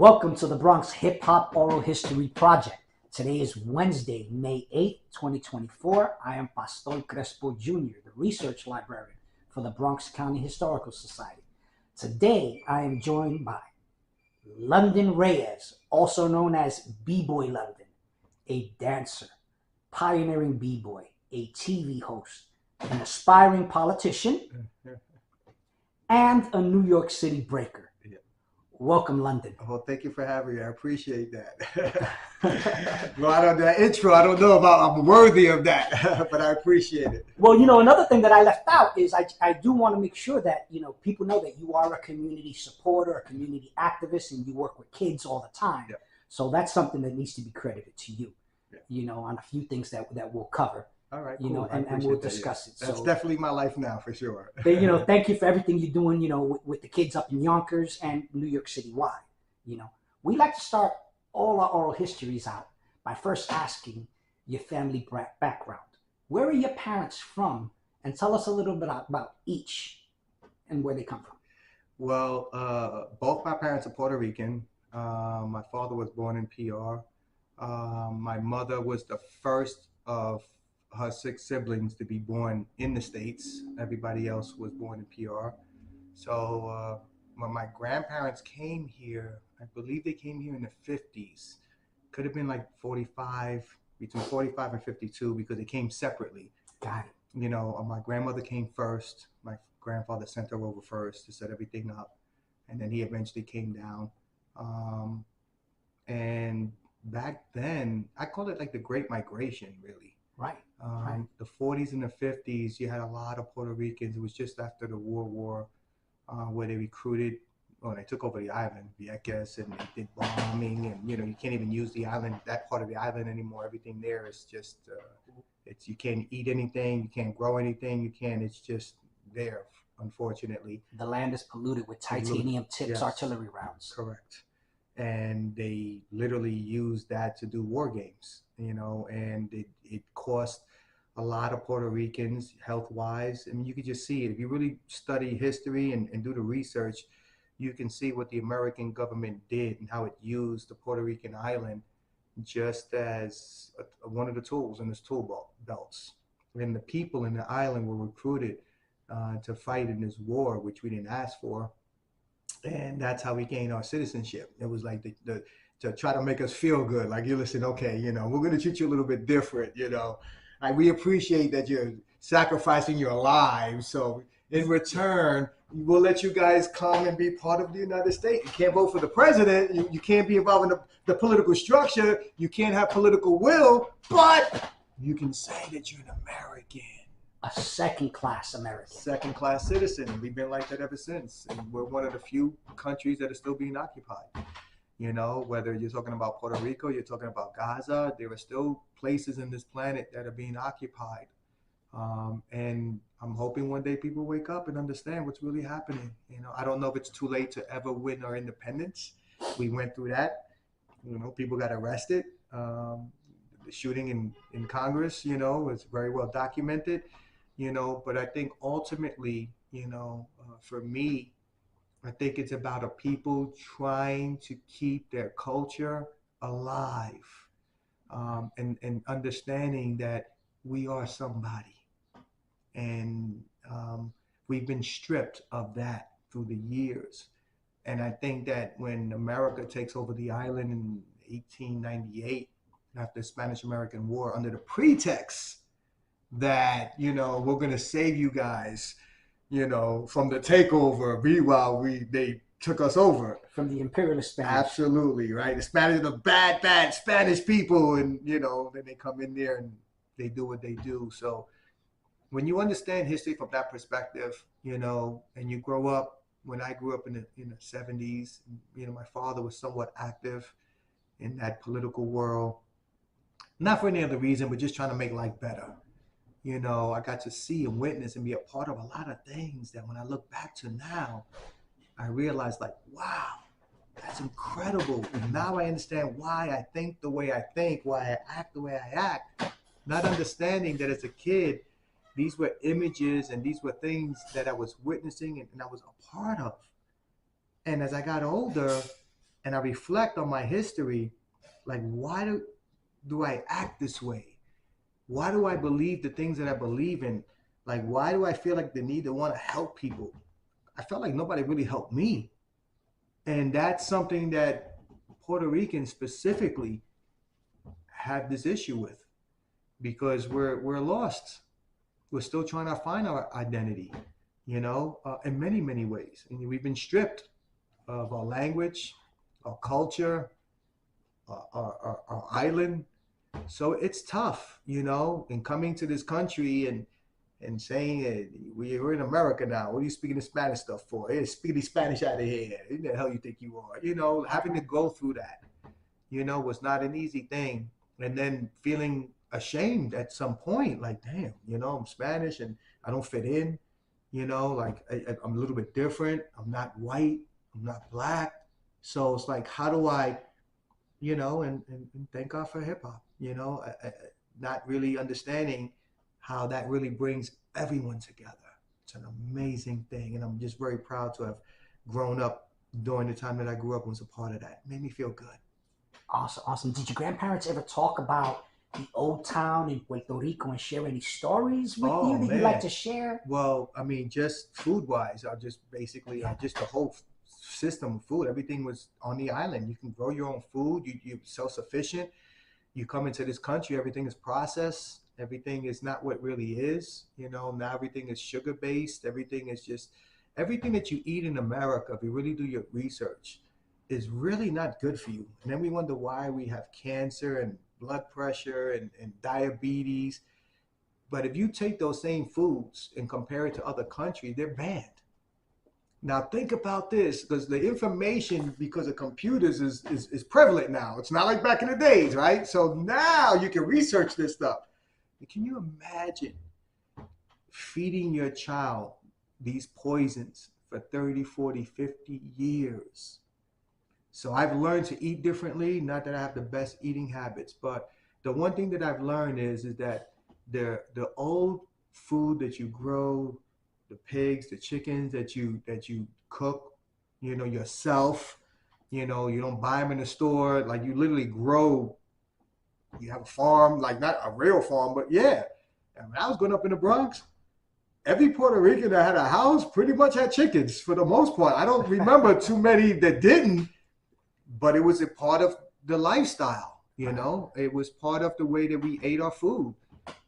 Welcome to the Bronx Hip Hop Oral History Project. Today is Wednesday, May 8th, 2024. I am Pastor Crespo Jr., the research librarian for the Bronx County Historical Society. Today, I am joined by London Reyes, also known as B-Boy London, a dancer, pioneering B-Boy, a TV host, an aspiring politician, and a New York City breaker. Welcome, London. Well, thank you for having me. I appreciate that. Well, that intro, I don't know if I'm worthy of that, but I appreciate it. Well, another thing that I left out is I do want to make sure that, people know that you are a community supporter, a community activist, and you work with kids all the time. Yeah. So that's something that needs to be credited to you, Yeah. On a few things that we'll cover. All right, cool. and we'll discuss it. That's definitely my life now, for sure. Thank you for everything you're doing, with the kids up in Yonkers and New York City wide. We like to start all our oral histories out by first asking your family background. Where are your parents from? And tell us a little bit about each and where they come from. Well, both my parents are Puerto Rican. My father was born in PR. My mother was the first of her 6 siblings to be born in the States. Everybody else was born in PR. So when my grandparents came here, I believe they came here in the 50s. Could have been like 45, between 45 and 52, because they came separately. Got it. My grandmother came first. My grandfather sent her over first to set everything up. And then he eventually came down. And back then, I call it like the Great Migration, really. Right. The 40s and the 50s, you had a lot of Puerto Ricans. It was just after the World War where they recruited, they took over the island, Vieques, and they did bombing. And, you can't even use the island, that part of the island anymore. Everything there is just, you can't eat anything, you can't grow anything, it's just there, unfortunately. The land is polluted with titanium tips artillery rounds. Correct. And they literally used that to do war games, and it cost a lot of Puerto Ricans health-wise. I mean, you could just see it. If you really study history and do the research, you can see what the American government did and how it used the Puerto Rican island just as one of the tools in its tool belts. And the people in the island were recruited to fight in this war, which we didn't ask for. And that's how we gained our citizenship. It was like to try to make us feel good. Like, you listen, okay, we're going to treat you a little bit different, we appreciate that you're sacrificing your lives. So in return, we'll let you guys come and be part of the United States. You can't vote for the president. You can't be involved in the political structure. You can't have political will, but you can say that you're an American. A second-class American. Second-class citizen. We've been like that ever since. And we're one of the few countries that are still being occupied. Whether you're talking about Puerto Rico, you're talking about Gaza, there are still places in this planet that are being occupied. And I'm hoping one day people wake up and understand what's really happening. I don't know if it's too late to ever win our independence. We went through that. People got arrested. The shooting in Congress, was very well documented. But I think ultimately, for me, I think it's about a people trying to keep their culture alive, and understanding that we are somebody. And we've been stripped of that through the years. And I think that when America takes over the island in 1898, after the Spanish-American War, under the pretext that, we're going to save you guys, from the takeover, meanwhile, they took us over. From the imperialist Spanish. Absolutely, right? The Spanish are the bad Spanish people, and, then they come in there and they do what they do. So when you understand history from that perspective, and you grow up, when I grew up in the 70s, my father was somewhat active in that political world. Not for any other reason, but just trying to make life better. I got to see and witness and be a part of a lot of things that when I look back to now, I realized like, wow, that's incredible. And now I understand why I think the way I think, why I act the way I act. Not understanding that as a kid, these were images and these were things that I was witnessing and I was a part of. And as I got older and I reflect on my history, like why do I act this way? Why do I believe the things that I believe in? Like why do I feel like the need to want to help people? I felt like nobody really helped me. And that's something that Puerto Ricans specifically have this issue with because we're lost. We're still trying to find our identity, in many, many ways. And we've been stripped of our language, our culture, our island. So it's tough, in coming to this country and saying we're in America now. What are you speaking the Spanish stuff for? Hey, speak the Spanish out of here. Who the hell you think you are? Having to go through that, was not an easy thing. And then feeling ashamed at some point, like, damn, I'm Spanish and I don't fit in, like I'm a little bit different. I'm not white. I'm not black. So it's like, how do I, and thank God for hip hop, not really understanding how that really brings everyone together. It's an amazing thing. And I'm just very proud to have grown up during the time that I grew up and was a part of that. It made me feel good. Awesome, awesome. Did your grandparents ever talk about the old town in Puerto Rico and share any stories with you that you'd like to share? Well, I mean, just food wise, just the whole system of food. Everything was on the island. You can grow your own food. You're self-sufficient. You come into this country, everything is processed. Everything is not what really is. Now everything is sugar based. Everything that you eat in America, if you really do your research, is really not good for you. And then we wonder why we have cancer and blood pressure and diabetes. But if you take those same foods and compare it to other countries, they're banned. Now think about this, because the information, because of computers, is prevalent now. It's not like back in the days, right? So now you can research this stuff. Can you imagine feeding your child these poisons for 30, 40, 50 years? So I've learned to eat differently. Not that I have the best eating habits, but the one thing that I've learned is that the old food that you grow, the pigs, the chickens that you cook, yourself, you don't buy them in the store. Like you literally grow. You have a farm, like not a real farm, but yeah. And when I was growing up in the Bronx, every Puerto Rican that had a house pretty much had chickens for the most part. I don't remember too many that didn't, but it was a part of the lifestyle, It was part of the way that we ate our food.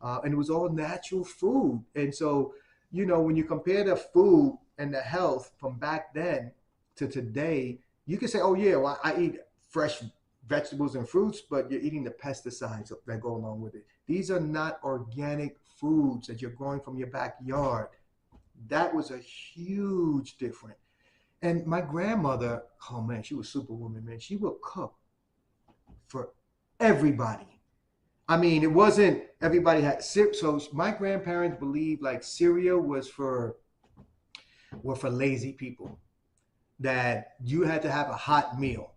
And it was all natural food. And so, when you compare the food and the health from back then to today, you can say, oh yeah, well, I eat fresh vegetables and fruits, but you're eating the pesticides that go along with it. These are not organic foods that you're growing from your backyard. That was a huge difference. And my grandmother, oh man, she was superwoman, man. She would cook for everybody. I mean, it wasn't everybody had cereal. So my grandparents believed like cereal were for lazy people, that you had to have a hot meal.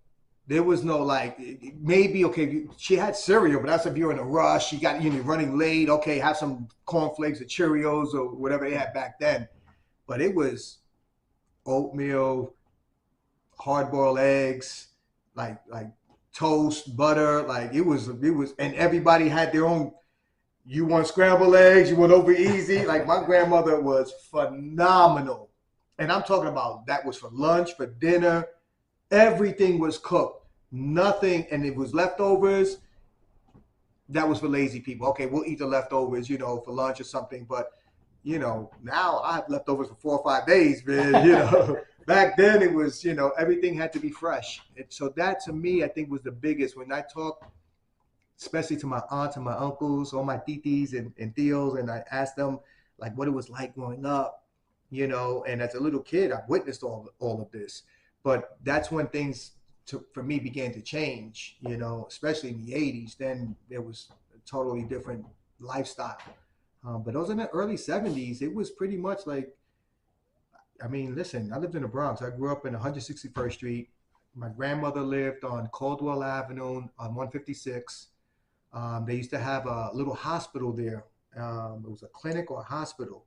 There was no like, maybe, okay, she had cereal, but that's if you're in a rush, you're running late, okay, have some cornflakes or Cheerios or whatever they had back then. But it was oatmeal, hard-boiled eggs, like toast, butter, like it was, and everybody had their own. You want scrambled eggs, you want over easy. Like my grandmother was phenomenal. And I'm talking about that was for lunch, for dinner, everything was cooked. Nothing, and it was leftovers. That was for lazy people. Okay, we'll eat the leftovers, for lunch or something. But, now I have leftovers for 4 or 5 days, man. Back then it was, everything had to be fresh. And so that to me, I think was the biggest. When I talk, especially to my aunts and my uncles, all my titis and tios, and I asked them like what it was like growing up, and as a little kid, I witnessed all of this. But that's when things for me began to change, especially in the 80s. Then there was a totally different lifestyle. But those in the early 70s, it was pretty much like, I mean, listen, I lived in the Bronx. I grew up in 161st Street. My grandmother lived on Caldwell Avenue on 156. They used to have a little hospital there. It was a clinic or a hospital.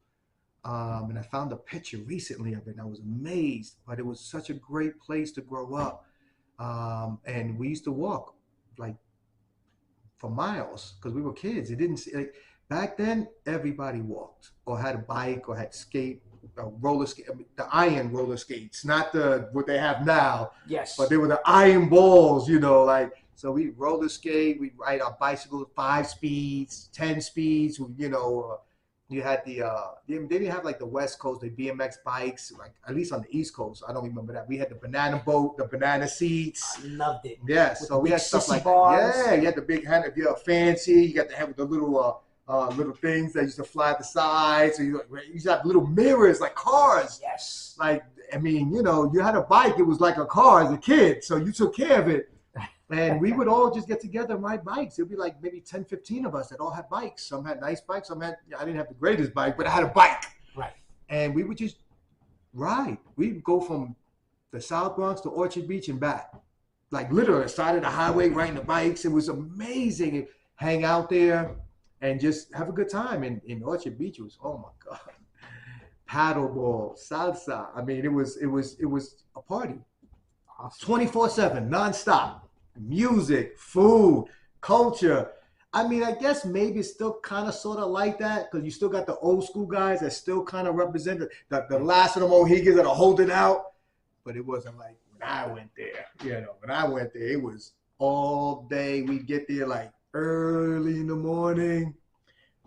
And I found a picture recently of it, and I was amazed. But it was such a great place to grow up. And we used to walk like for miles because we were kids. It didn't like back then. Everybody walked or had a bike or had skate, roller skate, I mean, the iron roller skates, not the what they have now, but Yes. they were the iron balls. Like so we roller skate, we ride our bicycles 5 speeds, 10 speeds. You had they didn't have like the West Coast, the BMX bikes, like at least on the East Coast. I don't remember that. We had the banana boat, the banana seats. I loved it. Yes, With so the we big had stuff sissy like that. bars. Yeah, you had the big hand, if you're fancy, you got the head with the little things that used to fly at the sides. So you used to have little mirrors like cars. Yes. Like I mean, you had a bike. It was like a car as a kid, so you took care of it. And we would all just get together and ride bikes. It'd be like maybe 10, 15 of us that all had bikes. Some had nice bikes. Some had, I didn't have the greatest bike, but I had a bike. Right. And we would just ride. We'd go from the South Bronx to Orchard Beach and back. Like literally, side of the highway, riding the bikes. It was amazing. Hang out there and just have a good time. In Orchard Beach, it was, oh my God. Paddleball, salsa. I mean, it was a party. Awesome. 24/7, nonstop. Music, food, culture. I mean, I guess maybe it's still kind of sort of like that because you still got the old school guys that still kind of represent the last of the Mohegans that are holding out. But it wasn't like when I went there. When I went there, it was all day. We'd get there like early in the morning.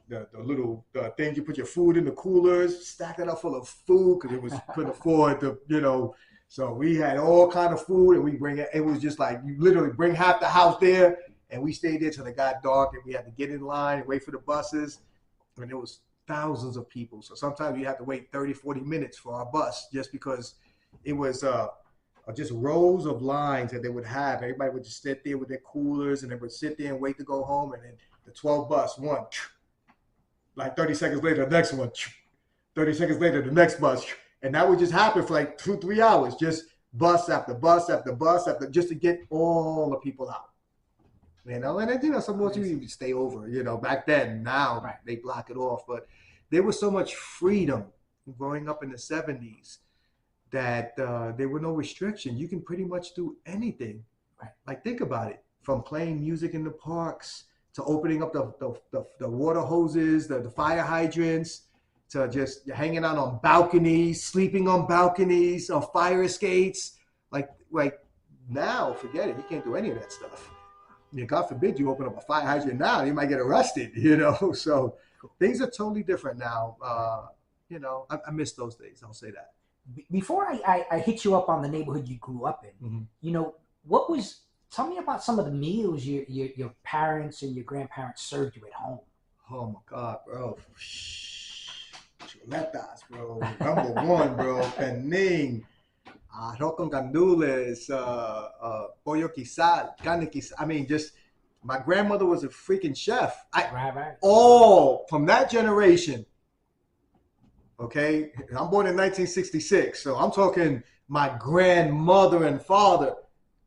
The things you put your food in the coolers, stack it up full of food because couldn't afford to. So we had all kind of food, and we bring it. It was just like you literally bring half the house there, and we stayed there till it got dark, and we had to get in line and wait for the buses. And there was thousands of people, so sometimes you have to wait 30, 40 minutes for our bus just because it was just rows of lines that they would have. Everybody would just sit there with their coolers, and they would sit there and wait to go home. And then the 12 bus, one, like 30 seconds later, the next one, 30 seconds later, the next bus. And that would just happen for like 2, 3 hours, just bus after bus after bus after, just to get all the people out. And then, some of you stay over, back then. Now Right. they block it off. But there was so much freedom growing up in the 70s that there were no restrictions. You can pretty much do anything. Right. Like, think about it. From playing music in the parks to opening up the water hoses, the fire hydrants, to just hanging out on balconies, sleeping on balconies, on fire escapes. Like now, forget it. You can't do any of that stuff. God forbid you open up a fire hydrant now, you might get arrested, So things are totally different now. I miss those days. I'll say that. Before I hit you up on the neighborhood you grew up in, Mm-hmm. tell me about some of the meals your parents and your grandparents served you at home. Oh my God, bro. Chuletas, bro. Number one, bro. Pening. Arroz con gandules, pollo quizal, carne quizal. I mean, just my grandmother was a freaking chef. Right. All from that generation. Okay, I'm born in 1966, so I'm talking my grandmother and father.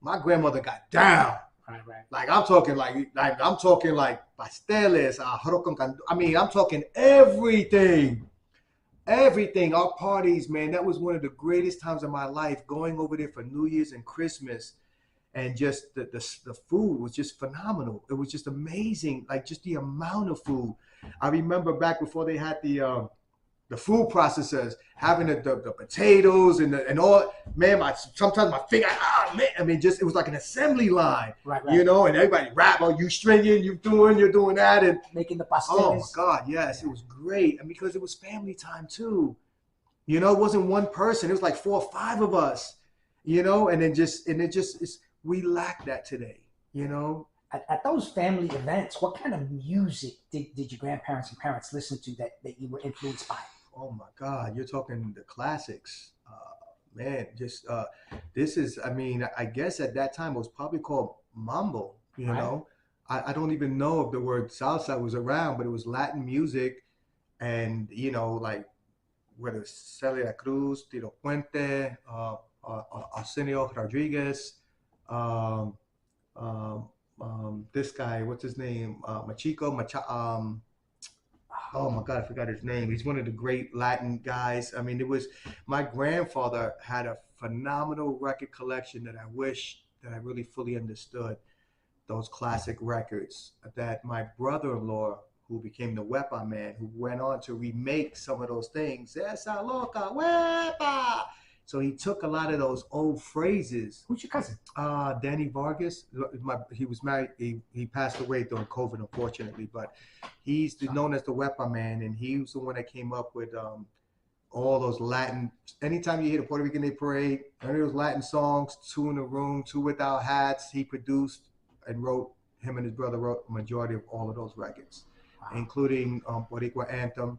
My grandmother got down. Right. Like I'm talking like pasteles, arroz con gandules. I mean, I'm talking everything. Everything, our parties, man, that was one of the greatest times of my life, going over there for New Year's and Christmas. And just the food was just phenomenal. It was just amazing, like just the amount of food. I remember back before they had the food processors, having the potatoes and all. Man, sometimes my finger, man, I mean, just it was like an assembly line, Right. And everybody rap, you stringing, you're doing that, and Making the oh my pasteles. God, yes, it was great, and because it was family time too. It wasn't one person; it was like 4 or 5 of us. And it just we lack that today. At those family events, what kind of music did your grandparents and parents listen to that you were influenced by? Oh my God, you're talking the classics, man. Just this is, I mean, I guess at that time it was probably called mambo. Right. I don't even know if the word salsa was around, but it was Latin music, and like whether it's Celia Cruz, Tito Puente, Arsenio Rodriguez, um, this guy, what's his name, Machiko, oh my God, I forgot his name. He's one of the great Latin guys. I mean, my grandfather had a phenomenal record collection that I wish that I really fully understood those classic records, that my brother-in-law, who became the Wepa Man, who went on to remake some of those things. Esa loca, Wepa. So he took a lot of those old phrases. Who's your cousin? Danny Vargas. He was married. He passed away during COVID, unfortunately. But he's known as the Wepa Man, and he was the one that came up with all those Latin. Anytime you hear the Puerto Rican Day Parade, any of those Latin songs, Two in a Room, Two Without Hats, he produced and wrote. Him and his brother wrote a majority of all of those records, including Boricua Anthem,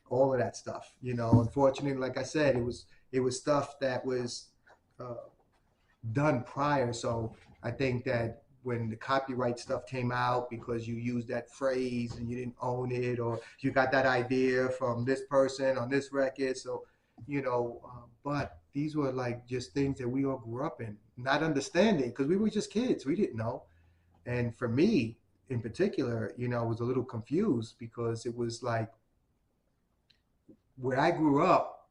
all of that stuff. You know, unfortunately, like I said, it was stuff that was done prior. So I think that when the copyright stuff came out, because you used that phrase and you didn't own it, or you got that idea from this person on this record. So, you know, but these were like just things that we all grew up in, not understanding, because we were just kids. We didn't know. And for me in particular, you know, I was a little confused, because it was like where I grew up,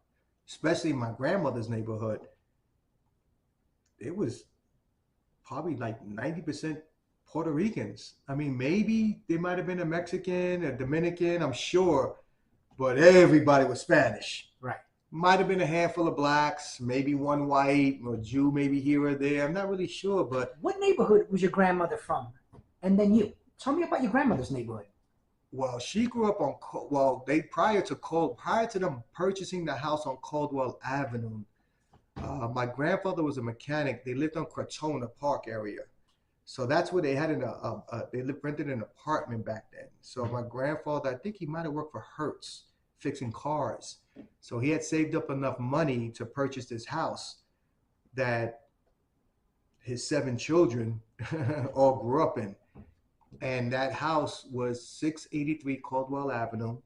especially in my grandmother's neighborhood, it was probably like 90% Puerto Ricans. I mean, maybe there might have been a Mexican, a Dominican, I'm sure, but everybody was Spanish. Right. Might have been a handful of blacks, maybe one white or Jew, maybe here or there. I'm not really sure, but what neighborhood was your grandmother from? And then you. Tell me about your grandmother's neighborhood. Well, she grew up on prior to them purchasing the house on Caldwell Avenue. My grandfather was a mechanic. They lived on Crotona Park area, so that's where they had rented an apartment back then. So my grandfather, I think he might have worked for Hertz, fixing cars. So he had saved up enough money to purchase this house that his 7 children all grew up in. And that house was 683 Caldwell Avenue.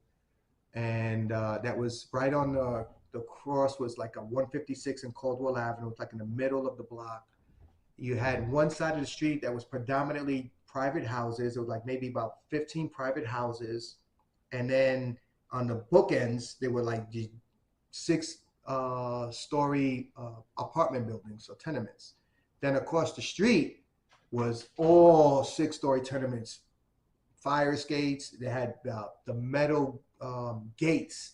And that was right on the cross, was like a 156 in Caldwell Avenue. It's like in the middle of the block. You had one side of the street that was predominantly private houses. It was like maybe about 15 private houses. And then on the bookends, there were like 6-story apartment buildings, so tenements. Then across the street was all 6-story tenements, fire escapes. They had the metal gates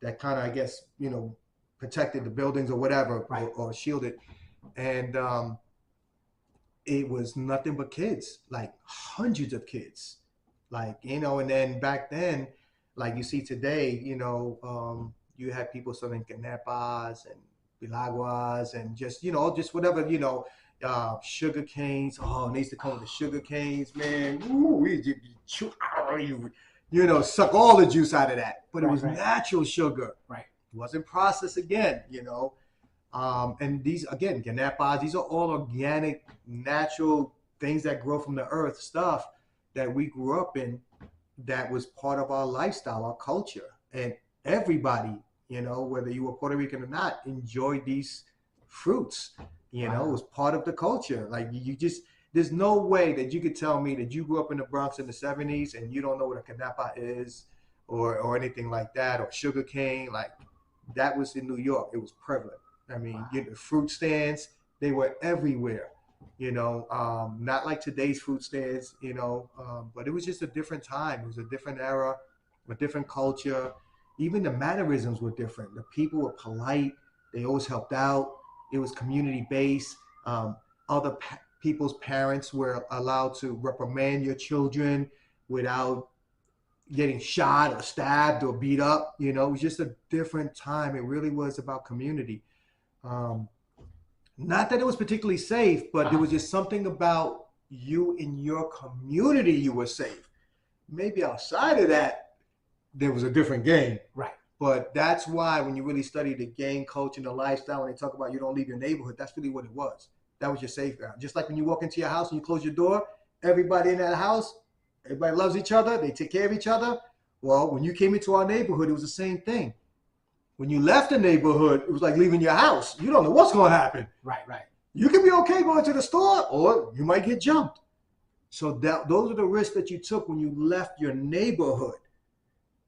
that kind of, I guess, you know, protected the buildings or whatever, right, or shielded. And it was nothing but kids, like hundreds of kids, like, you know. And then back then, like you see today, you know, you had people selling canepas and bilaguas and just, you know, just whatever, you know, sugar canes. Oh, and they used to come with the sugar canes, man. Ooh, you know, suck all the juice out of that. But it was natural sugar. Right. It wasn't processed again, you know. And these, again, canepas, these are all organic, natural things that grow from the earth, stuff that we grew up in, that was part of our lifestyle, our culture. And everybody, you know, whether you were Puerto Rican or not, enjoyed these fruits. You know, it was part of the culture. Like, you just, there's no way that you could tell me that you grew up in the Bronx in the 70s and you don't know what a canapa is or anything like that, or sugar cane. Like, that was in New York. It was prevalent. I mean, you know, fruit stands, they were everywhere, you know, not like today's fruit stands, you know, but it was just a different time. It was a different era, a different culture. Even the mannerisms were different. The people were polite. They always helped out. It was community-based. Other people's parents were allowed to reprimand your children without getting shot or stabbed or beat up. You know, it was just a different time. It really was about community. Not that it was particularly safe, but there was just something about you in your community, you were safe. Maybe outside of that, there was a different game. Right. But that's why when you really study the gang culture and the lifestyle, and they talk about you don't leave your neighborhood, that's really what it was. That was your safe ground. Just like when you walk into your house and you close your door, everybody in that house, everybody loves each other, they take care of each other. Well, when you came into our neighborhood, it was the same thing. When you left the neighborhood, it was like leaving your house. You don't know what's going to happen. Right, right. You can be okay going to the store, or you might get jumped. So those are the risks that you took when you left your neighborhood.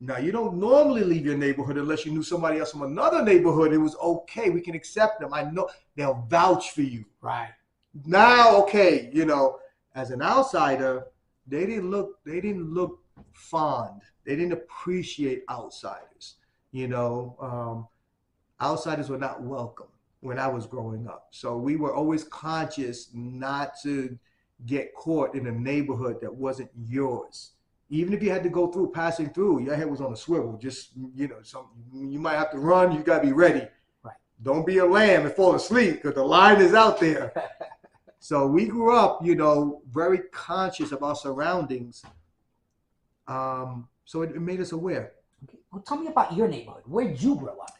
Now, you don't normally leave your neighborhood unless you knew somebody else from another neighborhood. It was okay. We can accept them. I know they'll vouch for you. Right. Now, okay, as an outsider, they didn't look fond. They didn't appreciate outsiders. You know, outsiders were not welcome when I was growing up. So we were always conscious not to get caught in a neighborhood that wasn't yours. Even if you had to go through, passing through, your head was on a swivel. Just, you might have to run. You got to be ready. Right. Don't be a lamb and fall asleep because the line is out there. So we grew up, very conscious of our surroundings. So it made us aware. Okay. Well, tell me about your neighborhood. Where did you grow up?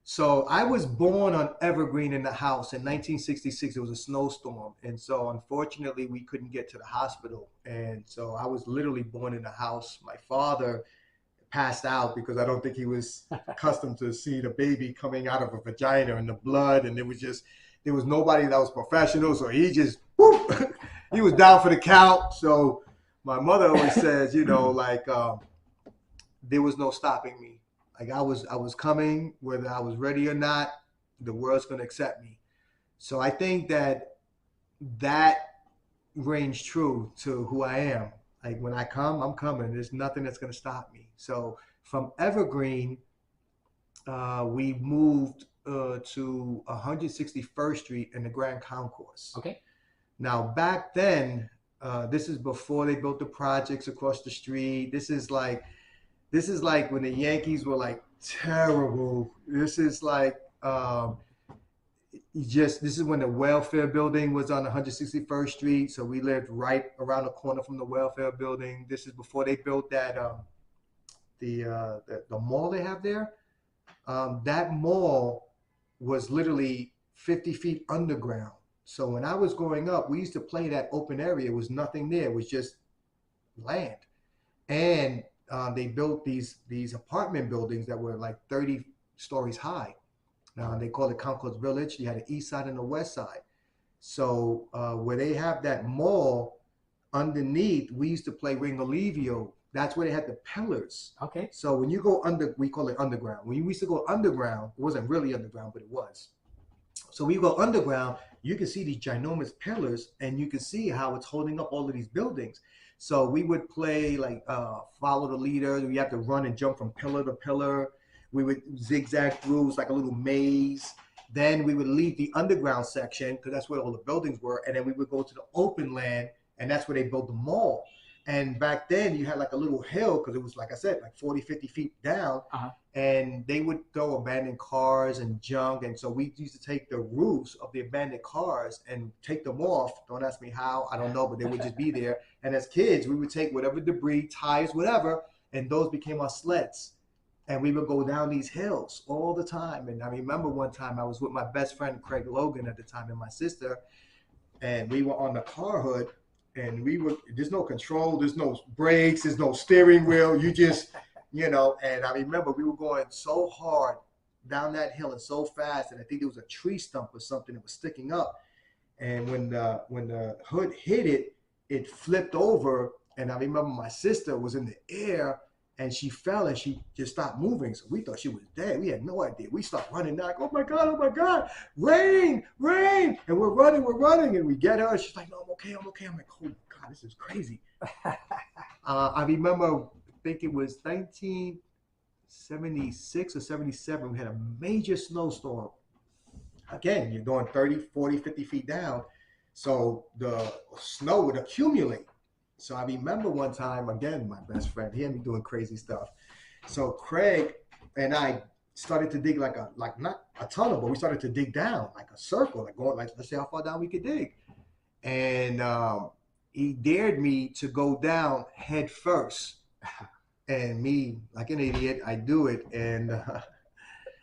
So I was born on Evergreen in the house in 1966. It was a snowstorm. And so unfortunately, we couldn't get to the hospital. And so I was literally born in the house. My father passed out because I don't think he was accustomed to see the baby coming out of a vagina and the blood. And there was nobody that was professional. So he just, whoop, he was down for the count. So my mother always says, there was no stopping me. Like I was coming, whether I was ready or not, the world's gonna accept me. So I think that rings true to who I am. Like when I come, I'm coming. There's nothing that's gonna stop me. So from Evergreen, we moved to 161st Street in the Grand Concourse. Okay. Now back then, this is before they built the projects across the street. This is like when the Yankees were like terrible. This is like this is when the welfare building was on 161st Street. So we lived right around the corner from the welfare building. This is before they built that the mall they have there. That mall was literally 50 feet underground. So when I was growing up, we used to play that open area. It was nothing there. It was just land. And they built these apartment buildings that were like 30 stories high. They call it Concourse Village. You had the east side and the west side. So where they have that mall underneath, we used to play Ringalivio. That's where they had the pillars. Okay. So when you go under, we call it underground. When we used to go underground, it wasn't really underground, but it was. So we go underground, you can see these ginormous pillars, and you can see how it's holding up all of these buildings. So we would play like follow the leader. We have to run and jump from pillar to pillar. We would zigzag through. It's like a little maze. Then we would leave the underground section because that's where all the buildings were. And then we would go to the open land, and that's where they built the mall. And back then you had like a little hill because it was, like I said, like 40, 50 feet down. And they would throw abandoned cars and junk. And so we used to take the roofs of the abandoned cars and take them off. Don't ask me how. I don't know, but they would just be there. And as kids, we would take whatever debris, tires, whatever, and those became our sleds. And we would go down these hills all the time. And I remember one time I was with my best friend, Craig Logan at the time, and my sister, and we were on the car hood, and there's no control, there's no brakes, there's no steering wheel. You just, and I remember we were going so hard down that hill and so fast. And I think there was a tree stump or something that was sticking up. And when the hood hit it, it flipped over. And I remember my sister was in the air and she fell and she just stopped moving. So we thought she was dead. We had no idea. We start running like, oh my God, rain. And we're running. And we get her. She's like, no, I'm okay. I'm like, oh my God, this is crazy. I remember, I think it was 1976 or 77. We had a major snowstorm. Again, you're going 30, 40, 50 feet down. So the snow would accumulate. So I remember one time, again, my best friend, he had me doing crazy stuff. So Craig and I started to dig like not a tunnel, but we started to dig down like a circle, like going, like, let's see how far down we could dig. And he dared me to go down head first. And me, like an idiot, I do it. And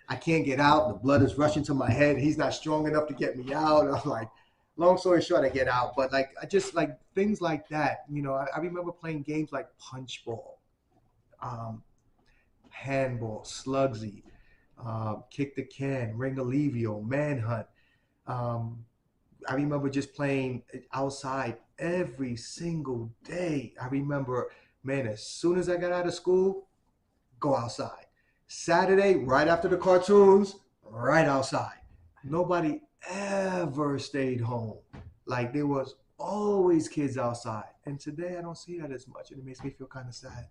I can't get out. The blood is rushing to my head. He's not strong enough to get me out. I'm like, long story short, I get out. But like, I just like things like that. I remember playing games like punch ball, handball, slugsy, kick the can, ringalivio, manhunt. I remember just playing outside every single day. I remember, man, as soon as I got out of school, go outside. Saturday, right after the cartoons, right outside. Nobody ever stayed home. Like there was always kids outside. And today I don't see that as much. And it makes me feel kind of sad.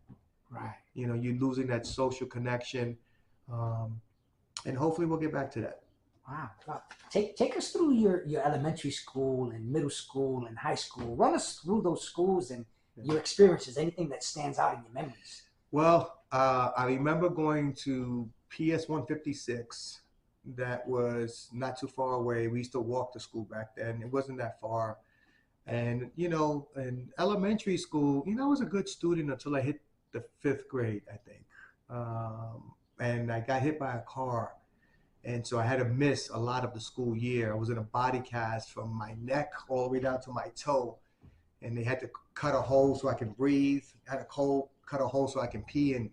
Right. You know, you're losing that social connection. And hopefully we'll get back to that. Wow. Wow. Take us through your elementary school and middle school and high school. Run us through those schools and your experiences. Anything that stands out in your memories. Well, I remember going to PS 156. That was not too far away. We used to walk to school back then. It wasn't that far. And, you know, in elementary school, you know, I was a good student until I hit the fifth grade, I think. And I got hit by a car. And so I had to miss a lot of the school year. I was in a body cast from my neck all the way down to my toe. And they had to cut a hole so I can breathe. I had to cut a hole so I can pee and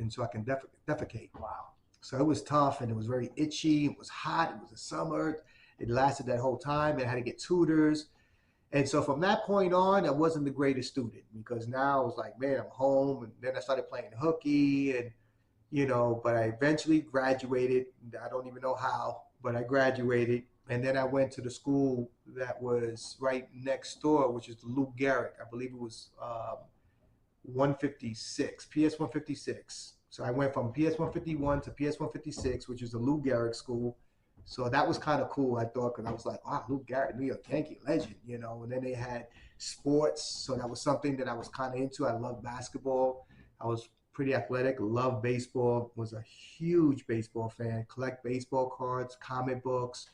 so I can defecate. Wow. So it was tough and it was very itchy. It was hot. It was the summer. It lasted that whole time. And I had to get tutors. And so from that point on, I wasn't the greatest student because now I was like, man, I'm home. And then I started playing hooky and, you know, but I eventually graduated. I don't even know how, but I graduated. And then I went to the school that was right next door, which is the Lou Gehrig. I believe it was 156, PS 156. So I went from PS 151 to PS 156, which is the Lou Gehrig school. So that was kind of cool, I thought, because I was like, wow, Lou Gehrig, New York Yankee legend, you know. And then they had sports, so that was something that I was kind of into. I loved basketball. I was pretty athletic, loved baseball, was a huge baseball fan, collect baseball cards, comic books,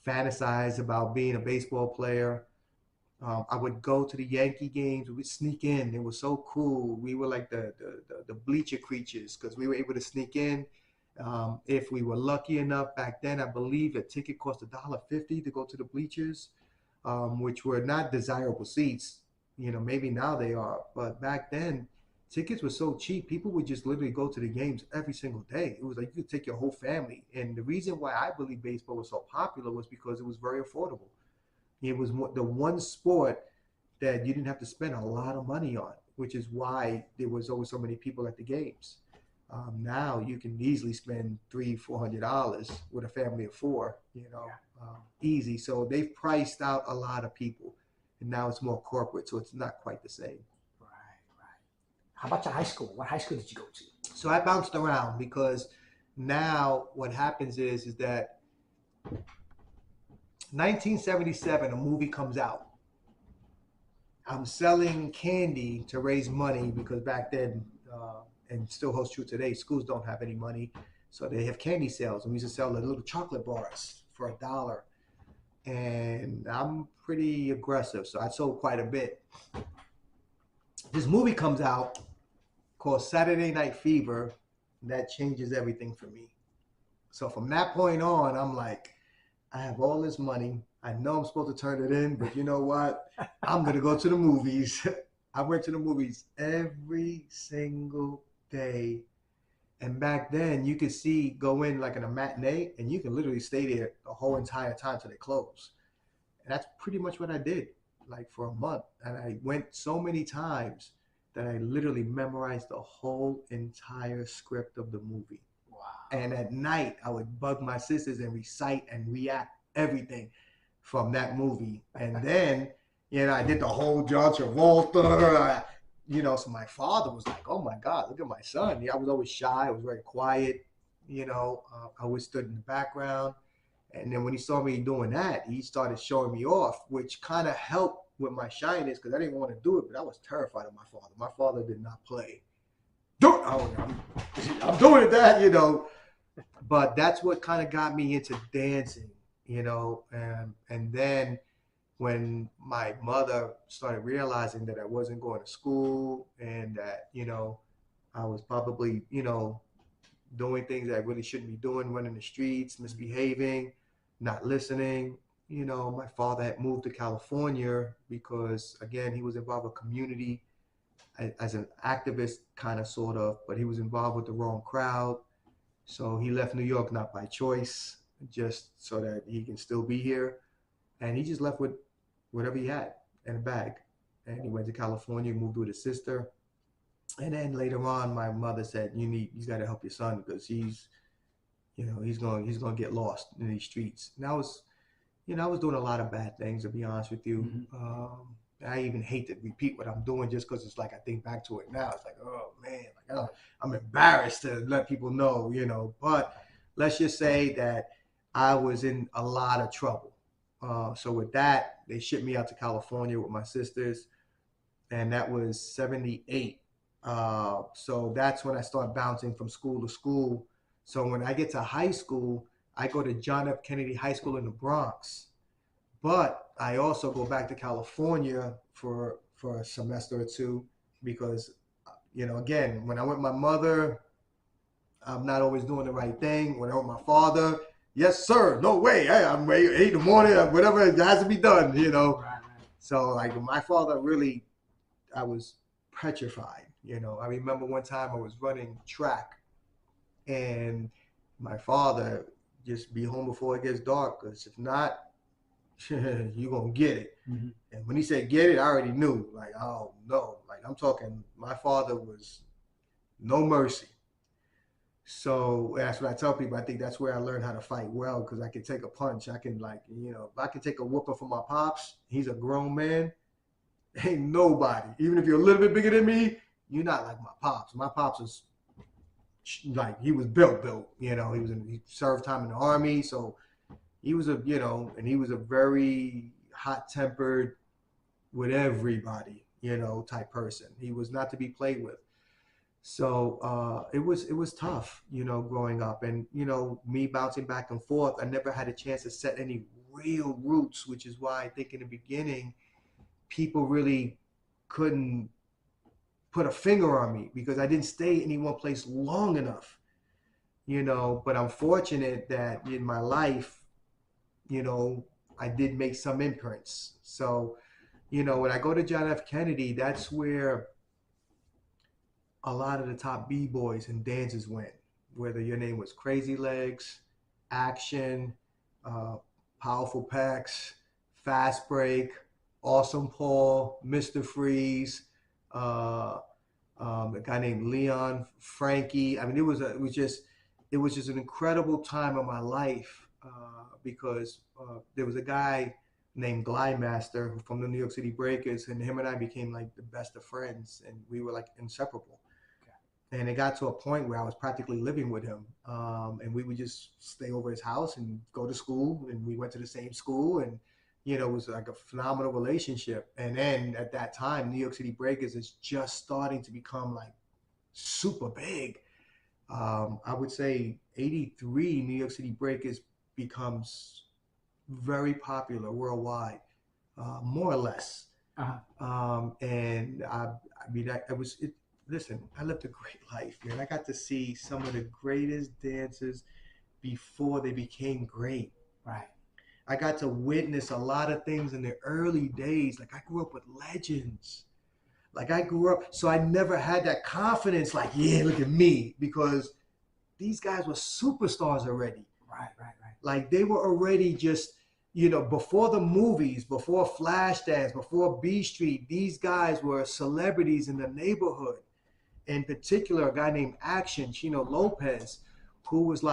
fantasize about being a baseball player. I would go to the Yankee games. We would sneak in. It was so cool. We were like the bleacher creatures because we were able to sneak in. If we were lucky enough back then, I believe a ticket cost $1.50 to go to the bleachers, which were not desirable seats. You know, maybe now they are, but back then, tickets were so cheap. People would just literally go to the games every single day. It was like you could take your whole family. And the reason why I believe baseball was so popular was because it was very affordable. It was the one sport that you didn't have to spend a lot of money on, which is why there was always so many people at the games. Now you can easily spend $300-400 with a family of four, you know, easy. So they've priced out a lot of people, and now it's more corporate, so it's not quite the same. Right, right. How about your high school? What high school did you go to? So I bounced around because now what happens is that 1977, a movie comes out. I'm selling candy to raise money because back then, and still holds true today, schools don't have any money. So they have candy sales. And we used to sell the little chocolate bars for $1. And I'm pretty aggressive, so I sold quite a bit. This movie comes out called Saturday Night Fever. That changes everything for me. So from that point on, I'm like, I have all this money. I know I'm supposed to turn it in, but you know what? I'm going to go to the movies. I went to the movies every single day. And back then, you could go in like in a matinee, and you can literally stay there the whole entire time till they close. And that's pretty much what I did, like for a month. And I went so many times that I literally memorized the whole entire script of the movie. And at night, I would bug my sisters and recite and react everything from that movie. And then, you know, I did the whole John Travolta, you know, so my father was like, oh my God, look at my son. Yeah, I was always shy. I was very quiet. You know, I always stood in the background. And then when he saw me doing that, he started showing me off, which kind of helped with my shyness because I didn't want to do it, but I was terrified of my father. My father did not play. I'm doing it, Dad, you know. But that's what kind of got me into dancing, you know. And then when my mother started realizing that I wasn't going to school and that, you know, I was probably, you know, doing things that I really shouldn't be doing, running the streets, misbehaving, not listening. You know, my father had moved to California because, again, he was involved with community as an activist, kind of, sort of, but he was involved with the wrong crowd. So he left New York not by choice, just so that he can still be here. And he just left with whatever he had in a bag. And he went to California, moved with his sister. And then later on, my mother said, you got to help your son because he's going to get lost in these streets. And I was I was doing a lot of bad things, to be honest with you. Mm-hmm. I even hate to repeat what I'm doing just because it's like I think back to it now. It's like, oh man, like, oh, I'm embarrassed to let people know. But let's just say that I was in a lot of trouble. So with that, they shipped me out to California with my sisters, and that was '78. So that's when I start bouncing from school to school. So when I get to high school, I go to John F. Kennedy High School in the Bronx. But I also go back to California for a semester or two because, again, when I'm with my mother, I'm not always doing the right thing. When I'm with my father, yes, sir, no way. Hey, I'm ready 8 in the morning, whatever it has to be done. Right. So like my father really, I was petrified. I remember one time I was running track and my father just be home before it gets dark because if not, you're going to get it. Mm-hmm. And when he said get it, I already knew. Like, oh no. Like I'm talking, my father was no mercy. So that's what I tell people. I think that's where I learned how to fight well because I can take a punch. I can if I can take a whooping from my pops, he's a grown man. Ain't nobody. Even if you're a little bit bigger than me, you're not like my pops. My pops was like he was built. He served time in the army, so he was and he was a very hot-tempered with everybody, type person. He was not to be played with. So it was tough, growing up, and me bouncing back and forth. I never had a chance to set any real roots, which is why I think in the beginning people really couldn't put a finger on me because I didn't stay in any one place long enough, But I'm fortunate that in my life, I did make some imprints. So, when I go to John F. Kennedy, that's where a lot of the top b-boys and dancers went, whether your name was Crazy Legs, Action, Powerful Pecs, Fast Break, Awesome Paul, Mr. Freeze, a guy named Leon, Frankie. I mean, it was just an incredible time of my life because there was a guy named Glide Master from the New York City Breakers, and him and I became like the best of friends, and we were like inseparable. And it got to a point where I was practically living with him. And we would just stay over his house and go to school. And we went to the same school. And, it was like a phenomenal relationship. And then at that time, New York City Breakers is just starting to become like super big. I would say 83 New York City Breakers becomes very popular worldwide, more or less. And listen, I lived a great life, man. I got to see some of the greatest dancers before they became great. Right. I got to witness a lot of things in the early days. Like I grew up with legends. So I never had that confidence like, yeah, look at me, because these guys were superstars already. Right. Like they were already just, before the movies, before Flashdance, before B Street, these guys were celebrities in the neighborhood. In particular, a guy named Action, Chino Lopez, who was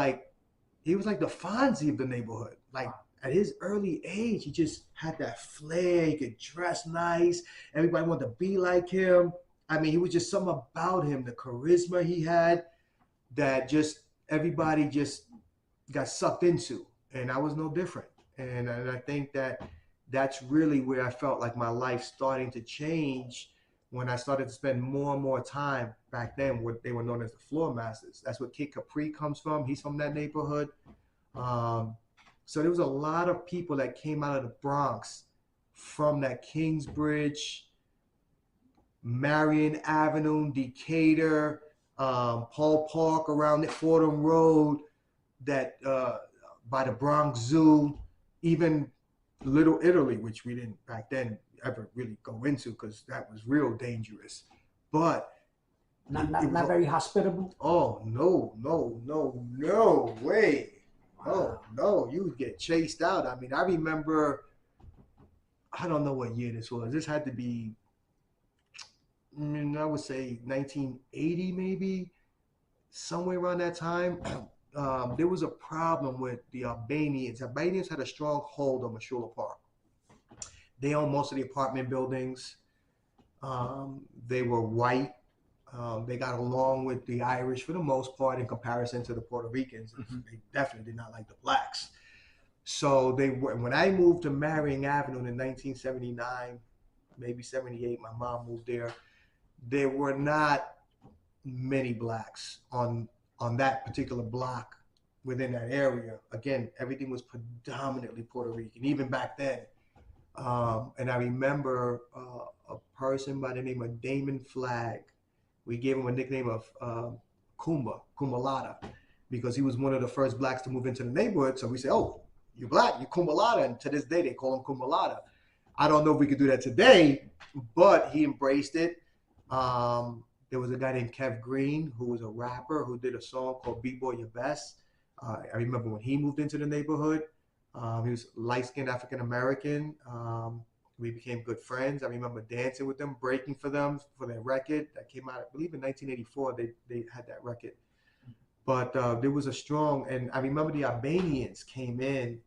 he was like the Fonzie of the neighborhood. Like at his early age, he just had that flair. He could dress nice. Everybody wanted to be like him. I mean, he was just something about him, the charisma he had that just everybody just got sucked into. And I was no different. And I think that's really where I felt like my life starting to change when I started to spend more and more time back then, what they were known as the floor masters. That's where Kid Capri comes from. He's from that neighborhood. So there was a lot of people that came out of the Bronx from that Kingsbridge, Marion Avenue, Decatur, Paul Park around the Fordham Road, that by the Bronx Zoo, even Little Italy, which we didn't back then ever really go into because that was real dangerous. But not very hospitable. Oh no way. Wow. Oh no, you would get chased out. I mean, I remember, I don't know what year this was. This had to be, I would say 1980 maybe, somewhere around that time. there was a problem with the Albanians. Albanians had a strong hold on Mashula Park. They owned most of the apartment buildings. They were white. They got along with the Irish for the most part in comparison to the Puerto Ricans. Mm-hmm. They definitely did not like the blacks. So when I moved to Marion Avenue in 1979, maybe 78, my mom moved there. There were not many blacks on that particular block within that area. Again, everything was predominantly Puerto Rican, even back then. And I remember a person by the name of Damon Flagg. We gave him a nickname of Kumbalata, because he was one of the first blacks to move into the neighborhood. So we say, oh, you're black, you're Kumbalata. And to this day, they call him Kumbalata. I don't know if we could do that today, but he embraced it. There was a guy named Kev Green, who was a rapper, who did a song called B-Boy Your Best. I remember when he moved into the neighborhood. He was light-skinned African-American. We became good friends. I remember dancing with them, breaking for them for their record that came out, I believe in 1984, they had that record. But there was a strong, and I remember the Albanians came in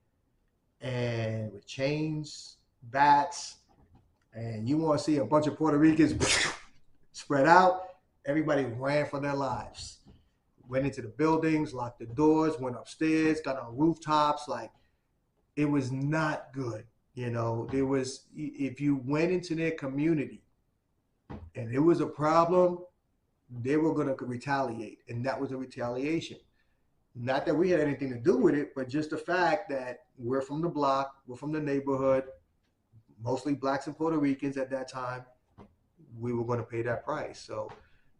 and with chains, bats, and you want to see a bunch of Puerto Ricans spread out, everybody ran for their lives. Went into the buildings, locked the doors, went upstairs, got on rooftops. Like, it was not good. You know, there was, if you went into their community and it was a problem, they were going to retaliate. And that was a retaliation. Not that we had anything to do with it, but just the fact that we're from the block, we're from the neighborhood, mostly blacks and Puerto Ricans at that time, we were going to pay that price. So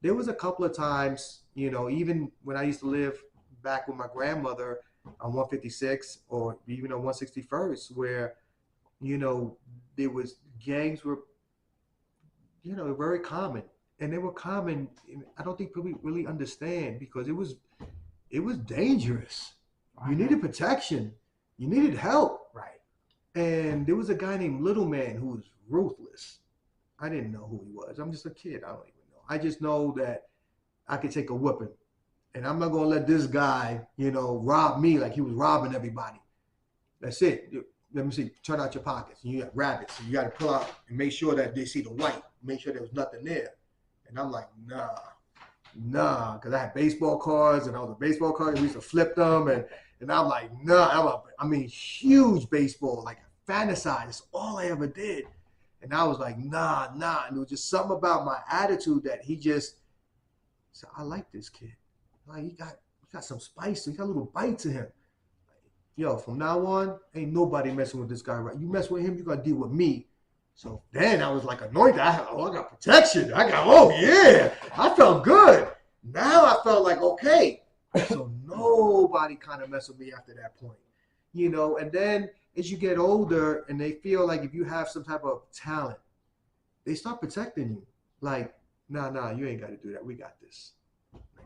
there was a couple of times, you know, even when I used to live back with my grandmother on 156 or even on 161st, where, you know, there was gangs were, you know, very common. And they were common, I don't think people really understand, because it was dangerous. You needed protection. You needed help. Right. And there was a guy named Little Man who was ruthless. I didn't know who he was. I'm just a kid. I don't even know. I just know that I could take a whipping. And I'm not going to let this guy, you know, rob me like he was robbing everybody. That's it. Let me see. Turn out your pockets. You got rabbits. So you got to pull out and make sure that they see the white. Make sure there was nothing there. And I'm like, nah. Because I had baseball cards, and I was a baseball card. We used to flip them. And I'm like, nah. I mean, huge baseball. Like, fantasize. That's all I ever did. And I was like, nah. And there was just something about my attitude that he just said, I like this kid. Like, he got some spice. He got a little bite to him. Yo, from now on, ain't nobody messing with this guy, right? You mess with him, you got to deal with me. So then I was like anointed. I got protection. Yeah. I felt good. Now I felt like, okay. So nobody kind of messed with me after that point. You know, and then as you get older and they feel like if you have some type of talent, they start protecting you. Like, nah, you ain't got to do that. We got this.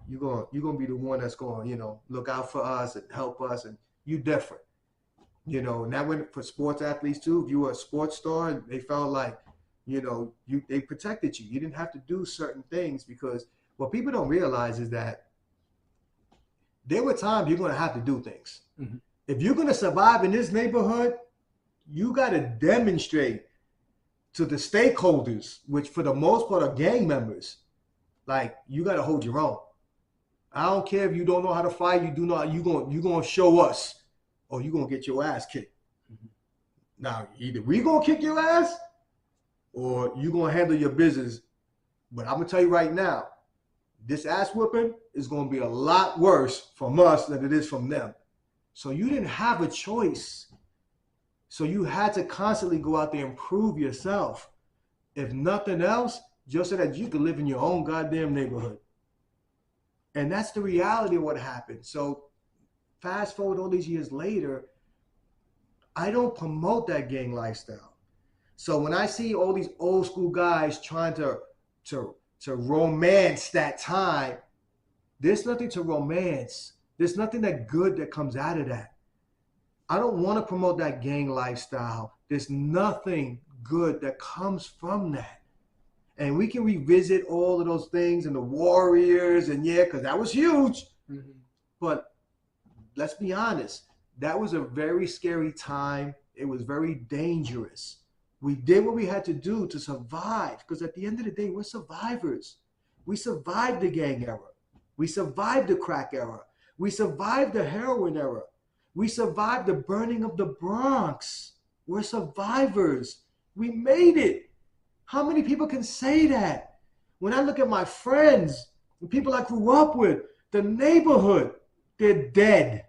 You're gonna be the one that's going, you know, look out for us and help us, and you different. You know, and that went for sports athletes too. If you were a sports star, they felt like, you know, they protected you. You didn't have to do certain things, because what people don't realize is that there were times you're gonna have to do things. Mm-hmm. If you're gonna survive in this neighborhood, you gotta demonstrate to the stakeholders, which for the most part are gang members, like, you gotta hold your own. I don't care if you don't know how to fight. You gonna show us, or you gonna get your ass kicked. Mm-hmm. Now, either we gonna kick your ass, or you gonna handle your business. But I'm gonna tell you right now, this ass whooping is gonna be a lot worse from us than it is from them. So you didn't have a choice. So you had to constantly go out there and prove yourself. If nothing else, just so that you could live in your own goddamn neighborhood. And that's the reality of what happened. So fast forward all these years later, I don't promote that gang lifestyle. So when I see all these old school guys trying to romance that time, there's nothing to romance. There's nothing that good that comes out of that. I don't want to promote that gang lifestyle. There's nothing good that comes from that. And we can revisit all of those things and the Warriors, and yeah, because that was huge. Mm-hmm. But let's be honest, that was a very scary time. It was very dangerous. We did what we had to do to survive, because at the end of the day, we're survivors. We survived the gang era. We survived the crack era. We survived the heroin era. We survived the burning of the Bronx. We're survivors. We made it. How many people can say that? When I look at my friends, the people I grew up with, the neighborhood, they're dead,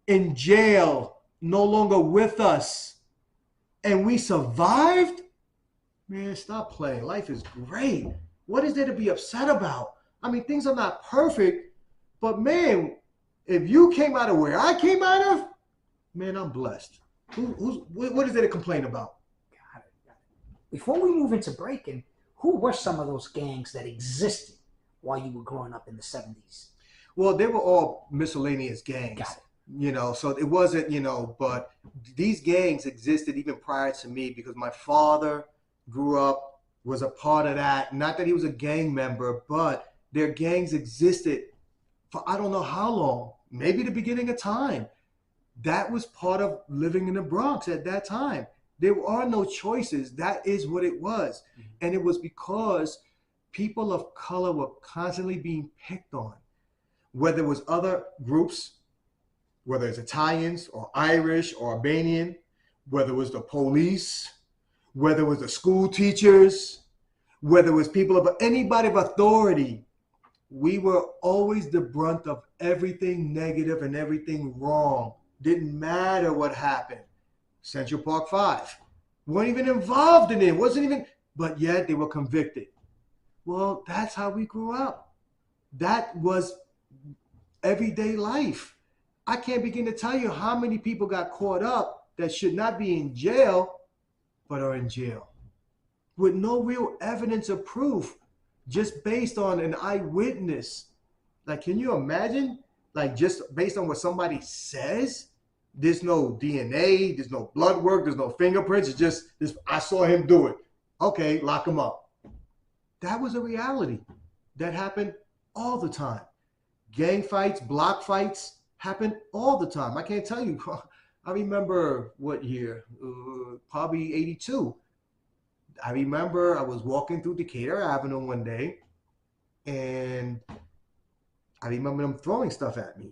in jail, no longer with us. And we survived? Man, stop playing. Life is great. What is there to be upset about? I mean, things are not perfect, but man, if you came out of where I came out of, man, I'm blessed. What is there to complain about? Got it. Before we move into breaking, who were some of those gangs that existed while you were growing up in the 70s? Well, they were all miscellaneous gangs. Got it. You know, so it wasn't, you know, but these gangs existed even prior to me, because my father grew up, was a part of that. Not that he was a gang member, but their gangs existed for I don't know how long, maybe the beginning of time. That was part of living in the Bronx at that time. There are no choices. That is what it was. Mm-hmm. And it was because people of color were constantly being picked on, whether it was other groups, whether it's Italians or Irish or Albanian, whether it was the police, whether it was the school teachers, whether it was people of anybody of authority. We were always the brunt of everything negative and everything wrong. Didn't matter what happened. Central Park 5 weren't even involved in it. Wasn't even, but yet they were convicted. Well, that's how we grew up. That was everyday life. I can't begin to tell you how many people got caught up that should not be in jail, but are in jail with no real evidence or proof, just based on an eyewitness. Like, can you imagine? Like, just based on what somebody says, there's no DNA, there's no blood work, there's no fingerprints. It's just this, I saw him do it. Okay, lock him up. That was a reality that happened all the time. Gang fights, block fights happened all the time. I can't tell you. I remember what year? Probably 82. I remember I was walking through Decatur Avenue one day, and I remember them throwing stuff at me.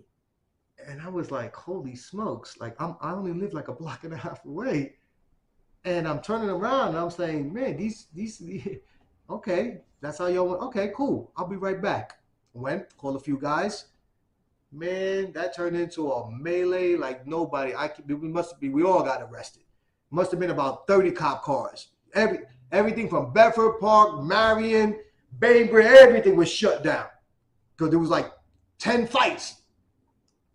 And I was like, holy smokes. Like, I only live like a block and a half away. And I'm turning around and I'm saying, man, these okay, that's how y'all went. Okay, cool. I'll be right back. Went, called a few guys. Man, that turned into a melee like nobody. We all got arrested. Must have been about 30 cop cars. Everything from Bedford Park, Marion, Bainbridge, everything was shut down. Because there was like 10 fights.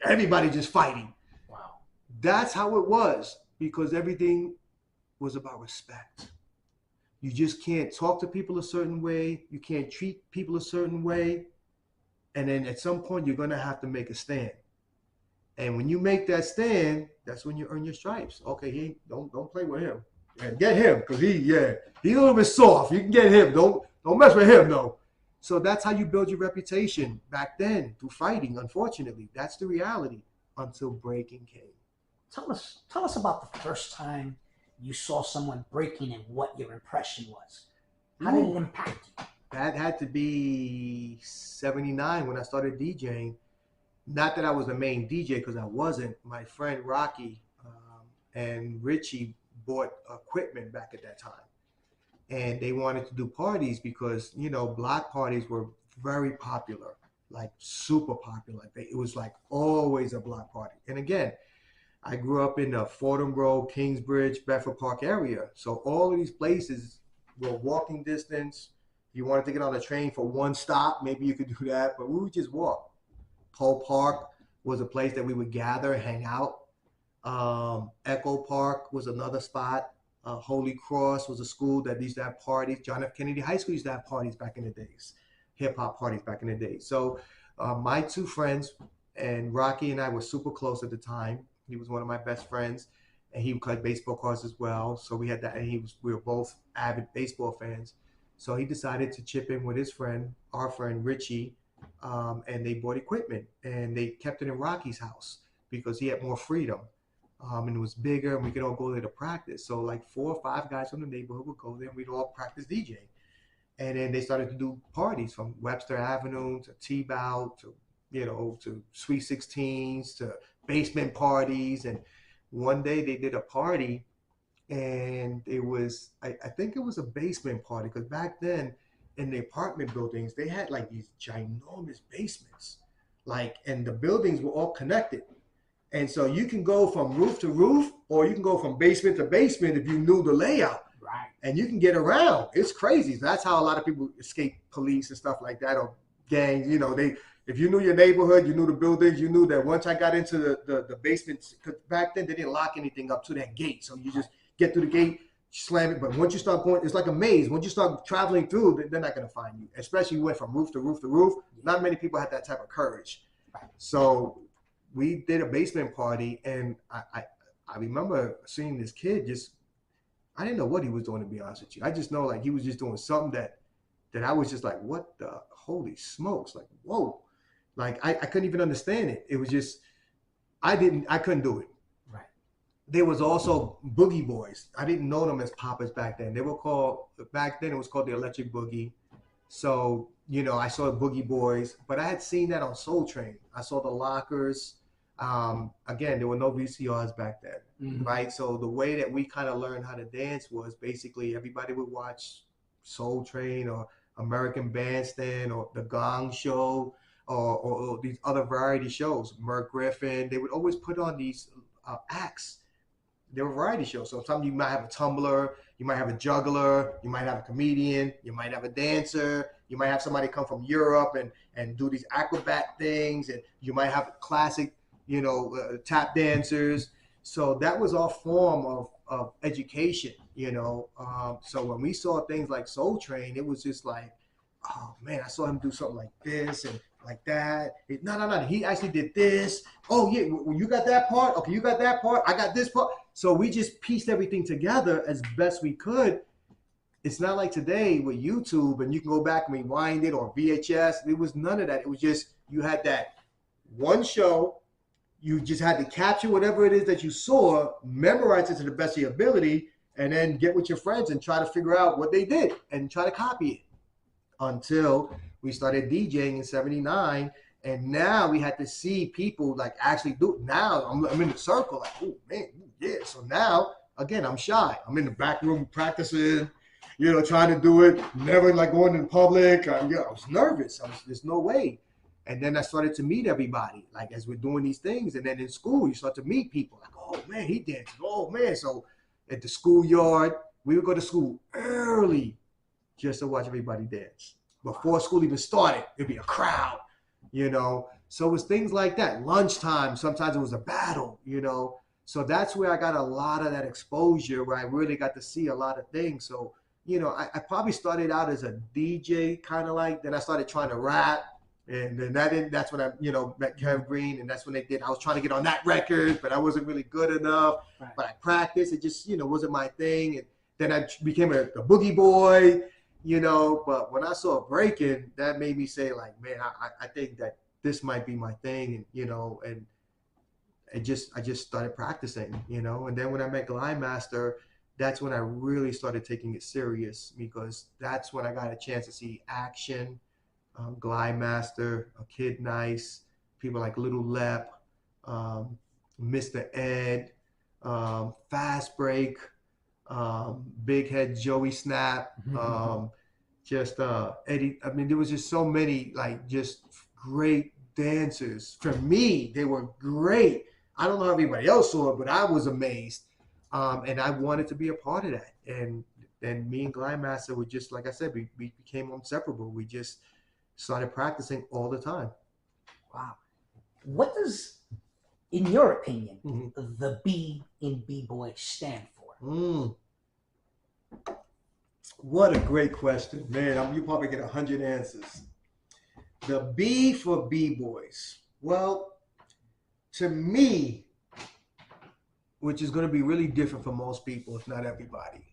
Everybody just fighting. Wow. That's how it was, because everything was about respect. You just can't talk to people a certain way. You can't treat people a certain way. And then at some point, you're going to have to make a stand. And when you make that stand, that's when you earn your stripes. Okay, don't play with him. And get him, because he's a little bit soft. You can get him. Don't mess with him, though. So that's how you build your reputation back then, through fighting, unfortunately. That's the reality, until breaking came. Tell us about the first time you saw someone breaking and what your impression was. How did it impact you? That had to be 79 when I started DJing. Not that I was the main DJ, because I wasn't. My friend Rocky and Richie bought equipment back at that time. And they wanted to do parties because, block parties were very popular, like super popular. It was like always a block party. And again, I grew up in the Fordham Road, Kingsbridge, Bedford Park area. So all of these places were walking distance. If you wanted to get on a train for one stop, maybe you could do that, but we would just walk. Pole Park was a place that we would gather and hang out. Echo Park was another spot. Holy Cross was a school that used to have parties. John F. Kennedy High School used to have parties back in the days, hip hop parties back in the day. So my two friends, and Rocky and I were super close at the time. He was one of my best friends, and he would collect baseball cards as well. So we had that, and we were both avid baseball fans. So he decided to chip in with his friend, our friend Richie, and they bought equipment, and they kept it in Rocky's house. because he had more freedom. And it was bigger, and we could all go there to practice. So like 4 or 5 guys from the neighborhood would go there, and we'd all practice DJing. And then they started to do parties from Webster Avenue to T-Bow to, to Sweet 16s to basement parties. And one day they did a party, and it was, I think it was a basement party, because back then in the apartment buildings, they had like these ginormous basements, and the buildings were all connected. And so you can go from roof to roof, or you can go from basement to basement if you knew the layout. Right. And you can get around. It's crazy. That's how a lot of people escape police and stuff like that, or gangs. If you knew your neighborhood, you knew the buildings, you knew that once I got into the basement, because back then they didn't lock anything up to that gate. So you just get through the gate, slam it. But once you start going, it's like a maze. Once you start traveling through, they're not going to find you. Especially you went from roof to roof to roof. Not many people had that type of courage. So we did a basement party, and I remember seeing this kid I didn't know what he was doing, to be honest with you. I just know like he was just doing something that I was just like, what the holy smokes? Like, whoa. Like I couldn't even understand it. It was just, I couldn't do it. Right. There was also Boogie Boys. I didn't know them as poppers back then. Back then it was called the Electric Boogie. So, I saw Boogie Boys, but I had seen that on Soul Train. I saw the Lockers. Again, there were no VCRs back then, right? So the way that we kind of learned how to dance was basically everybody would watch Soul Train or American Bandstand or The Gong Show or these other variety shows, Merc Griffin. They would always put on these acts. They were variety shows. So sometimes you might have a tumbler, you might have a juggler, you might have a comedian, you might have a dancer, you might have somebody come from Europe and do these acrobat things, and you might have classic tap dancers. So that was our form of education, So when we saw things like Soul Train, it was just like, oh man, I saw him do something like this and like that. No, he actually did this. Oh yeah, well, you got that part? Okay, you got that part? I got this part. So we just pieced everything together as best we could. It's not like today with YouTube and you can go back and rewind it, or VHS. There was none of that. It was just, you had that one show. You just had to capture whatever it is that you saw, memorize it to the best of your ability, and then get with your friends and try to figure out what they did and try to copy it. Until we started DJing in '79, and now we had to see people like actually do it. Now I'm in the circle, like, oh man, yeah. So now, again, I'm shy. I'm in the back room practicing, trying to do it. Never like going in public. I was nervous. There's no way. And then I started to meet everybody, like as we're doing these things. And then in school, you start to meet people like, oh man, he dances. Oh man. So at the schoolyard, we would go to school early just to watch everybody dance. Before school even started, it'd be a crowd, So it was things like that. Lunchtime, sometimes it was a battle, So that's where I got a lot of that exposure, where I really got to see a lot of things. So, I probably started out as a DJ, kind of like, then I started trying to rap. And then that's when I, met Kev Green, and that's when I was trying to get on that record, but I wasn't really good enough. Right. But I practiced. It just, wasn't my thing. And then I became a boogie boy, But when I saw breaking, that made me say, like, man, I think that this might be my thing, and I just started practicing, And then when I met Glide Master, that's when I really started taking it serious, because that's when I got a chance to see action. Glide Master, A Kid Nice, people like Little Lep, Mr. Ed, Fast Break, Big Head Joey Snap, Eddie. I mean, there was just so many like just great dancers. For me, they were great. I don't know how everybody else saw it, but I was amazed. And I wanted to be a part of that. And me and Glide Master were just, like I said, we became inseparable. We just started practicing all the time. Wow. What does, in your opinion, the B in B-Boy stand for? What a great question, man. You probably get 100 answers. The B for B-Boys. Well, to me, which is going to be really different for most people, if not everybody.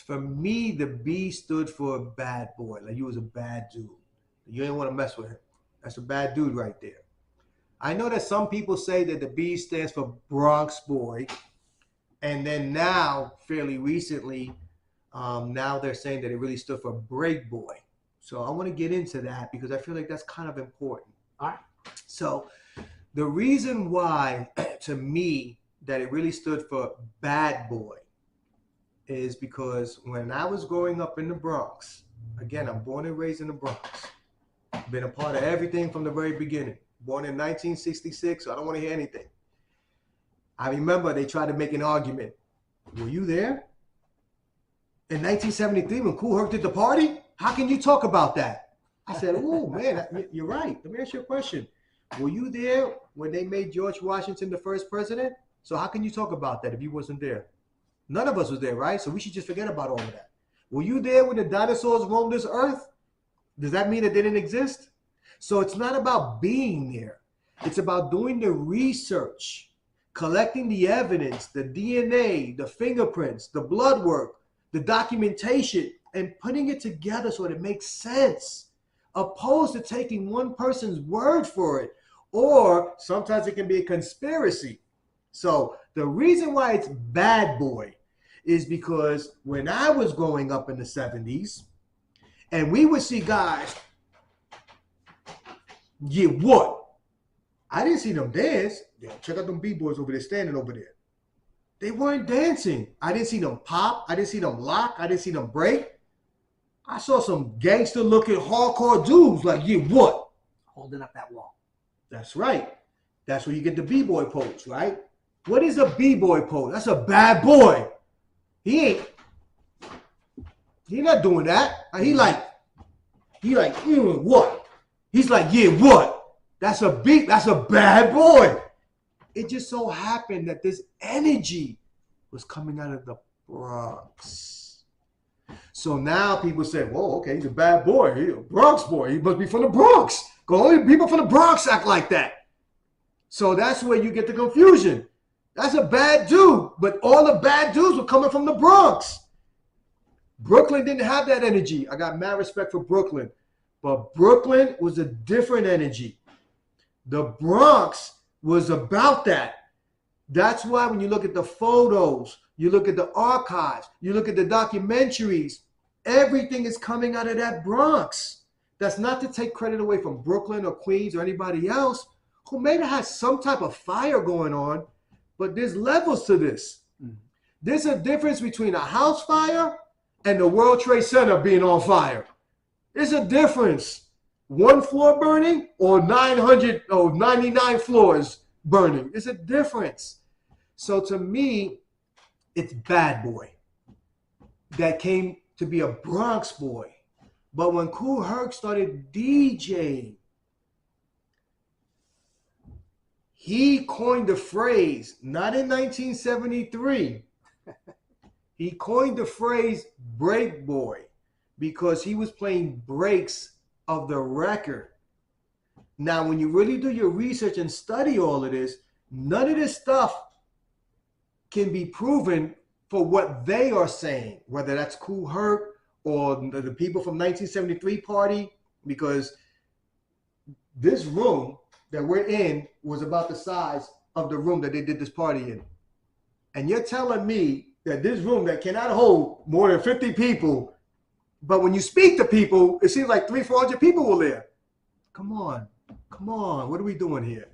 For me, the B stood for bad boy. Like, you was a bad dude. You didn't want to mess with him. That's a bad dude right there. I know that some people say that the B stands for Bronx Boy, and then now, fairly recently, now they're saying that it really stood for Break Boy. So I want to get into that because I feel like that's kind of important. All right. So the reason why, to me, that it really stood for Bad Boy is because when I was growing up in the Bronx, again, I'm born and raised in the Bronx, been a part of everything from the very beginning. Born in 1966, so I don't want to hear anything. I remember they tried to make an argument. Were you there? In 1973 when Kool Herc did the party? How can you talk about that? I said, oh man, you're right. Let me ask you a question. Were you there when they made George Washington the first president? So how can you talk about that if you wasn't there? None of us was there, right? So we should just forget about all of that. Were you there when the dinosaurs roamed this earth? Does that mean it didn't exist? So it's not about being there. It's about doing the research, collecting the evidence, the DNA, the fingerprints, the blood work, the documentation, and putting it together so that it makes sense, opposed to taking one person's word for it. Or sometimes it can be a conspiracy. So the reason why it's Bad Boy is because when I was growing up in the 70s, and we would see guys, yeah, what? I didn't see them dance. Yeah, check out them B-boys over there, standing over there. They weren't dancing. I didn't see them pop. I didn't see them lock. I didn't see them break. I saw some gangster-looking hardcore dudes like, yeah, what? Holding up that wall. That's right. That's where you get the B-boy pose, right? What is a B-boy pose? That's a bad boy. He not doing that. He like, what? He's like, yeah, what? That's a bad boy. It just so happened that this energy was coming out of the Bronx. So now people say, whoa, okay, he's a bad boy. He's a Bronx boy. He must be from the Bronx. Because only people from the Bronx act like that. So that's where you get the confusion. That's a bad dude. But all the bad dudes were coming from the Bronx. Brooklyn didn't have that energy. I got mad respect for Brooklyn. But Brooklyn was a different energy. The Bronx was about that. That's why when you look at the photos, you look at the archives, you look at the documentaries, everything is coming out of that Bronx. That's not to take credit away from Brooklyn or Queens or anybody else who may have had some type of fire going on, but there's levels to this. Mm-hmm. There's a difference between a house fire and the World Trade Center being on fire. There's a difference. One floor burning or 99 floors burning. There's a difference. So to me, it's Bad Boy that came to be a Bronx boy. But when Kool Herc started DJing, he coined the phrase, not in 1973. He coined the phrase break boy because he was playing breaks of the record. Now, when you really do your research and study all of this, none of this stuff can be proven for what they are saying, whether that's Kool Herc or the people from 1973 party, because this room that we're in was about the size of the room that they did this party in. And you're telling me that this room that cannot hold more than 50 people, but when you speak to people, it seems like 300-400 people were there. Come on. What are we doing here?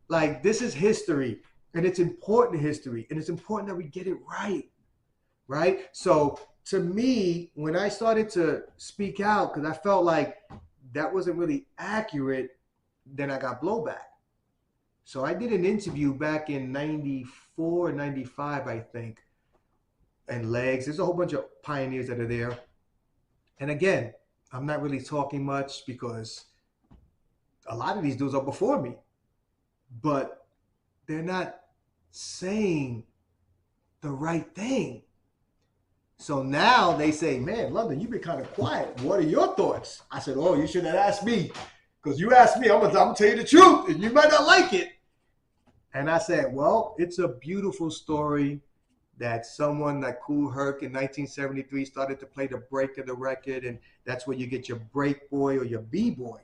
Like, this is history, and it's important history, and it's important that we get it right? So to me, when I started to speak out, because I felt like that wasn't really accurate, then I got blowback. So I did an interview back in 94, 95, I think, and Legs. There's a whole bunch of pioneers that are there. And again, I'm not really talking much because a lot of these dudes are before me, but they're not saying the right thing. So now they say, man, London, you've been kind of quiet. What are your thoughts? I said, oh, you shouldn't have asked me, because you asked me, I'm going to tell you the truth, and you might not like it. And I said, well, it's a beautiful story that someone like Kool Herc in 1973 started to play the break of the record, and that's where you get your break boy or your B-boy.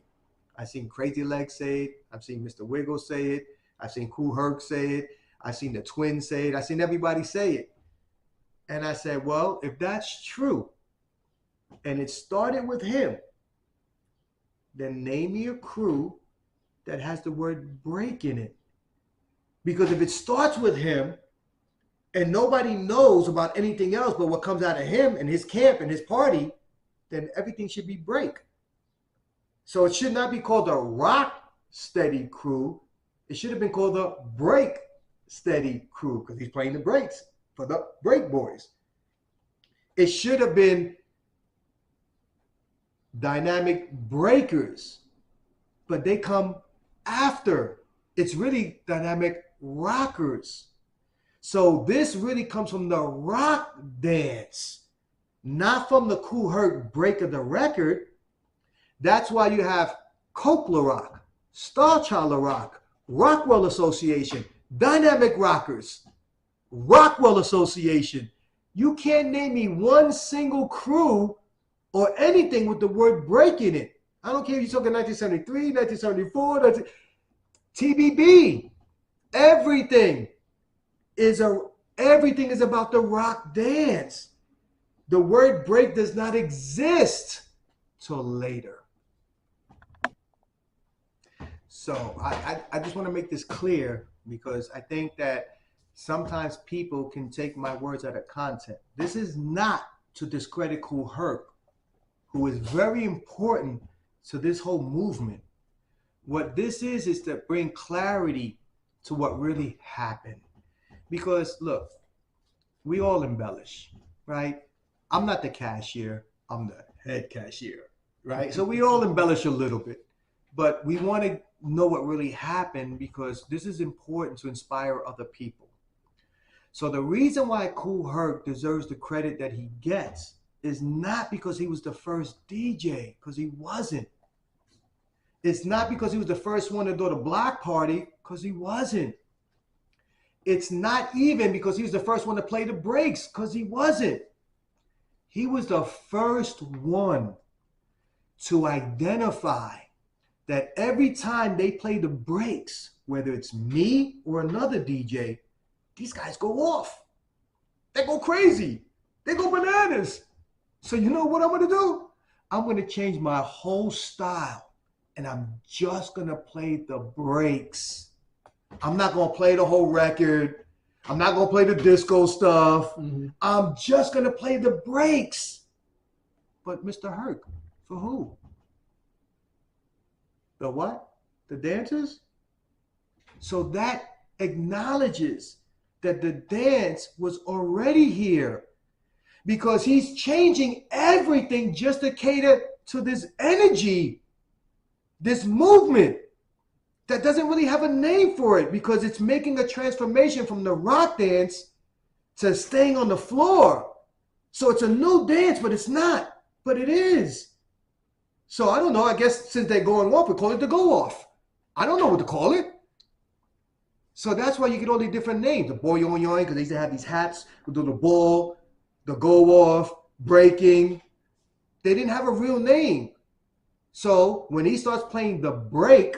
I've seen Crazy Legs say it. I've seen Mr. Wiggle say it. I've seen Kool Herc say it. I've seen the Twins say it. I've seen everybody say it. And I said, well, if that's true, and it started with him, then name me a crew that has the word break in it. Because if it starts with him and nobody knows about anything else but what comes out of him and his camp and his party, then everything should be break. So it should not be called the Rock Steady Crew. It should have been called the Break Steady Crew because he's playing the breaks for the Break Boys. It should have been Dynamic Breakers, but they come after. It's really Dynamic Rockers. So this really comes from the rock dance, not from the Kool Herc break of the record. That's why you have Coke La Rock, Star Child La Rock, Rockwell Association, Dynamic Rockers, Rockwell Association. You can't name me one single crew or anything with the word break in it. I don't care if you're talking 1973, 1974, TBB. Everything is about the rock dance. The word break does not exist till later. So I just want to make this clear because I think that sometimes people can take my words out of context. This is not to discredit Kool Herc, who is very important to this whole movement. What this is to bring clarity to what really happened. Because look, we all embellish, right? I'm not the cashier, I'm the head cashier, right? So we all embellish a little bit, but we want to know what really happened because this is important to inspire other people. So the reason why Kool Herc deserves the credit that he gets is not because he was the first DJ, because he wasn't. It's not because he was the first one to do the block party, because he wasn't. It's not even because he was the first one to play the breaks, because he wasn't. He was the first one to identify that every time they play the breaks, whether it's me or another DJ, these guys go off. They go crazy. They go bananas. So you know what I'm going to do? I'm going to change my whole style, and I'm just going to play the breaks. I'm not going to play the whole record. I'm not going to play the disco stuff. Mm-hmm. I'm just going to play the breaks. But Mr. Herc, for who? The what? The dancers? So that acknowledges that the dance was already here because he's changing everything just to cater to this energy, this movement that doesn't really have a name for it because it's making a transformation from the rock dance to staying on the floor. So it's a new dance, but it's not, but it is. So I don't know, I guess since they're going off, we call it the go off. I don't know what to call it. So that's why you get all these different names. The boy on yoing, because they used to have these hats with the ball, the go off, breaking. They didn't have a real name. So when he starts playing the break,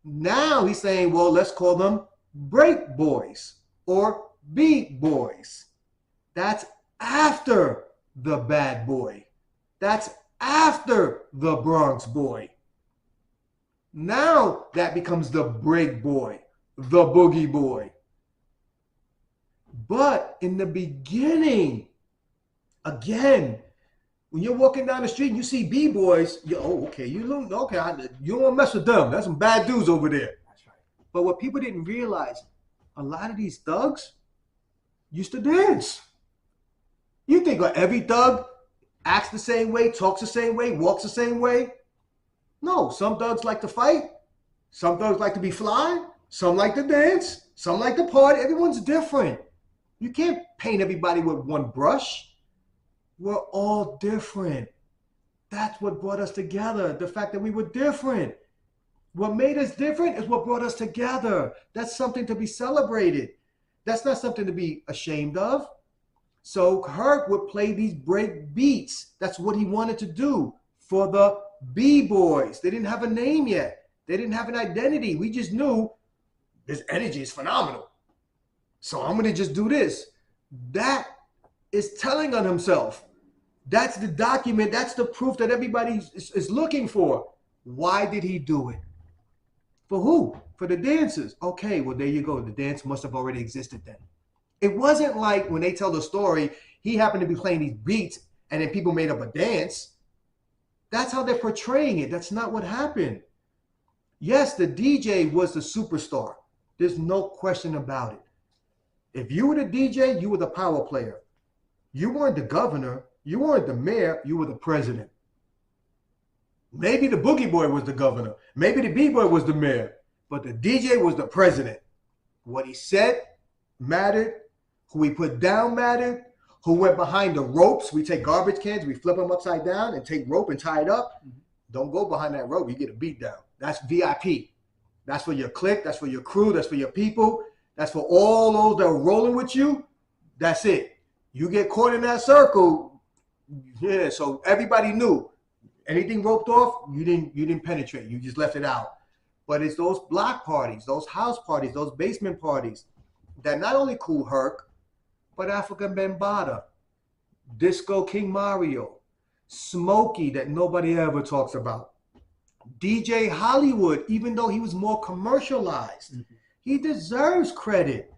now he's saying, well, let's call them break boys or beat boys. That's after the bad boy. That's after the Bronx boy. Now that becomes the break boy, the boogie boy. But in the beginning, again, when you're walking down the street and you see B-boys, you don't want to mess with them. That's some bad dudes over there. That's right. But what people didn't realize, a lot of these thugs used to dance. You think every thug acts the same way, talks the same way, walks the same way? No, some thugs like to fight. Some thugs like to be fly. Some like to dance. Some like to party. Everyone's different. You can't paint everybody with one brush. We're all different. That's what brought us together. The fact that we were different. What made us different is what brought us together. That's something to be celebrated. That's not something to be ashamed of. So Herc would play these break beats. That's what he wanted to do for the B-boys. They didn't have a name yet. They didn't have an identity. We just knew this energy is phenomenal. So I'm going to just do this. That is telling on himself. That's the document. That's the proof that everybody is looking for. Why did he do it? For who? For the dancers. Okay, well, there you go. The dance must have already existed then. It wasn't like when they tell the story, he happened to be playing these beats and then people made up a dance. That's how they're portraying it. That's not what happened. Yes, the DJ was the superstar. There's no question about it. If you were the DJ, you were the power player. You weren't the governor. You weren't the mayor. You were the president. Maybe the boogie boy was the governor. Maybe the b-boy was the mayor. But the DJ was the president. What he said mattered. Who he put down mattered. Who went behind the ropes. We take garbage cans, we flip them upside down and take rope and tie it up. Don't go behind that rope. You get a beat down. That's VIP. That's for your clique. That's for your crew. That's for your people. That's for all those that are rolling with you. That's it. You get caught in that circle. Yeah, so everybody knew. Anything roped off, you didn't penetrate. You just left it out. But it's those block parties, those house parties, those basement parties that not only Kool Herc, but African Bambaataa, Disco King Mario, Smokey that nobody ever talks about, DJ Hollywood, even though he was more commercialized, he deserves credit.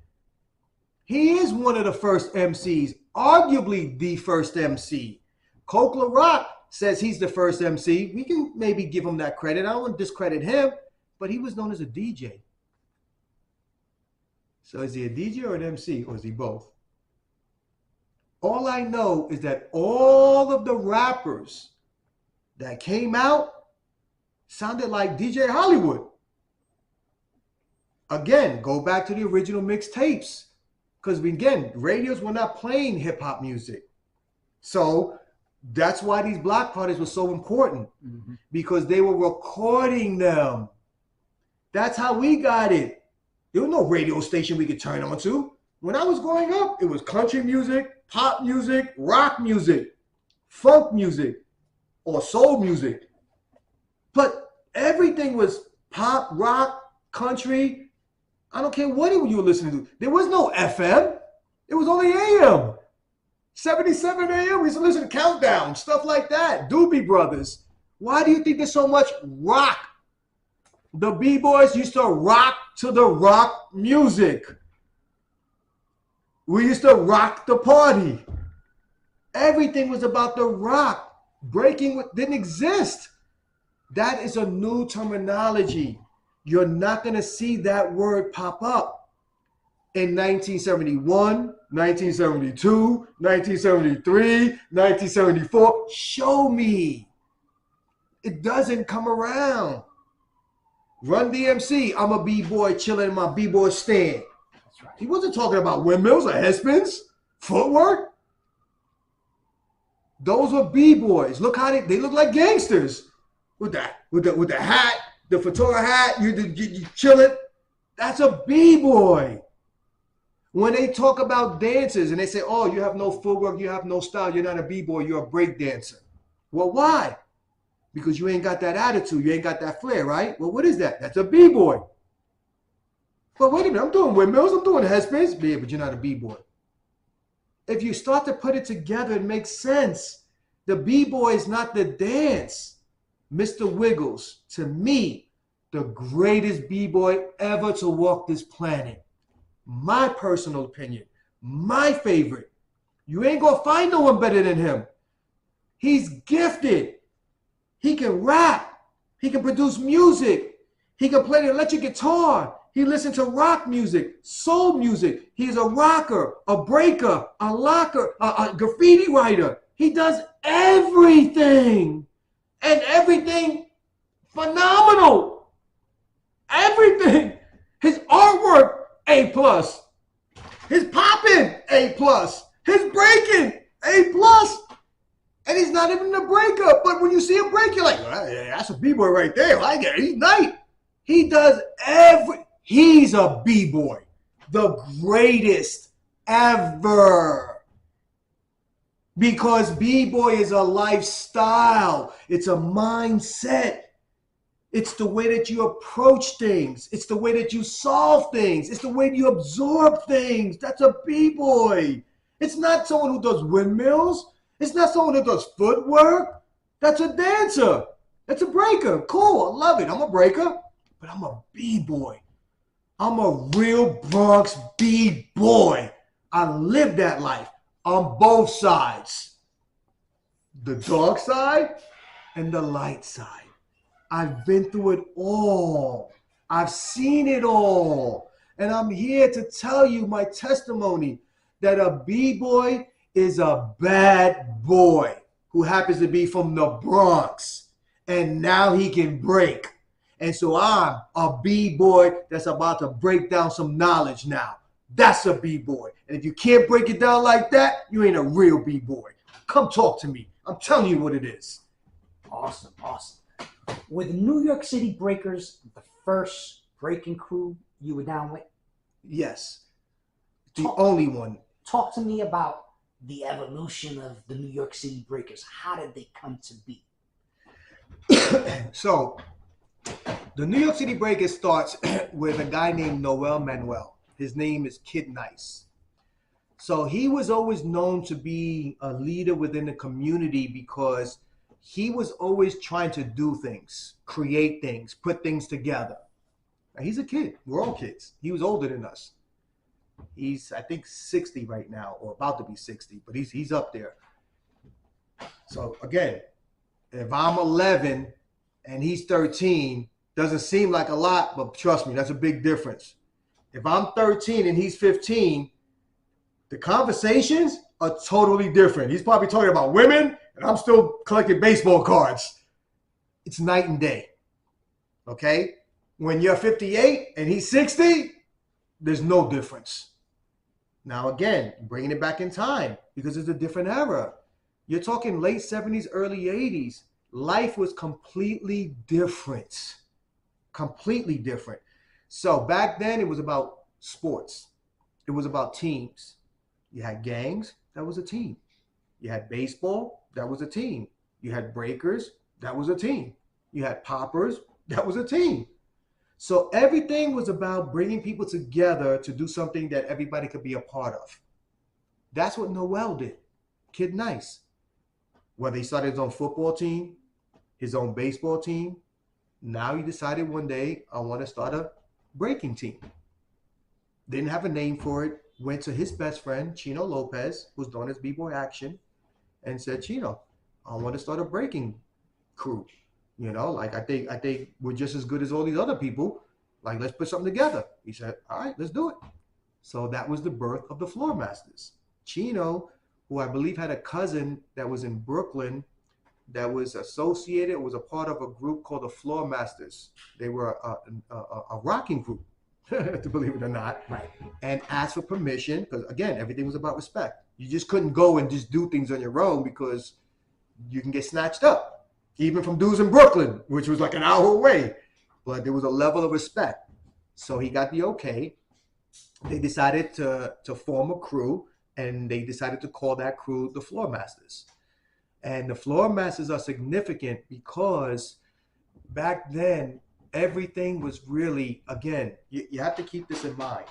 He is one of the first MCs, arguably the first MC. Coke LaRock says he's the first MC. We can maybe give him that credit. I don't want to discredit him, but he was known as a DJ. So is he a DJ or an MC, or is he both? All I know is that all of the rappers that came out sounded like DJ Hollywood. Again, go back to the original mixtapes. Because again, radios were not playing hip-hop music. So that's why these block parties were so important. Because they were recording them. That's how we got it. There was no radio station we could turn on to. When I was growing up, it was country music, pop music, rock music, funk music, or soul music. But everything was pop, rock, country. I don't care what you were listening to. There was no FM. It was only AM. 77 AM, we used to listen to Countdown, stuff like that. Doobie Brothers. Why do you think there's so much rock? The B-boys used to rock to the rock music. We used to rock the party. Everything was about the rock. Breaking didn't exist. That is a new terminology. You're not going to see that word pop up in 1971, 1972, 1973, 1974. Show me. It doesn't come around. Run DMC, I'm a B-boy chilling in my B-boy stand. That's right. He wasn't talking about windmills or headspins, footwork. Those were B-boys. Look how they look like gangsters. With the hat, the fedora hat, you chilling. That's a B-boy. When they talk about dancers and they say, oh, you have no footwork, you have no style, you're not a B-boy, you're a break dancer. Well, why? Because you ain't got that attitude, you ain't got that flair, right? Well, what is that? That's a B-boy. But wait a minute, I'm doing windmills, I'm doing headspins. Yeah, but you're not a B-boy. If you start to put it together, it makes sense. The B-boy is not the dance. Mr. Wiggles, to me, the greatest B-boy ever to walk this planet. My personal opinion, my favorite. You ain't gonna find no one better than him. He's gifted. He can rap. He can produce music. He can play the electric guitar. He listens to rock music, soul music. He's a rocker, a breaker, a locker, a graffiti writer. He does everything. And everything phenomenal. Everything. His artwork, A+. His popping, A+. His breaking, A+. And he's not even a breaker. But when you see him break, you're like, well, yeah, that's a B-boy right there. I get it. He's nice. He does he's a B-boy. The greatest ever. Because B-boy is a lifestyle. It's a mindset. It's the way that you approach things. It's the way that you solve things. It's the way you absorb things. That's a B-boy. It's not someone who does windmills. It's not someone who does footwork. That's a dancer. That's a breaker. Cool. I love it. I'm a breaker, but I'm a B-boy. I'm a real Bronx B-boy. I live that life on both sides. The dark side and the light side. I've been through it all. I've seen it all. And I'm here to tell you my testimony that a B-boy is a bad boy who happens to be from the Bronx. And now he can break. And so I'm a B-boy that's about to break down some knowledge now. That's a B-boy. And if you can't break it down like that, you ain't a real B-boy. Come talk to me. I'm telling you what it is. Awesome. With New York City Breakers, the first breaking crew you were down with? Yes. The only one. Talk to me about the evolution of the New York City Breakers. How did they come to be? So, the New York City Breakers starts with a guy named Noel Manuel. His name is Kid Nice. So he was always known to be a leader within the community because he was always trying to do things, create things, put things together. Now, he's a kid. We're all kids. He was older than us. He's, I think, 60 right now, or about to be 60, but he's up there. So again, if I'm 11 and he's 13, doesn't seem like a lot, but trust me, that's a big difference. If I'm 13 and he's 15, the conversations are totally different. He's probably talking about women, and I'm still collecting baseball cards. It's night and day. Okay? When you're 58 and he's 60, there's no difference. Now, again, bringing it back in time because it's a different era. You're talking late 70s, early 80s. Life was completely different. Completely different. So back then, it was about sports. It was about teams. You had gangs, that was a team. You had baseball, that was a team. You had breakers, that was a team. You had poppers, that was a team. So everything was about bringing people together to do something that everybody could be a part of. That's what Noel did. Kid Nice. Whether he started his own football team, his own baseball team, now he decided one day, I want to start a breaking team. Didn't have a name for it. Went to his best friend, Chino Lopez, who's known as B-Boy Action, and said, Chino, I want to start a breaking crew. You know, like I think we're just as good as all these other people. Like, let's put something together. He said, all right, let's do it. So that was the birth of the Floor Masters. Chino, who I believe had a cousin that was in Brooklyn that was associated, was a part of a group called the Floor Masters. They were a rocking group, to believe it or not, Right. And asked for permission because, again, everything was about respect. You just couldn't go and just do things on your own because you can get snatched up, even from dudes in Brooklyn, which was like an hour away. But there was a level of respect. So he got the okay. They decided to form a crew, and they decided to call that crew the Floor Masters. And the Floor Masters are significant because back then, everything was really, again, you have to keep this in mind.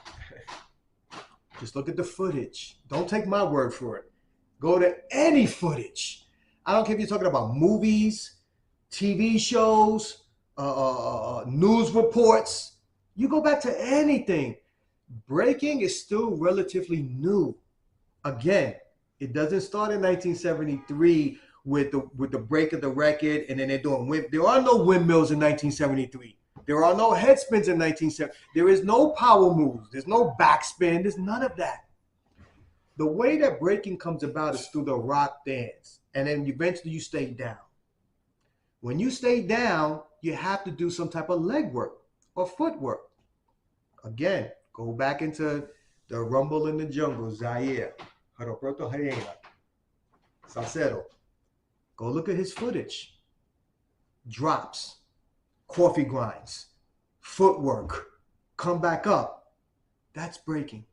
Just look at the footage. Don't take my word for it. Go to any footage. I don't care if you're talking about movies, TV shows, news reports. You go back to anything. Breaking is still relatively new. Again, it doesn't start in 1973 with the break of the record, and then they're doing there are no windmills in 1973. There are no head spins in 1970. There is no power moves. There's no backspin. There's none of that. The way that breaking comes about is through the rock dance, and then eventually you stay down. When you stay down, you have to do some type of leg work or footwork. Again, go back into the Rumble in the Jungle, Zaire, Haroproto Hyena, Salcedo. Go look at his footage. Drops, coffee grinds, footwork, come back up. That's breaking.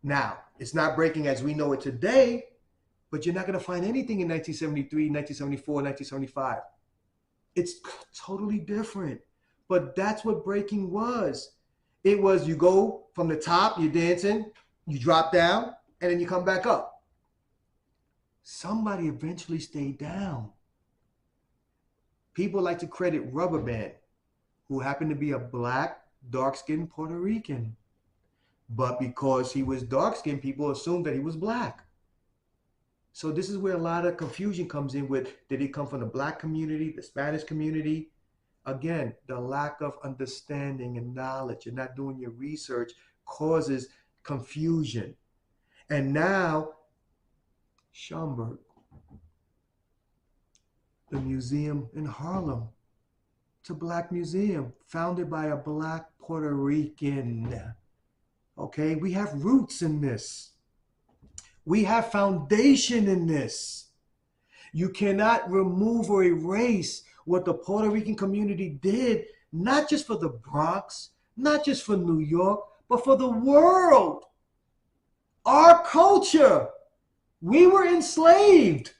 Now, it's not breaking as we know it today, But you're not going to find anything in 1973, 1974, 1975. It's totally different. But that's what breaking was. It was you go from the top, you're dancing, you drop down, and then you come back up. Somebody eventually stayed down. People like to credit Rubber Band, who happened to be a black, dark-skinned Puerto Rican. But because he was dark-skinned, people assumed that he was black. So this is where a lot of confusion comes in with, did he come from the black community, the Spanish community? Again, the lack of understanding and knowledge and not doing your research causes confusion. And now, Schomburg, the museum in Harlem, it's a black museum founded by a black Puerto Rican. Okay, we have roots in this. We have foundation in this. You cannot remove or erase what the Puerto Rican community did, not just for the Bronx, not just for New York, but for the world. Our culture. We were enslaved.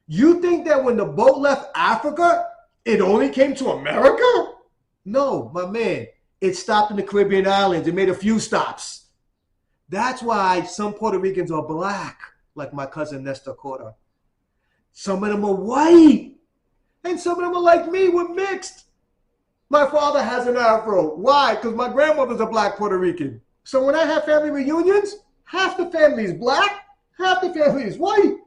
You think that when the boat left Africa, it only came to America? No, my man. It stopped in the Caribbean islands. It made a few stops. That's why some Puerto Ricans are black, like my cousin Nestor Cota. Some of them are white. And some of them are like me, we're mixed. My father has an afro. Why? Because my grandmother's a black Puerto Rican. So when I have family reunions, half the family is black, half the family is white.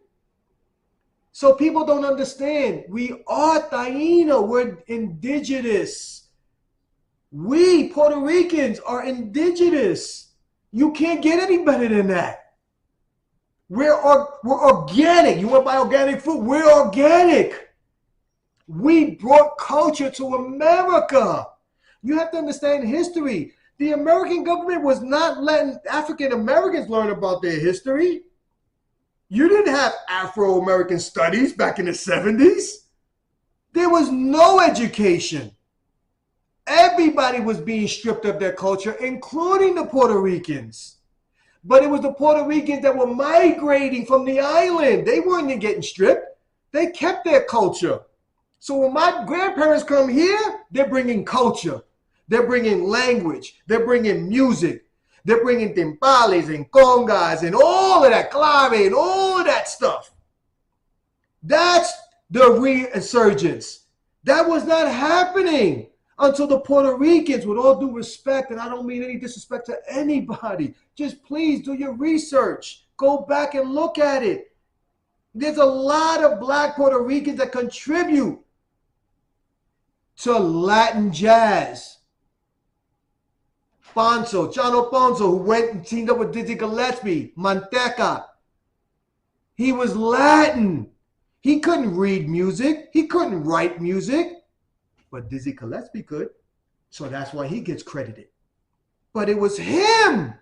So people don't understand. We are Taino. We're indigenous. We, Puerto Ricans, are indigenous. You can't get any better than that. We're organic. You want to buy organic food? We're organic. We brought culture to America. You have to understand history. The American government was not letting African Americans learn about their history. You didn't have Afro-American studies back in the 70s. There was no education. Everybody was being stripped of their culture, including the Puerto Ricans. But it was the Puerto Ricans that were migrating from the island. They weren't getting stripped. They kept their culture. So when my grandparents come here, they're bringing culture. They're bringing language. They're bringing music. They're bringing timbales and congas and all of that, clave and all of that stuff. That's the resurgence. That was not happening until the Puerto Ricans, with all due respect, and I don't mean any disrespect to anybody, just please do your research. Go back and look at it. There's a lot of black Puerto Ricans that contribute to Latin jazz. Chano Ponzo, who went and teamed up with Dizzy Gillespie, Manteca. He was Latin. He couldn't read music. He couldn't write music. But Dizzy Gillespie could. So that's why he gets credited. But it was him.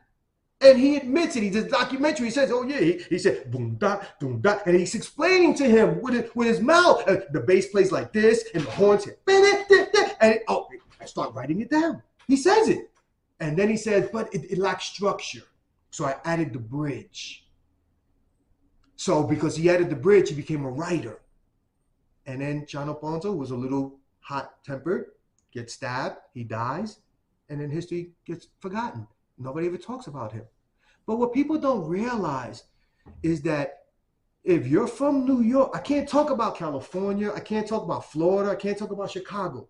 And he admits it. He did a documentary. He says, oh, yeah. He said, boom, da, boom, da. And he's explaining to him with his mouth. The bass plays like this, and the horns hit. And I start writing it down. He says it. And then he says, but it lacks structure. So I added the bridge. So because he added the bridge, he became a writer. And then Chano Ponzo was a little hot-tempered, gets stabbed, he dies, and then history gets forgotten. Nobody ever talks about him. But what people don't realize is that if you're from New York, I can't talk about California, I can't talk about Florida, I can't talk about Chicago.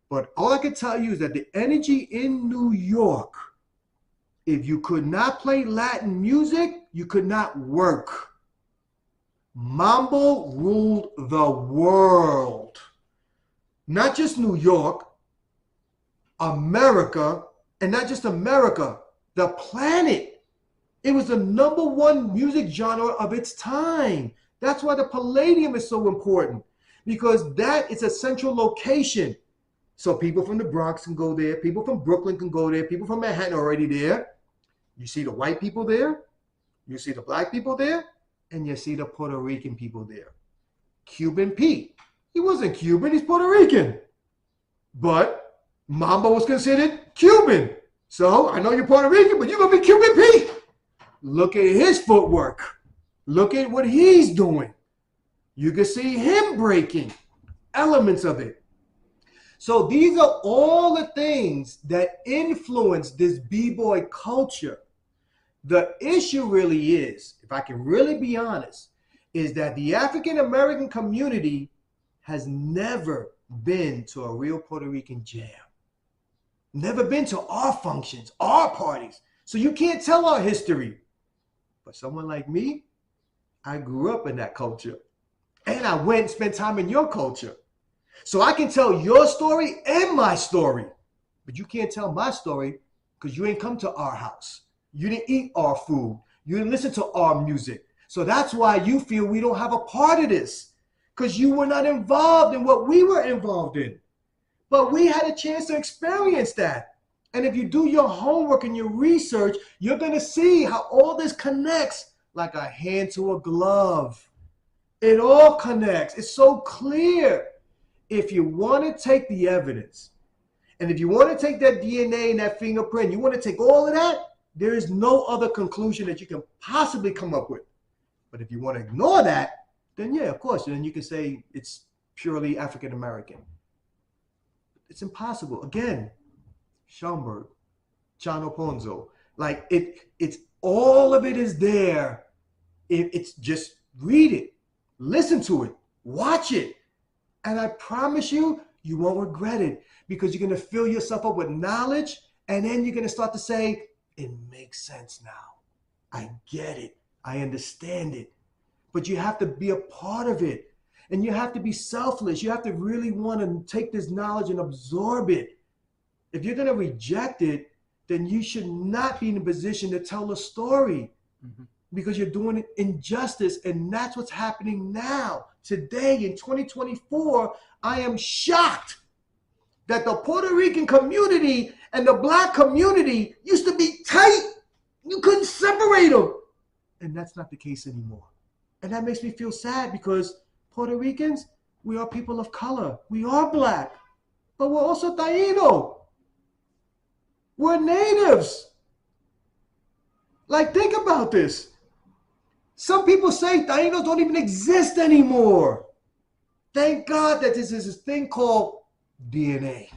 But all I can tell you is that the energy in New York, if you could not play Latin music, you could not work. Mambo ruled the world. Not just New York, America, and not just America, the planet. It was the #1 music genre of its time. That's why the Palladium is so important, because that is a central location. So people from the Bronx can go there. People from Brooklyn can go there. People from Manhattan are already there. You see the white people there. You see the black people there. And you see the Puerto Rican people there. Cuban Pete. He wasn't Cuban. He's Puerto Rican. But Mambo was considered Cuban. So I know you're Puerto Rican, but you're going to be Cuban Pete. Look at his footwork. Look at what he's doing. You can see him breaking elements of it. So these are all the things that influence this b-boy culture. The issue really is, if I can really be honest, is that the African American community has never been to a real Puerto Rican jam. Never been to our functions, our parties. So you can't tell our history. But someone like me, I grew up in that culture. And I went and spent time in your culture. So I can tell your story and my story. But you can't tell my story because you ain't come to our house. You didn't eat our food. You didn't listen to our music. So that's why you feel we don't have a part of this, because you were not involved in what we were involved in. But we had a chance to experience that. And if you do your homework and your research, you're going to see how all this connects like a hand to a glove. It all connects. It's so clear. If you want to take the evidence, and if you want to take that DNA and that fingerprint, you want to take all of that, there is no other conclusion that you can possibly come up with. But if you want to ignore that, then yeah, of course, then you can say it's purely African American. It's impossible. Again, Schomburg, Chano Ponzo, like it's all of it is there. It's just read it, listen to it, watch it. And I promise you, you won't regret it, because you're going to fill yourself up with knowledge, and then you're going to start to say, it makes sense now. I get it. I understand it. But you have to be a part of it. And you have to be selfless. You have to really want to take this knowledge and absorb it. If you're going to reject it, then you should not be in a position to tell a story, because you're doing it injustice. And that's what's happening now. Today in 2024, I am shocked that the Puerto Rican community and the Black community used to be tight. You couldn't separate them. And that's not the case anymore. And that makes me feel sad, because Puerto Ricans, we are people of color. We are Black, but we're also Taino. We're natives. Like, think about this. Some people say Tainos don't even exist anymore. Thank God that this is this thing called DNA.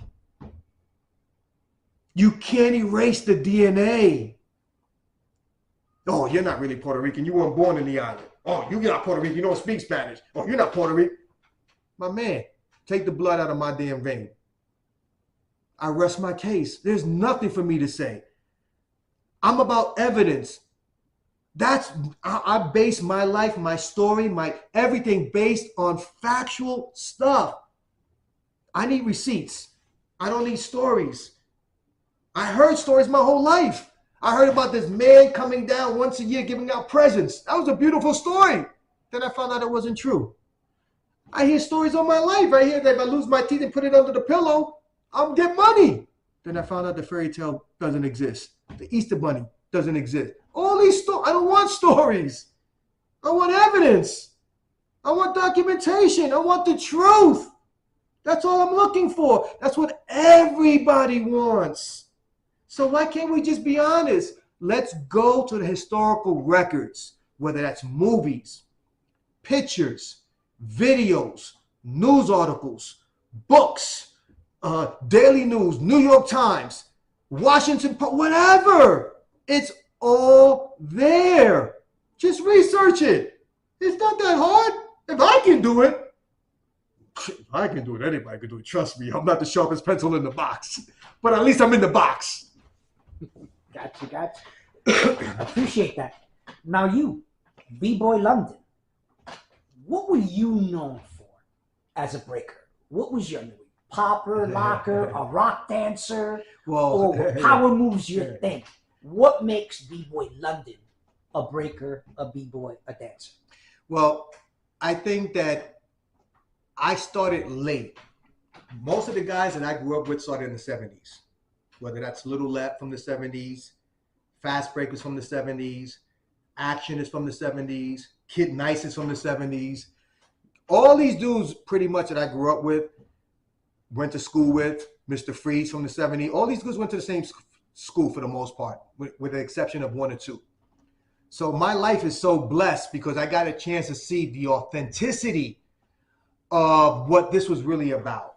You can't erase the DNA. Oh, you're not really Puerto Rican. You weren't born in the island. Oh, you're not Puerto Rican. You don't speak Spanish. Oh, you're not Puerto Rican. My man, take the blood out of my damn vein. I rest my case. There's nothing for me to say. I'm about evidence. I base my life, my story, my everything based on factual stuff. I need receipts. I don't need stories. I heard stories my whole life. I heard about this man coming down once a year giving out presents. That was a beautiful story. Then I found out it wasn't true. I hear stories all my life. I hear that if I lose my teeth and put it under the pillow, I'll get money. Then I found out the fairy tale doesn't exist. The Easter Bunny doesn't exist. All these stories. I don't want stories. I want evidence. I want documentation. I want the truth. That's all I'm looking for. That's what everybody wants. So why can't we just be honest? Let's go to the historical records, whether that's movies, pictures, videos, news articles, books, Daily News, New York Times, Washington Post, whatever. It's all there. Just research it. It's not that hard. If I can do it, anybody can do it. Trust me, I'm not the sharpest pencil in the box. But at least I'm in the box. Gotcha. I appreciate that. Now you, B-Boy London, what were you known for as a breaker? What was your name? Popper, locker, a rock dancer, or power moves your thing? What makes B-Boy London a breaker, a B-Boy, a dancer? Well, I think that I started late. Most of the guys that I grew up with started in the 70s, whether that's Little Lep from the 70s, Fast Breakers from the 70s, Action is from the 70s, Kid Nice is from the 70s. All these dudes pretty much that I grew up with, went to school with, Mr. Freeze from the 70s. All these dudes went to the same school for the most part, with the exception of one or two. So my life is so blessed because I got a chance to see the authenticity of what this was really about.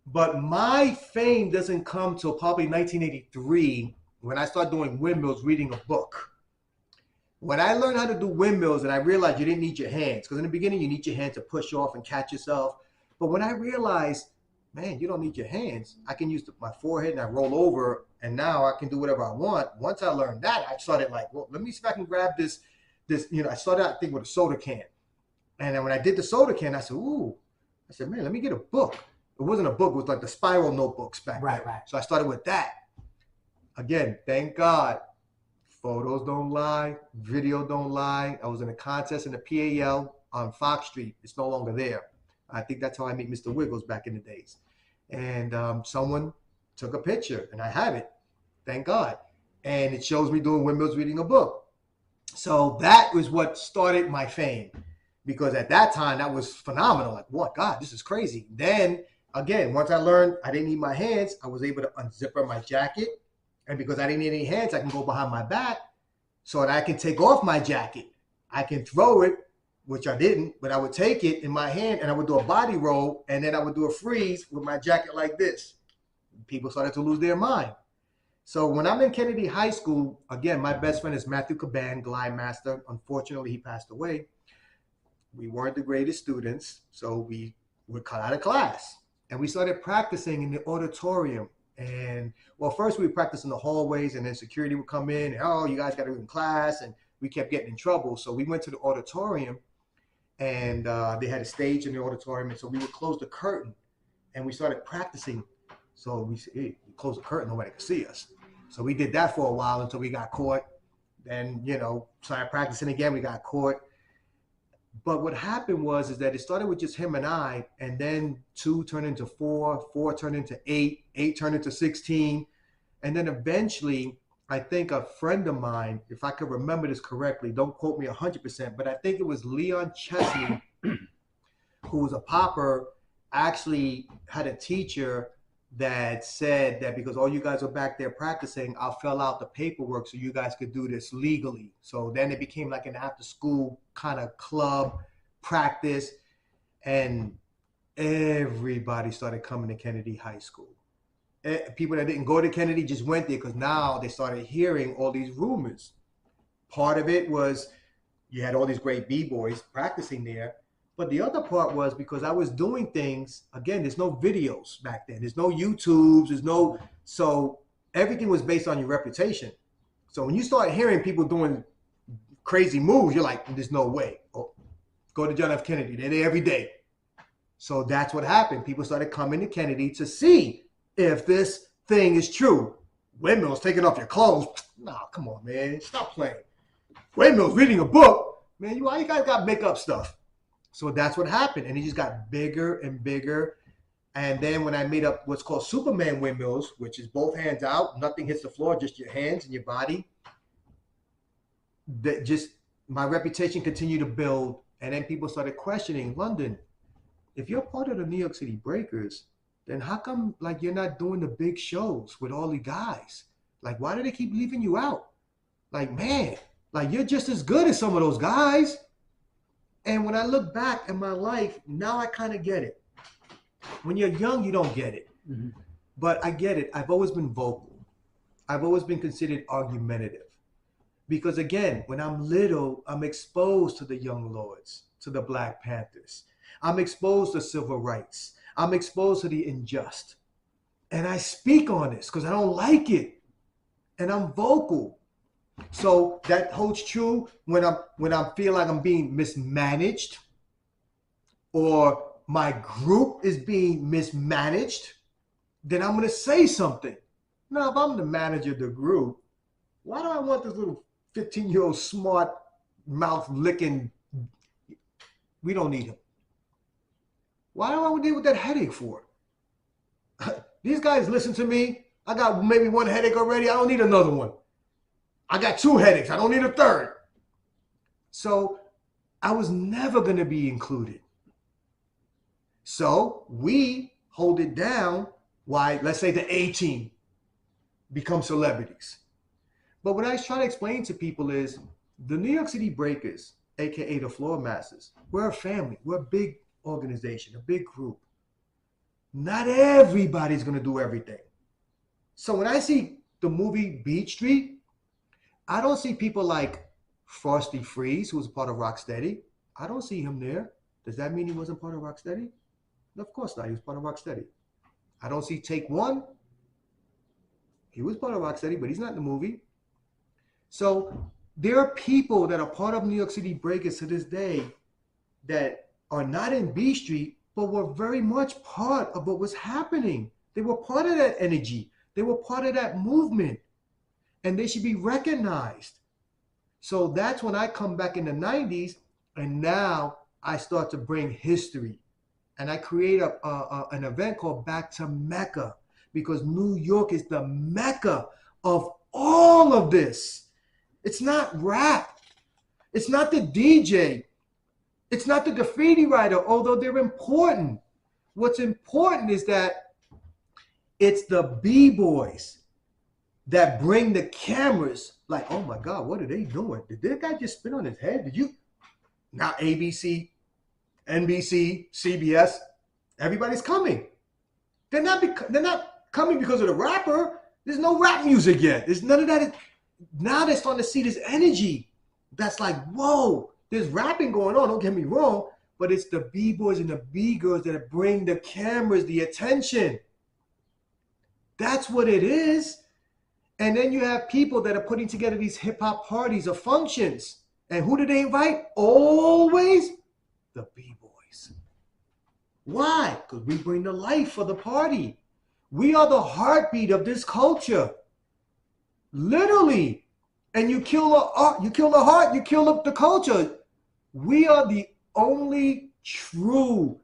But my fame doesn't come till probably 1983 when I started doing windmills, reading a book. When I learned how to do windmills and I realized you didn't need your hands, because in the beginning you need your hands to push off and catch yourself. But when I realized, man, you don't need your hands. I can use my forehead and I roll over and now I can do whatever I want. Once I learned that, I started like, well, let me see if I can grab this, I started out, I think, with a soda can. And then when I did the soda can, I said, ooh, I said, man, let me get a book. It wasn't a book, it was like the spiral notebooks back then. Right. So I started with that. Again, thank God, photos don't lie, video don't lie. I was in a contest in the PAL on Fox Street. It's no longer there. I think that's how I met Mr. Wiggles back in the days. And someone took a picture and I have it, thank God. And it shows me doing windmills reading a book. So that was what started my fame, because at that time that was phenomenal. Like, what, God, this is crazy. Then again, once I learned I didn't need my hands, I was able to unzipper my jacket. And because I didn't need any hands, I can go behind my back so that I can take off my jacket. I can throw it, which I didn't, but I would take it in my hand and I would do a body roll and then I would do a freeze with my jacket like this. People started to lose their mind. So when I'm in Kennedy High School, again, my best friend is Matthew Caban, Glide Master. Unfortunately, he passed away. We weren't the greatest students, so we were cut out of class. And we started practicing in the auditorium. And well, first we would practice in the hallways and then security would come in and, oh, you guys got to be in class. And we kept getting in trouble. So we went to the auditorium and they had a stage in the auditorium. And so we would close the curtain and we started practicing. So we said, hey, we closed the curtain, nobody could see us. So we did that for a while until we got caught. Then, started practicing again, we got caught. But what happened was that it started with just him and I, and then 2 turned into 4, 4 turned into 8, 8 turned into 16. And then eventually, I think a friend of mine, if I could remember this correctly, don't quote me 100%, but I think it was Leon Chesney, who was a popper, actually had a teacher that said that because all you guys are back there practicing, I'll fill out the paperwork so you guys could do this legally. So then it became like an after school kind of club practice, and everybody started coming to Kennedy High School. People that didn't go to Kennedy just went there because now they started hearing all these rumors. Part of it was you had all these great B-boys practicing there. But the other part was because I was doing things, again, there's no videos back then. There's no YouTubes, so everything was based on your reputation. So when you start hearing people doing crazy moves, you're like, there's no way. Oh, go to John F. Kennedy, they're there every day. So that's what happened. People started coming to Kennedy to see if this thing is true. Windmills taking off your clothes. Nah, come on, man, stop playing. Windmills reading a book. Man, why you guys got makeup stuff? So that's what happened. And it just got bigger and bigger. And then when I made up what's called Superman windmills, which is both hands out, nothing hits the floor, just your hands and your body, that just my reputation continued to build. And then people started questioning, London, if you're part of the New York City Breakers, then how come like you're not doing the big shows with all the guys? Like, why do they keep leaving you out? Like, man, like you're just as good as some of those guys. And when I look back at my life, now I kind of get it. When you're young, you don't get it. Mm-hmm. But I get it. I've always been vocal. I've always been considered argumentative. Because again, when I'm little, I'm exposed to the Young Lords, to the Black Panthers. I'm exposed to civil rights. I'm exposed to the unjust. And I speak on this because I don't like it. And I'm vocal. So that holds true when I feel like I'm being mismanaged or my group is being mismanaged, then I'm going to say something. Now, if I'm the manager of the group, why do I want this little 15-year-old smart mouth licking? We don't need him. Why do I deal with that headache for? These guys listen to me. I got maybe one headache already. I don't need another one. I got 2 headaches. I don't need a third. So I was never going to be included. So we hold it down while, let's say, the A team become celebrities. But what I try to explain to people is The New York City Breakers, aka the Floor Masters, we're a family. We're a big organization, a big group. Not everybody's gonna do everything. So when I see the movie Beat Street, I don't see people like Frosty Freeze, who was a part of Rocksteady. I don't see him there. Does that mean he wasn't part of Rocksteady? No, of course not. He was part of Rocksteady. I don't see Take One. He was part of Rocksteady, but he's not in the movie. So there are people that are part of New York City Breakers to this day that are not in B Street, but were very much part of what was happening. They were part of that energy. They were part of that movement. And they should be recognized. So that's when I come back in the 90s, and now I start to bring history. And I create an event called Back to Mecca, because New York is the Mecca of all of this. It's not rap. It's not the DJ. It's not the graffiti writer, although they're important. What's important is that it's the B-boys that bring the cameras. Like, oh my God, what are they doing? Did that guy just spit on his head? Did you? Now ABC, NBC, CBS, everybody's coming. They're not coming because of the rapper. There's no rap music yet. There's none of that. Now they're starting to see this energy that's like, whoa, there's rapping going on. Don't get me wrong, but it's the B-boys and the B-girls that bring the cameras, the attention. That's what it is. And then you have people that are putting together these hip-hop parties or functions. And who do they invite? Always the B-boys. Why? Because we bring the life for the party. We are the heartbeat of this culture. Literally. And you kill the heart, you kill the culture. We are the only true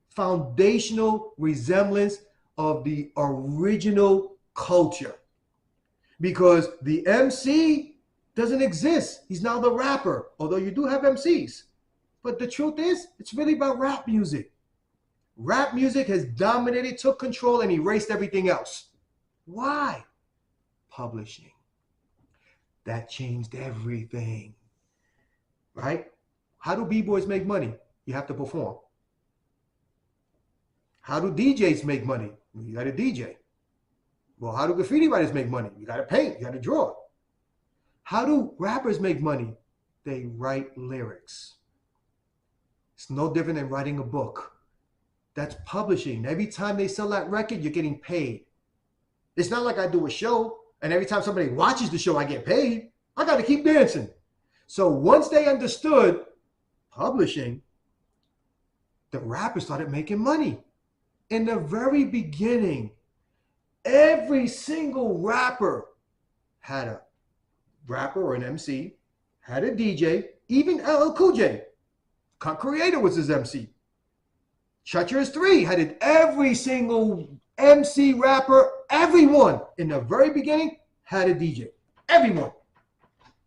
foundational resemblance of the original culture. Because the MC doesn't exist. He's now the rapper, although you do have MCs. But the truth is, it's really about rap music. Rap music has dominated, took control, and erased everything else. Why? Publishing. That changed everything. Right? How do B-boys make money? You have to perform. How do DJs make money? You got to DJ. Well, how do graffiti writers make money? You got to paint, you got to draw. How do rappers make money? They write lyrics. It's no different than writing a book. That's publishing. Every time they sell that record, you're getting paid. It's not like I do a show and every time somebody watches the show, I get paid. I got to keep dancing. So once they understood publishing, the rappers started making money. In the very beginning, every single rapper had a rapper or an MC, had a DJ, even LL Cool J. Creator was his MC. Treacherous 3 had it. Every single MC, rapper, everyone in the very beginning had a DJ. Everyone.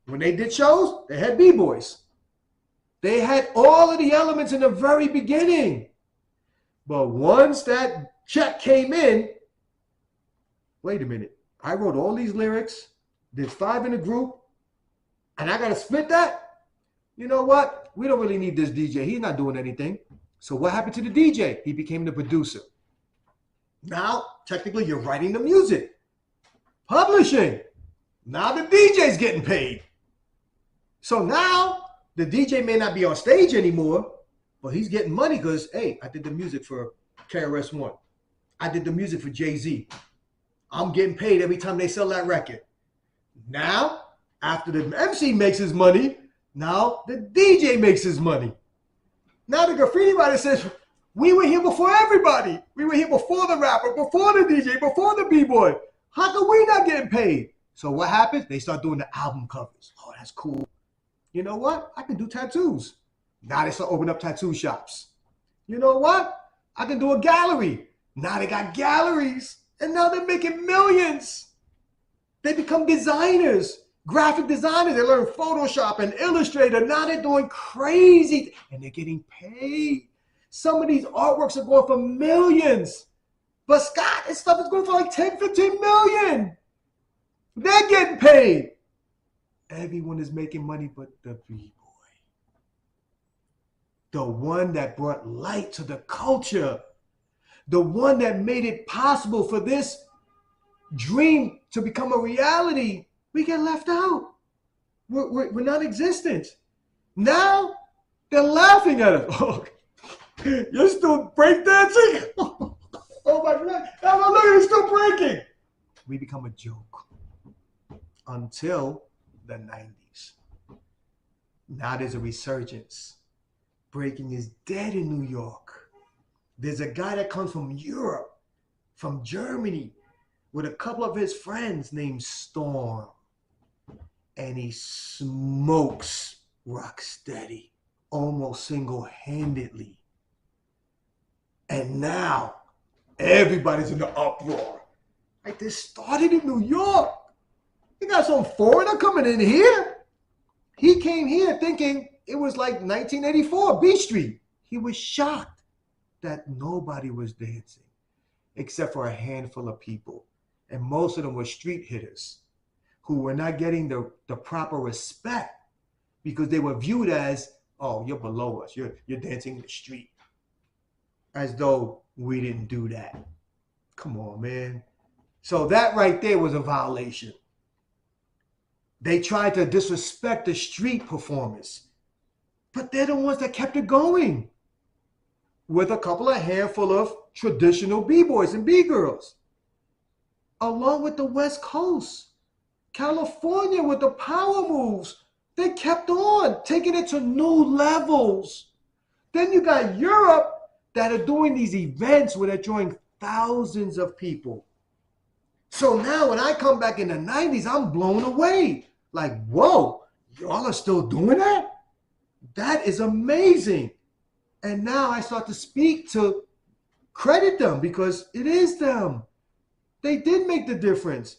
When they did shows, they had B-boys. They had all of the elements in the very beginning. But once that check came in, wait a minute, I wrote all these lyrics, there's 5 in the group, and I got to split that? You know what? We don't really need this DJ. He's not doing anything. So what happened to the DJ? He became the producer. Now, technically, you're writing the music. Publishing. Now the DJ's getting paid. So now, the DJ may not be on stage anymore, but he's getting money because, hey, I did the music for KRS-One. I did the music for Jay-Z. I'm getting paid every time they sell that record. Now, after the MC makes his money, now the DJ makes his money. Now the graffiti writer says, we were here before everybody. We were here before the rapper, before the DJ, before the B-boy. How come we not getting paid? So what happens? They start doing the album covers. Oh, that's cool. You know what? I can do tattoos. Now they start opening up tattoo shops. You know what? I can do a gallery. Now they got galleries. And now they're making millions. They become designers, graphic designers. They learn Photoshop and Illustrator. Now they're doing crazy. And they're getting paid. Some of these artworks are going for millions. But Scott, this stuff is going for like 10, 15 million. They're getting paid. everyone is making money but the B-boy. The one that brought light to the culture. The one that made it possible for this dream to become a reality. We get left out. We're non-existent. Now they're laughing at us. Oh, you're still breakdancing? Oh my God. Oh, look, you're still breaking. We become a joke until the 90s. Now there's a resurgence. Breaking is dead in New York. There's a guy that comes from Europe, from Germany, with a couple of his friends named Storm. And he smokes Rocksteady almost single-handedly. And now everybody's in the uproar. Like, this started in New York. You got some foreigner coming in here. He came here thinking it was like 1984, B Street. He was shocked that nobody was dancing except for a handful of people. And most of them were street hitters who were not getting the proper respect because they were viewed as, oh, you're below us. You're dancing in the street. As though we didn't do that. Come on, man. So that right there was a violation. They tried to disrespect the street performers, but they're the ones that kept it going with a couple of handful of traditional B-boys and B-girls, along with the West Coast. California with the power moves, they kept on taking it to new levels. Then you got Europe that are doing these events where they're drawing thousands of people. So now when I come back in the 90s, I'm blown away. Like, whoa, y'all are still doing that? That is amazing. And now I start to speak to credit them because it is them. They did make the difference.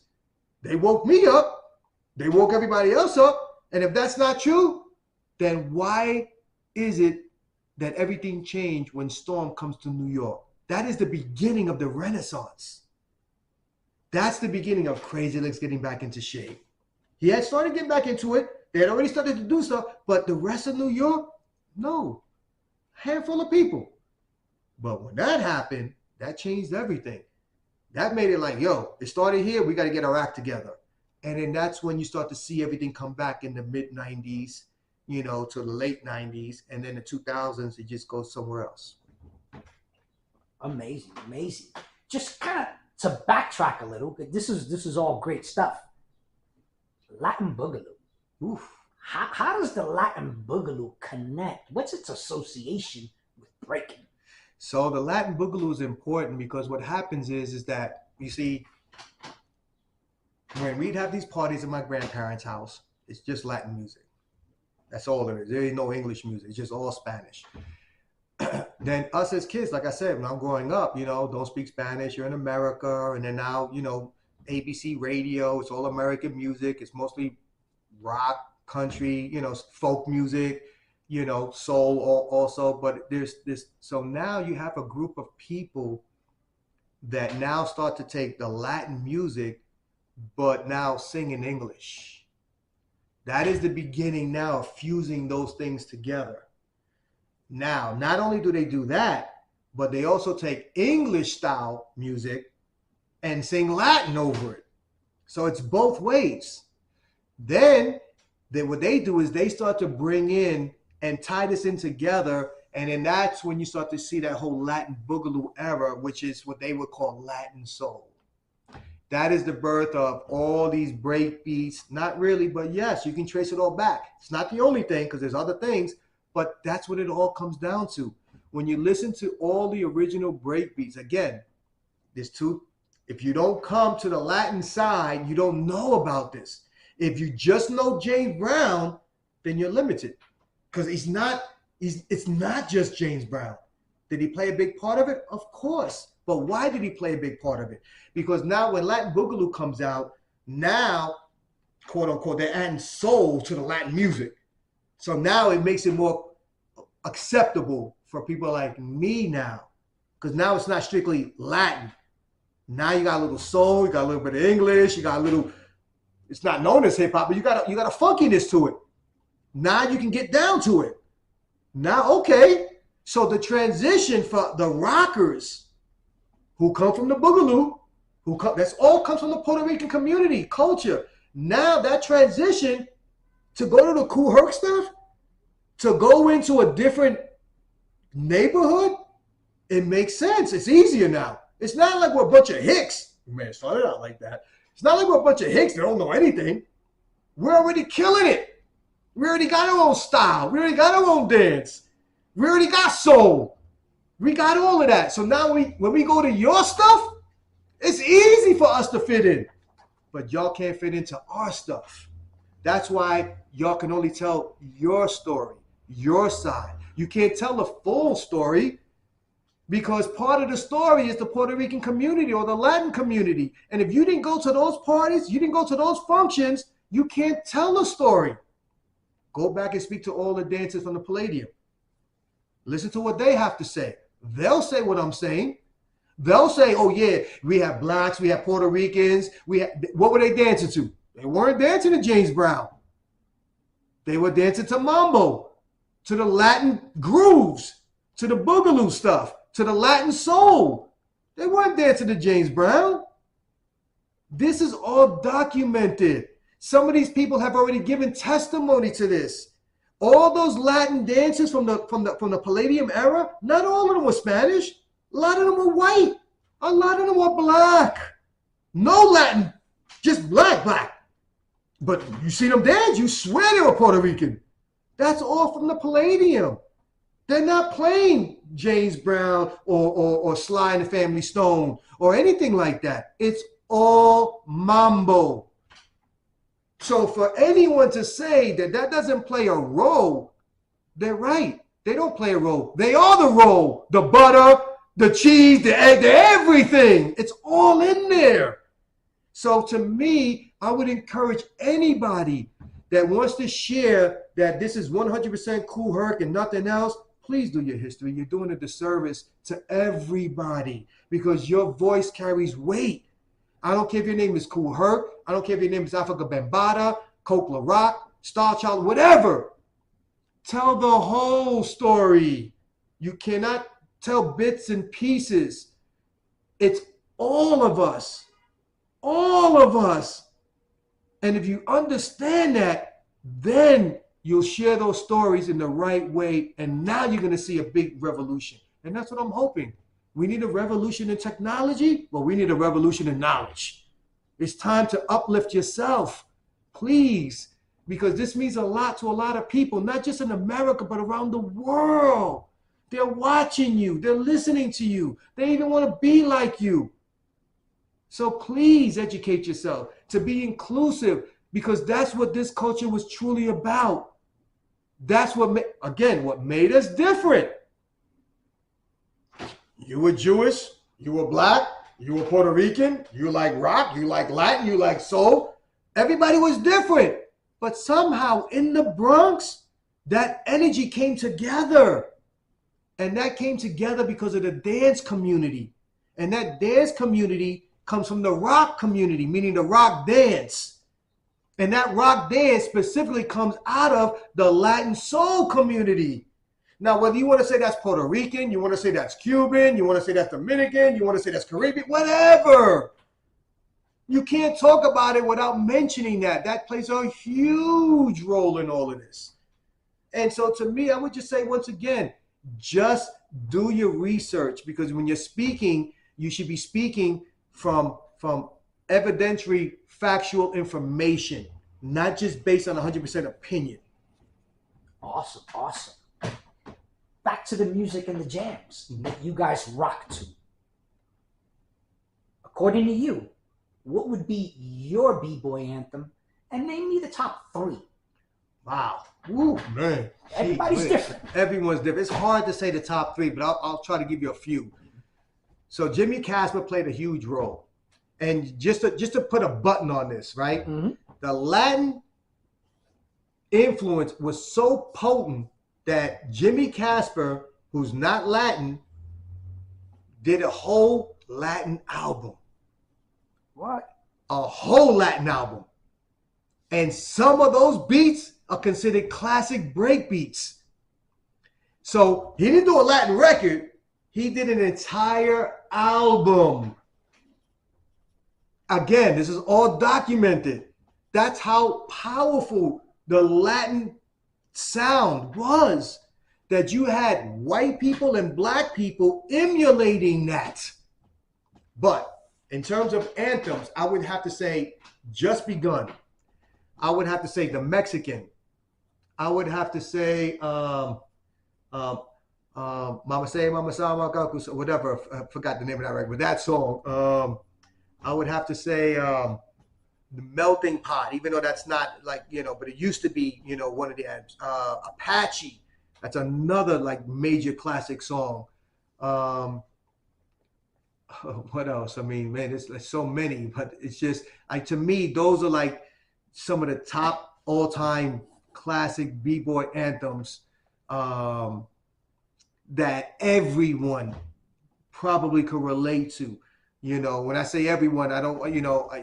They woke me up. They woke everybody else up. And if that's not true, then why is it that everything changed when Storm comes to New York? That is the beginning of the Renaissance. That's the beginning of Crazy Legs getting back into shape. He had started getting back into it. They had already started to do stuff. But the rest of New York, no. Handful of people. But when that happened, that changed everything. That made it like, yo, it started here. We got to get our act together. And then that's when you start to see everything come back in the mid-90s, you know, to the late 90s. And then the 2000s, it just goes somewhere else. Amazing, amazing. Just kind of to backtrack a little, this is all great stuff. Latin Boogaloo. Oof. How does the Latin Boogaloo connect? What's its association with breaking? So the Latin Boogaloo is important because what happens is that, you see, when we'd have these parties at my grandparents' house, it's just Latin music. That's all there is. There ain't no English music. It's just all Spanish. Then us as kids, like I said, when I'm growing up, you know, don't speak Spanish. You're in America. And then now, you know, ABC radio, it's all American music. It's mostly rock, country, you know, folk music, you know, soul also. But there's this. So now you have a group of people that now start to take the Latin music, but now sing in English. That is the beginning now of fusing those things together. Now, not only do they do that, but they also take English style music and sing Latin over it. So it's both ways. Then what they do is they start to bring in and tie this in together. And then that's when you start to see that whole Latin Boogaloo era, which is what they would call Latin soul. That is the birth of all these break beats. Not really, but yes, you can trace it all back. It's not the only thing because there's other things, but that's what it all comes down to. When you listen to all the original break beats, again, there's two. If you don't come to the Latin side, you don't know about this. If you just know James Brown, then you're limited because it's not just James Brown. Did he play a big part of it? Of course. But why did he play a big part of it? Because now when Latin Boogaloo comes out, now, quote unquote, they're adding soul to the Latin music. So now it makes it more acceptable for people like me now. Because now it's not strictly Latin. Now you got a little soul, you got a little bit of English, you got a little It's not known as hip hop, but you got a funkiness to it. Now you can get down to it. Now, okay. So the transition for the rockers who come from the boogaloo, that's all comes from the Puerto Rican community, culture. Now that transition to go to the Kool Herc stuff, to go into a different neighborhood, it makes sense. It's easier now. It's not like we're a bunch of hicks. Man, it started out like that. It's not like we're a bunch of hicks that don't know anything. We're already killing it. We already got our own style. We already got our own dance. We already got soul. We got all of that. So now when we go to your stuff, it's easy for us to fit in. But y'all can't fit into our stuff. That's why y'all can only tell your story, your side. You can't tell the full story because part of the story is the Puerto Rican community or the Latin community. And if you didn't go to those parties, you didn't go to those functions, you can't tell the story. Go back and speak to all the dancers from the Palladium. Listen to what they have to say. They'll say what I'm saying. They'll say, oh yeah, we have blacks, we have Puerto Ricans. What were they dancing to? They weren't dancing to James Brown. They were dancing to mambo, to the Latin grooves, to the boogaloo stuff, to the Latin soul. They weren't dancing to James Brown. This is all documented. Some of these people have already given testimony to this. All those Latin dancers from the Palladium era, not all of them were Spanish. A lot of them were white. A lot of them were black. No Latin, just black. But you see them dance, you swear they were Puerto Rican. That's all from the Palladium. They're not playing James Brown or Sly and the Family Stone or anything like that. It's all mambo. So for anyone to say that doesn't play a role, they're right. They don't play a role. They are the role. The butter, the cheese, the egg, everything. It's all in there. So to me, I would encourage anybody that wants to share that this is 100% Kool Herc and nothing else, please do your history. You're doing a disservice to everybody because your voice carries weight. I don't care if your name is Kool Herc. I don't care if your name is Africa Bambaataa, Coke La Rock, Star Child, whatever. Tell the whole story. You cannot tell bits and pieces. It's all of us. All of us. And if you understand that, then you'll share those stories in the right way. And now you're going to see a big revolution. And that's what I'm hoping. We need a revolution in technology. Well, we need a revolution in knowledge. It's time to uplift yourself, please, because this means a lot to a lot of people, not just in America, but around the world. They're watching you. They're listening to you. They even want to be like you. So please educate yourself to be inclusive, because that's what this culture was truly about. That's what made us different. You were Jewish, you were black, you were Puerto Rican, you like rock, you like Latin, you like soul. Everybody was different. But somehow in the Bronx, that energy came together. And that came together because of the dance community. And that dance community comes from the rock community, meaning the rock dance. And that rock dance specifically comes out of the Latin soul community. Now, whether you want to say that's Puerto Rican, you want to say that's Cuban, you want to say that's Dominican, you want to say that's Caribbean, whatever. You can't talk about it without mentioning that. That plays a huge role in all of this. And so to me, I would just say once again, just do your research, because when you're speaking, you should be speaking from evidentiary, factual information, not just based on 100% opinion. Awesome. Back to the music and the jams that you guys rock to. According to you, what would be your b-boy anthem? And name me the top 3. Wow. Woo, man. Everybody's different. Everyone's different. It's hard to say the top 3, but I'll try to give you a few. So Jimmy Casper played a huge role. And just to put a button on this, right? Mm-hmm. The Latin influence was so potent that Jimmy Casper, who's not Latin, did a whole Latin album. What? A whole Latin album. And some of those beats are considered classic break beats. So he didn't do a Latin record. He did an entire album. Again, this is all documented. That's how powerful the Latin sound was, that you had white people and black people emulating that. But in terms of anthems, I would have to say Just Begun. I would have to say The Mexican. I would have to say Mama Say, Mama Sa, whatever. I forgot the name of that record, but that song. I would have to say The Melting Pot, even though that's not like, but it used to be, one of the Apache. That's another like major classic song. What else? I mean, man, there's so many, but it's just like, to me, those are like some of the top all-time classic b-boy anthems that everyone probably could relate to. When I say everyone, I don't,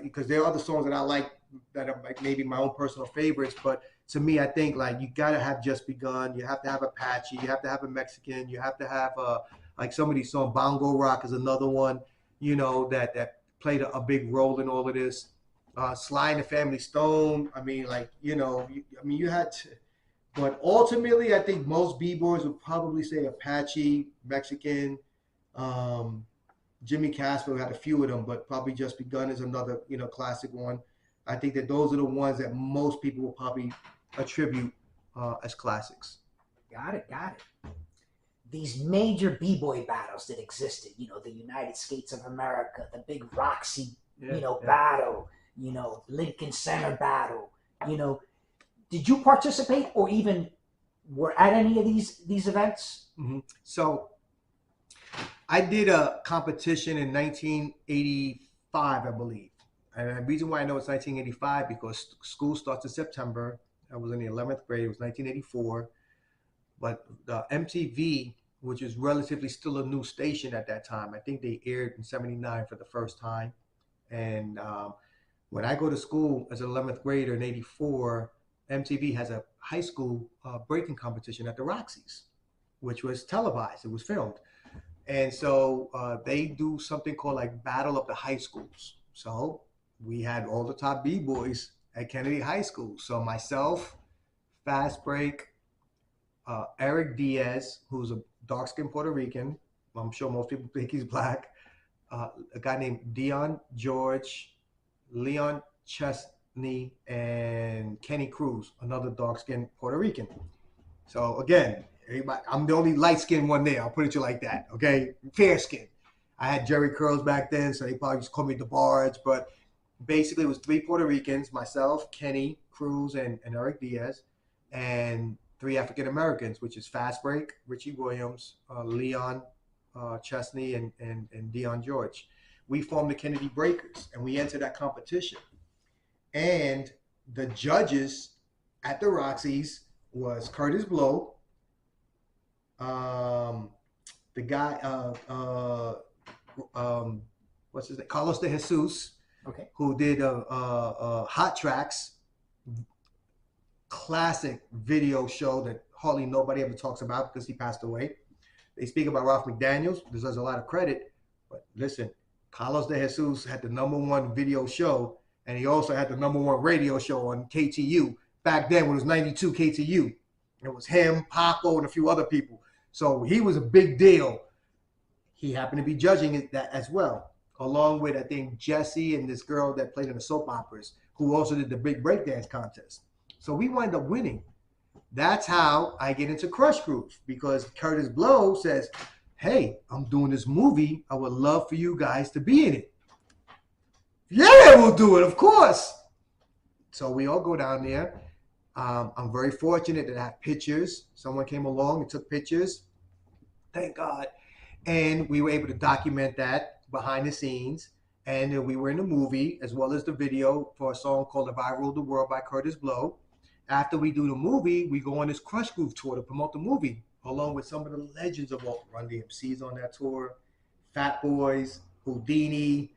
because there are other songs that I like that are like maybe my own personal favorites, but to me, I think like you got to have Just Begun, you have to have Apache, you have to have a Mexican, you have to have like some of these songs. Bongo Rock is another one, that played a big role in all of this. Sly and the Family Stone. I mean, like, you had to, but ultimately, I think most b-boys would probably say Apache, Mexican, Jimmy Casper had a few of them, but probably Just Begun is another, classic one. I think that those are the ones that most people will probably attribute as classics. Got it. These major b-boy battles that existed, the United States of America, the big Roxy, battle, Lincoln Center battle, did you participate or even were at any of these events? Mm-hmm. So I did a competition in 1985, I believe. And the reason why I know it's 1985 because school starts in September. I was in the 11th grade. It was 1984. But the MTV, which is relatively still a new station at that time, I think they aired in 79 for the first time. And when I go to school as an 11th grader in 84, MTV has a high school breaking competition at the Roxy's, which was televised. It was filmed. And so they do something called like Battle of the High Schools. So we had all the top b-boys at Kennedy High School. So myself, Fast Break, Eric Diaz, who's a dark-skinned Puerto Rican. I'm sure most people think he's black. A guy named Dion George, Leon Chesney, and Kenny Cruz, another dark-skinned Puerto Rican. So again, I'm the only light-skinned one there. I'll put it to you like that, okay? Fair skin. I had Jerry curls back then, so they probably just called me DeBarge. But basically, it was 3 Puerto Ricans, myself, Kenny Cruz, and Eric Diaz, and 3 African Americans, which is Fast Break, Richie Williams, Leon Chesney, and Dion George. We formed the Kennedy Breakers, and we entered that competition. And the judges at the Roxy's was Curtis Blow, the guy, what's his name? Carlos de Jesus, Okay. who did Hot Tracks, classic video show that hardly nobody ever talks about because he passed away. They speak about Ralph McDaniels, deserves a lot of credit, but listen, Carlos de Jesus had the #1 video show, and he also had the #1 radio show on KTU. Back then, when it was 92 KTU. It was him, Paco, and a few other people. So he was a big deal. He happened to be judging it that as well, along with, I think, Jesse and this girl that played in the soap operas, who also did the big breakdance contest. So we wind up winning. That's how I get into Crush Groove, because Curtis Blow says, hey, I'm doing this movie. I would love for you guys to be in it. Yeah, we'll do it, of course. So we all go down there. I'm very fortunate that I have pictures. Someone came along and took pictures. Thank God. And we were able to document that behind the scenes. And we were in the movie, as well as the video for a song called If I Ruled the World by Curtis Blow. After we do the movie, we go on this Crush Groove tour to promote the movie, along with some of the legends of Run DMC's on that tour, Fat Boys, Houdini,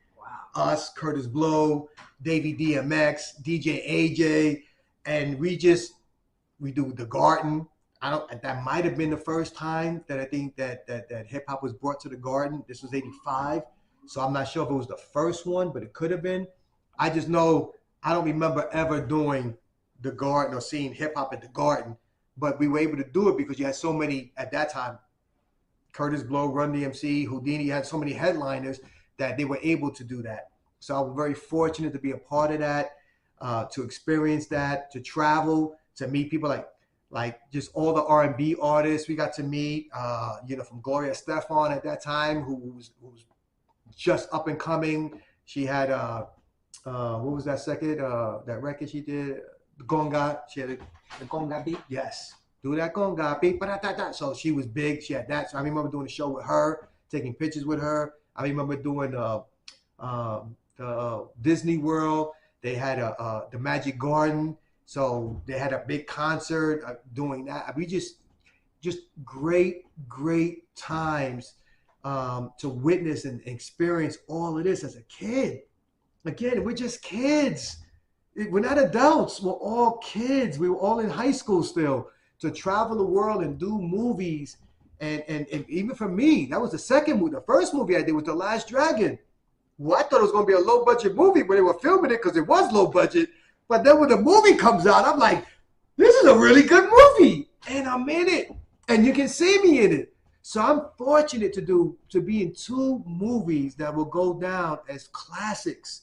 us, Curtis Blow, Davey DMX, DJ AJ, and we do The Garden. That might have been the first time that I think that hip hop was brought to the Garden. This was 85. So I'm not sure if it was the first one, but it could have been. I just know I don't remember ever doing the Garden or seeing hip hop at the Garden, but we were able to do it because you had so many at that time. Curtis Blow, Run DMC, Houdini had so many headliners that they were able to do that. So I was very fortunate to be a part of that, to experience that, to travel, to meet people like just all the R&B artists we got to meet, from Gloria Estefan at that time, who was just up and coming. She had, what was that that record she did? The Conga. She had The Conga beat? Yes. Do that Conga beat. So she was big. She had that. So I remember doing a show with her, taking pictures with her. I remember doing Disney World. They had the Magic Garden. So they had a big concert doing that. We just great times to witness and experience all of this as a kid. Again, we're just kids. We're not adults. We're all kids. We were all in high school still. To travel the world and do movies. And even for me, that was the second movie. The first movie I did was The Last Dragon. Well, I thought it was going to be a low-budget movie when they were filming it because it was low budget. But then when the movie comes out, I'm like, this is a really good movie. And I'm in it. And you can see me in it. So I'm fortunate to be in two movies that will go down as classics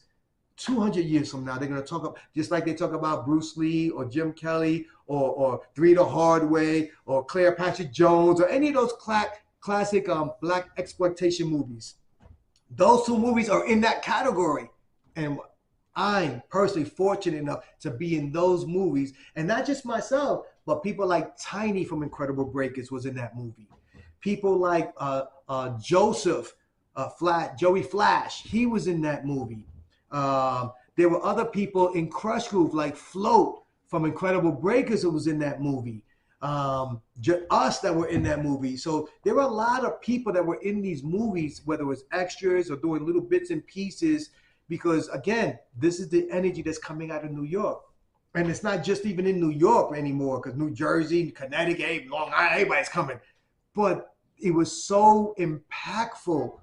200 years from now. They're going to talk about, just like they talk about Bruce Lee or Jim Kelly or Three the Hard Way or Claire Patrick Jones or any of those classic black exploitation movies. Those two movies are in that category. And I'm personally fortunate enough to be in those movies. And not just myself, but people like Tiny from Incredible Breakers was in that movie. People like Joseph, Joey Flash, he was in that movie. There were other people in Crush Groove like Float from Incredible Breakers who was in that movie. Us that were in that movie. So there were a lot of people that were in these movies, whether it was extras or doing little bits and pieces, because again, this is the energy that's coming out of New York. And it's not just even in New York anymore, because New Jersey, Connecticut, Long Island, everybody's coming. But it was so impactful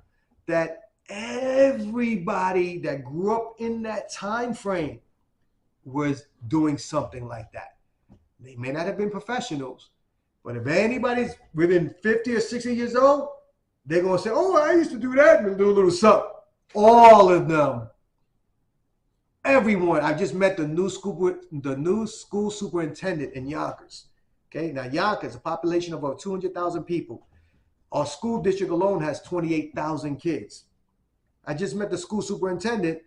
that everybody that grew up in that time frame was doing something like that. They may not have been professionals, but if anybody's within 50 or 60 years old, they're going to say, oh, I used to do that and do a little something. All of them. Everyone. I just met the new school superintendent in Yonkers. Okay, now Yonkers, a population of over 200,000 people. Our school district alone has 28,000 kids. I just met the school superintendent,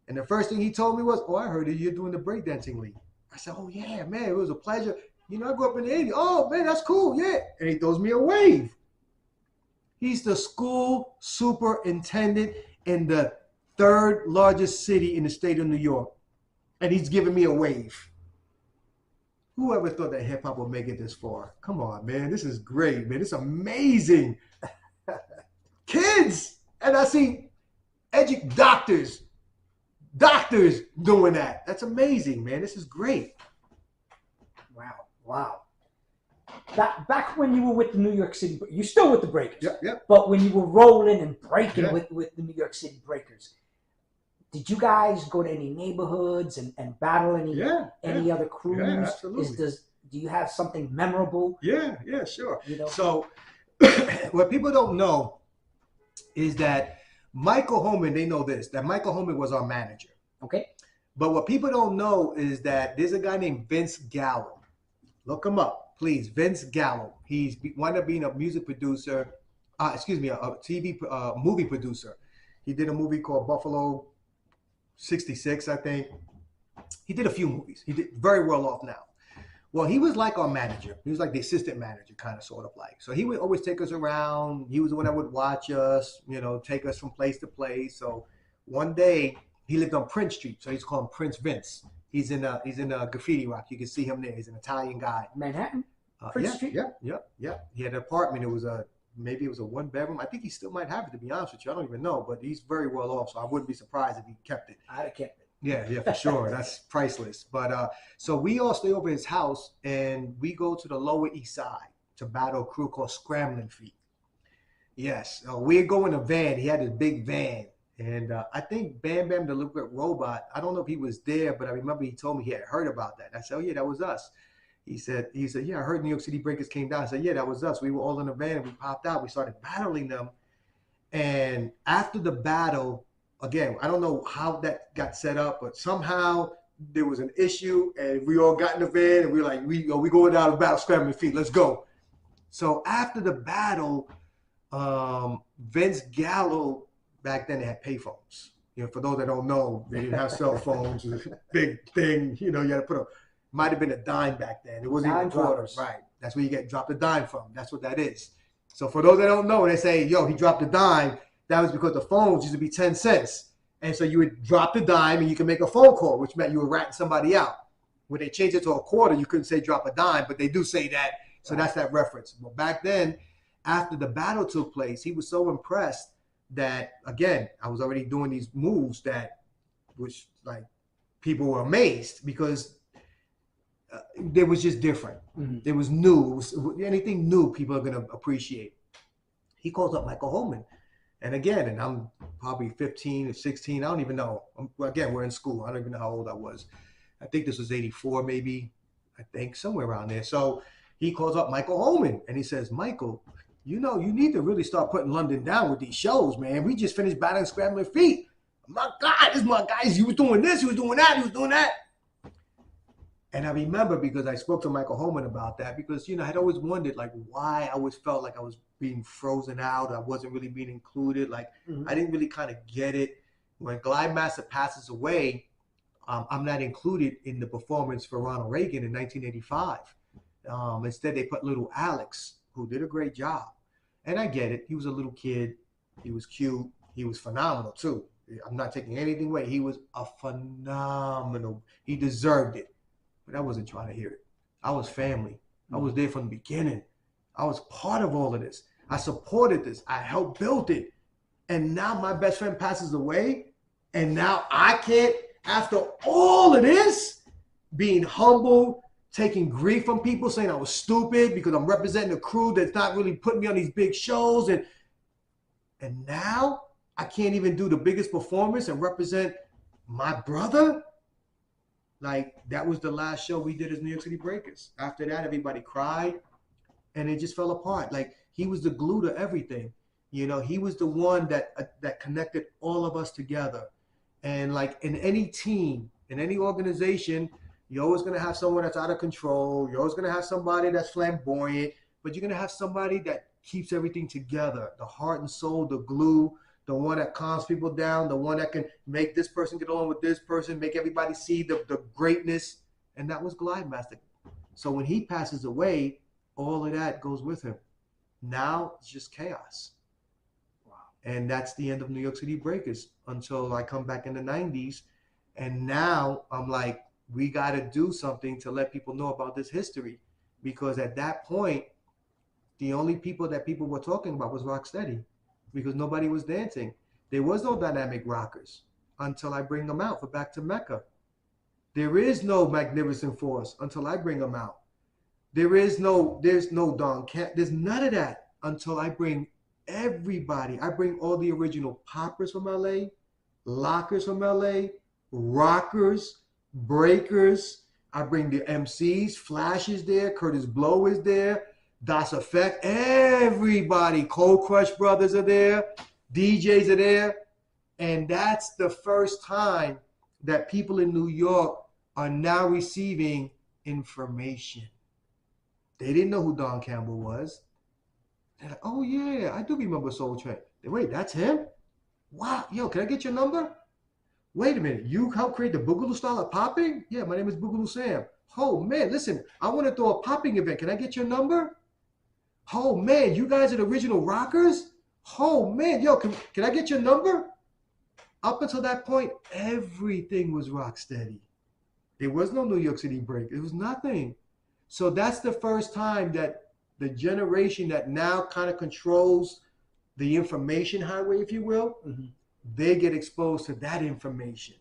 and the first thing he told me was, oh, I heard that you're doing the breakdancing league. I said, oh, yeah, man, it was a pleasure. I grew up in the 80s. Oh, man, that's cool, yeah. And he throws me a wave. He's the school superintendent in the third largest city in the state of New York. And he's giving me a wave. Whoever thought that hip-hop would make it this far? Come on, man. This is great, man. It's amazing. Kids. And I see doctors doing that. That's amazing, man. This is great. Wow. Back when you were with the New York City, you're still with the Breakers. Yep. But when you were rolling and breaking with the New York City Breakers, did you guys go to any neighborhoods and battle any other crews? Yeah, absolutely. Do you have something memorable? Yeah, sure. So what people don't know is that Michael Holman, they know this, that Michael Holman was our manager. Okay. But what people don't know is that there's a guy named Vince Gallo. Look him up, please. Vince Gallo. He's wound up being a music producer, a TV movie producer. He did a movie called Buffalo 66, I think. He did a few movies. He did very well off now. Well, he was like our manager. He was like the assistant manager, kind of, sort of like. So he would always take us around. He was the one that would watch us, take us from place to place. So one day, he lived on Prince Street. So he's called Prince Vince. He's in a Graffiti Rock. You can see him there. He's an Italian guy. Manhattan? Prince Street? Yeah. He had an apartment. It was maybe it was a 1-bedroom. I think he still might have it, to be honest with you. I don't even know, but he's very well off, so I wouldn't be surprised if he kept it. I'd have kept it. Yeah, for sure. That's priceless. But so we all stay over his house, and we go to the Lower East Side to battle a crew called Scrambling Feet. Yes, we go in a van. He had his big van, and I think Bam Bam the Little Robot. I don't know if he was there, but I remember he told me he had heard about that. I said, "Oh yeah, that was us." He said, "Yeah, I heard New York City Breakers came down." I said, "Yeah, that was us. We were all in a van, and we popped out. We started battling them, and after the battle." Again, I don't know how that got set up, but somehow there was an issue, and we all got in the van, and we were like, we going down the battle, Scrambling Feet, let's go. So after the battle, Vince Gallo, back then they had payphones. You know, for those that don't know, they didn't have cell phones. It was a big thing. You know, you had to put might have been a dime back then. It wasn't even quarters. Right. That's where you get dropped a dime from. That's what that is. So for those that don't know, they say, yo, he dropped a dime. That was because the phones used to be 10 cents. And so you would drop the dime and you could make a phone call, which meant you were ratting somebody out. When they changed it to a quarter, you couldn't say drop a dime, but they do say that. So that's that reference. But back then, after the battle took place, he was so impressed that, again, I was already doing these moves which like people were amazed because it was just different. Mm-hmm. It was new. Anything new, people are going to appreciate. He calls up Michael Holman. And again, and I'm probably 15 or 16. I don't even know. Again, we're in school. I don't even know how old I was. I think this was 84 maybe. I think somewhere around there. So he calls up Michael Holman and he says, Michael, you know, you need to really start putting London down with these shows, man. We just finished battling Scrambling Feet. My God, this is my guys. He was doing this. He was doing that. He was doing that. And I remember because I spoke to Michael Holman about that because, you know, I had always wondered, like, why I always felt like I was being frozen out. I wasn't really being included. Like, I didn't really kind of get it. When Glide Master passes away, I'm not included in the performance for Ronald Reagan in 1985. Instead, they put little Alex, who did a great job. And I get it. He was a little kid. He was cute. He was phenomenal, too. I'm not taking anything away. He was a phenomenal. He deserved it. But I wasn't trying to hear it. I was family. I was there from the beginning. I was part of all of this. I supported this. I helped build it. And now my best friend passes away. And now I can't, after all of this, being humble, taking grief from people, saying I was stupid because I'm representing a crew that's not really putting me on these big shows. And now I can't even do the biggest performance and represent my brother. Like, that was the last show we did as New York City Breakers. After that, everybody cried, and it just fell apart. Like, he was the glue to everything. You know, he was the one that connected all of us together. And, like, in any team, in any organization, you're always going to have someone that's out of control. You're always going to have somebody that's flamboyant. But you're going to have somebody that keeps everything together, the heart and soul, the glue, the one that calms people down, the one that can make this person get along with this person, make everybody see the greatness. And that was Glide Master. So when he passes away, all of that goes with him. Now it's just chaos. Wow. And that's the end of New York City Breakers until I come back in the 90s. And now I'm like, we got to do something to let people know about this history. Because at that point, the only people that people were talking about was Rocksteady. Because nobody was dancing. There was no dynamic rockers until I bring them out for Back to Mecca. There is no Magnificent Force until I bring them out. There's no Don Camp. There's none of that until I bring everybody. I bring all the original poppers from LA, lockers from LA, rockers, breakers. I bring the MCs. Flash is there. Curtis Blow is there. Das Effect, everybody, Cold Crush Brothers are there, DJs are there, and that's the first time that people in New York are now receiving information. They didn't know who Don Campbell was. They're like, oh yeah, I do remember Soul Train. Wait, that's him? Wow, yo, can I get your number? Wait a minute, you helped create the Boogaloo style of popping? Yeah, my name is Boogaloo Sam. Oh man, listen, I want to throw a popping event. Can I get your number? Oh man, you guys are the original rockers? Oh man, yo, can I get your number? Up until that point, everything was Rocksteady. There was no New York City Break. It was nothing. So that's the first time that the generation that now kind of controls the information highway, if you will, they get exposed to that information.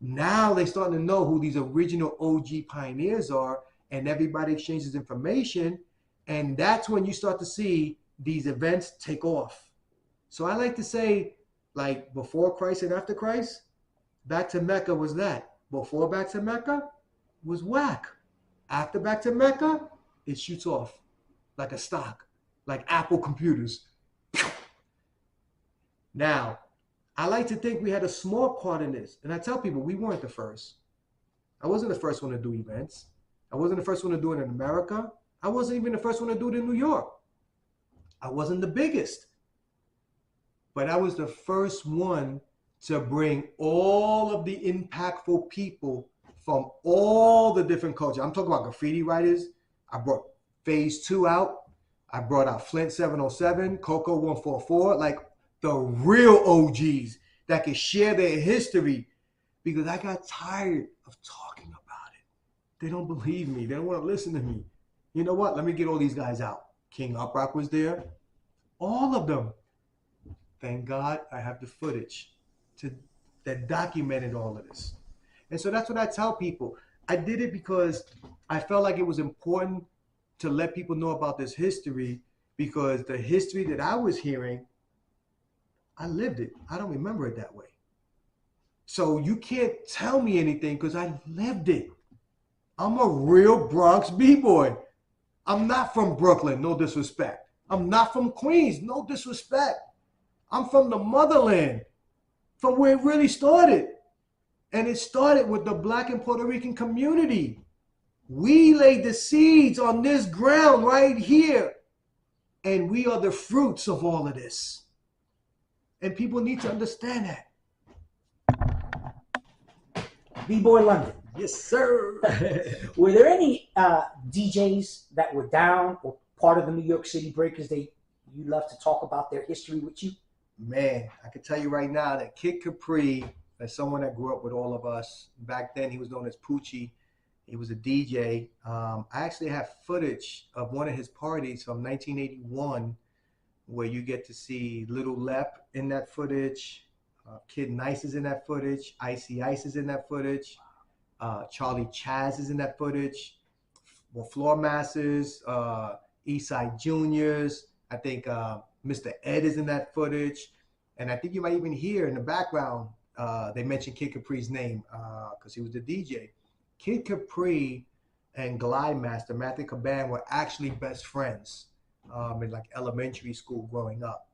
Now they're starting to know who these original OG pioneers are, and everybody exchanges information. And that's when you start to see these events take off. So I like to say, like, before Christ and after Christ, back to Mecca was that. Before back to Mecca was whack. After back to Mecca, it shoots off like a stock, like Apple computers. Now, I like to think we had a small part in this. And I tell people, we weren't the first. I wasn't the first one to do events. I wasn't the first one to do it in America. I wasn't even the first one to do it in New York. I wasn't the biggest. But I was the first one to bring all of the impactful people from all the different cultures. I'm talking about graffiti writers. I brought Phase 2 out. I brought out Flint 707, Coco 144, like the real OGs that can share their history, because I got tired of talking about it. They don't believe me. They don't want to listen to me. You know what? Let me get all these guys out. King Uprock was there. All of them. Thank God I have the footage that documented all of this. And so that's what I tell people. I did it because I felt like it was important to let people know about this history, because the history that I was hearing, I lived it. I don't remember it that way. So you can't tell me anything because I lived it. I'm a real Bronx B-boy. I'm not from Brooklyn, no disrespect. I'm not from Queens, no disrespect. I'm from the motherland, from where it really started. And it started with the Black and Puerto Rican community. We laid the seeds on this ground right here. And we are the fruits of all of this. And people need to understand that. B-Boy London. Yes, sir. Were there any DJs that were down or part of the New York City Breakers you love to talk about their history with you? Man, I can tell you right now that Kid Capri, as someone that grew up with all of us, back then he was known as Poochie. He was a DJ. I actually have footage of one of his parties from 1981 where you get to see Little Lep in that footage. Kid Nice is in that footage. Icy Ice is in that footage. Charlie Chaz is in that footage. Well, Floor Masters, Eastside Juniors. I think Mr. Ed is in that footage. And I think you might even hear in the background, they mentioned Kid Capri's name because he was the DJ. Kid Capri and Glide Master, Matthew Caban, were actually best friends in like elementary school growing up.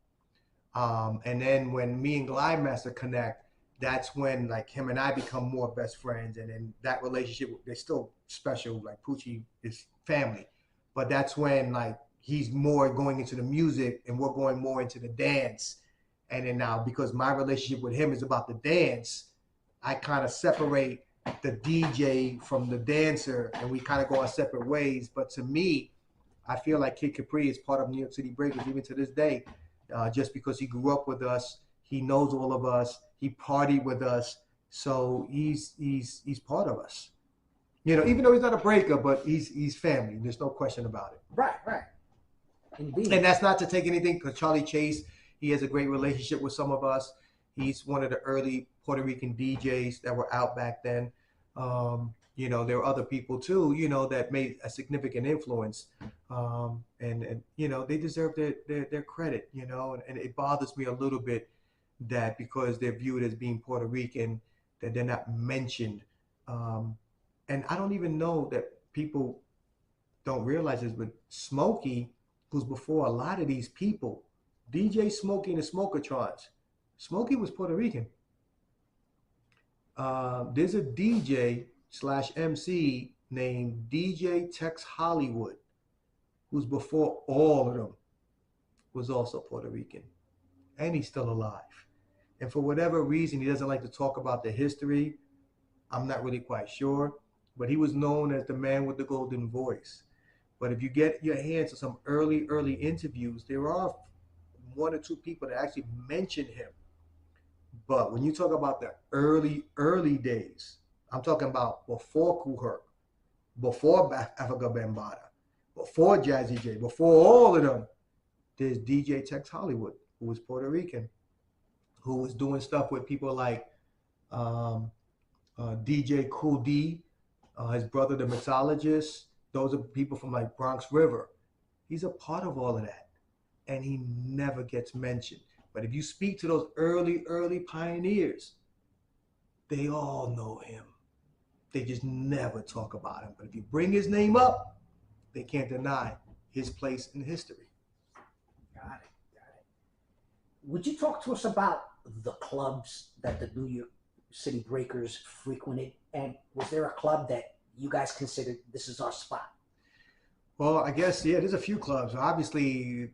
And then when me and Glide Master connect, that's when like him and I become more best friends. And then that relationship, they're still special. Like Poochie is family. But that's when like he's more going into the music and we're going more into the dance. And then now, because my relationship with him is about the dance, I kind of separate the DJ from the dancer and we kind of go our separate ways. But to me, I feel like Kid Capri is part of New York City Breakers even to this day, just because he grew up with us. He knows all of us. He partied with us. So he's part of us. You know, even though he's not a breaker, but he's family. There's no question about it. Right. Indeed. And that's not to take anything, because Charlie Chase, he has a great relationship with some of us. He's one of the early Puerto Rican DJs that were out back then. You know, there were other people too, you know, that made a significant influence. And you know, they deserve their credit, you know, and it bothers me a little bit that because they're viewed as being Puerto Rican, that they're not mentioned. And I don't even know that people don't realize this, but Smokey, who's before a lot of these people, DJ Smokey and the Smokertrons, Smokey was Puerto Rican. There's a DJ/MC named DJ Tex Hollywood, who's before all of them, was also Puerto Rican. And he's still alive. And for whatever reason, he doesn't like to talk about the history. I'm not really quite sure. But he was known as the man with the golden voice. But if you get your hands on some early interviews, there are one or two people that actually mention him. But when you talk about the early days, I'm talking about before Kool Herc, before Africa Bambaataa, before Jazzy J, before all of them, there's DJ Tex Hollywood, who was Puerto Rican, who was doing stuff with people like DJ Cool D, his brother, the mixologist. Those are people from like Bronx River. He's a part of all of that, and he never gets mentioned. But if you speak to those early pioneers, they all know him. They just never talk about him. But if you bring his name up, they can't deny his place in history. Got it. Would you talk to us about the clubs that the New York City Breakers frequented? And was there a club that you guys considered this is our spot? Well, I guess, yeah, there's a few clubs. Obviously,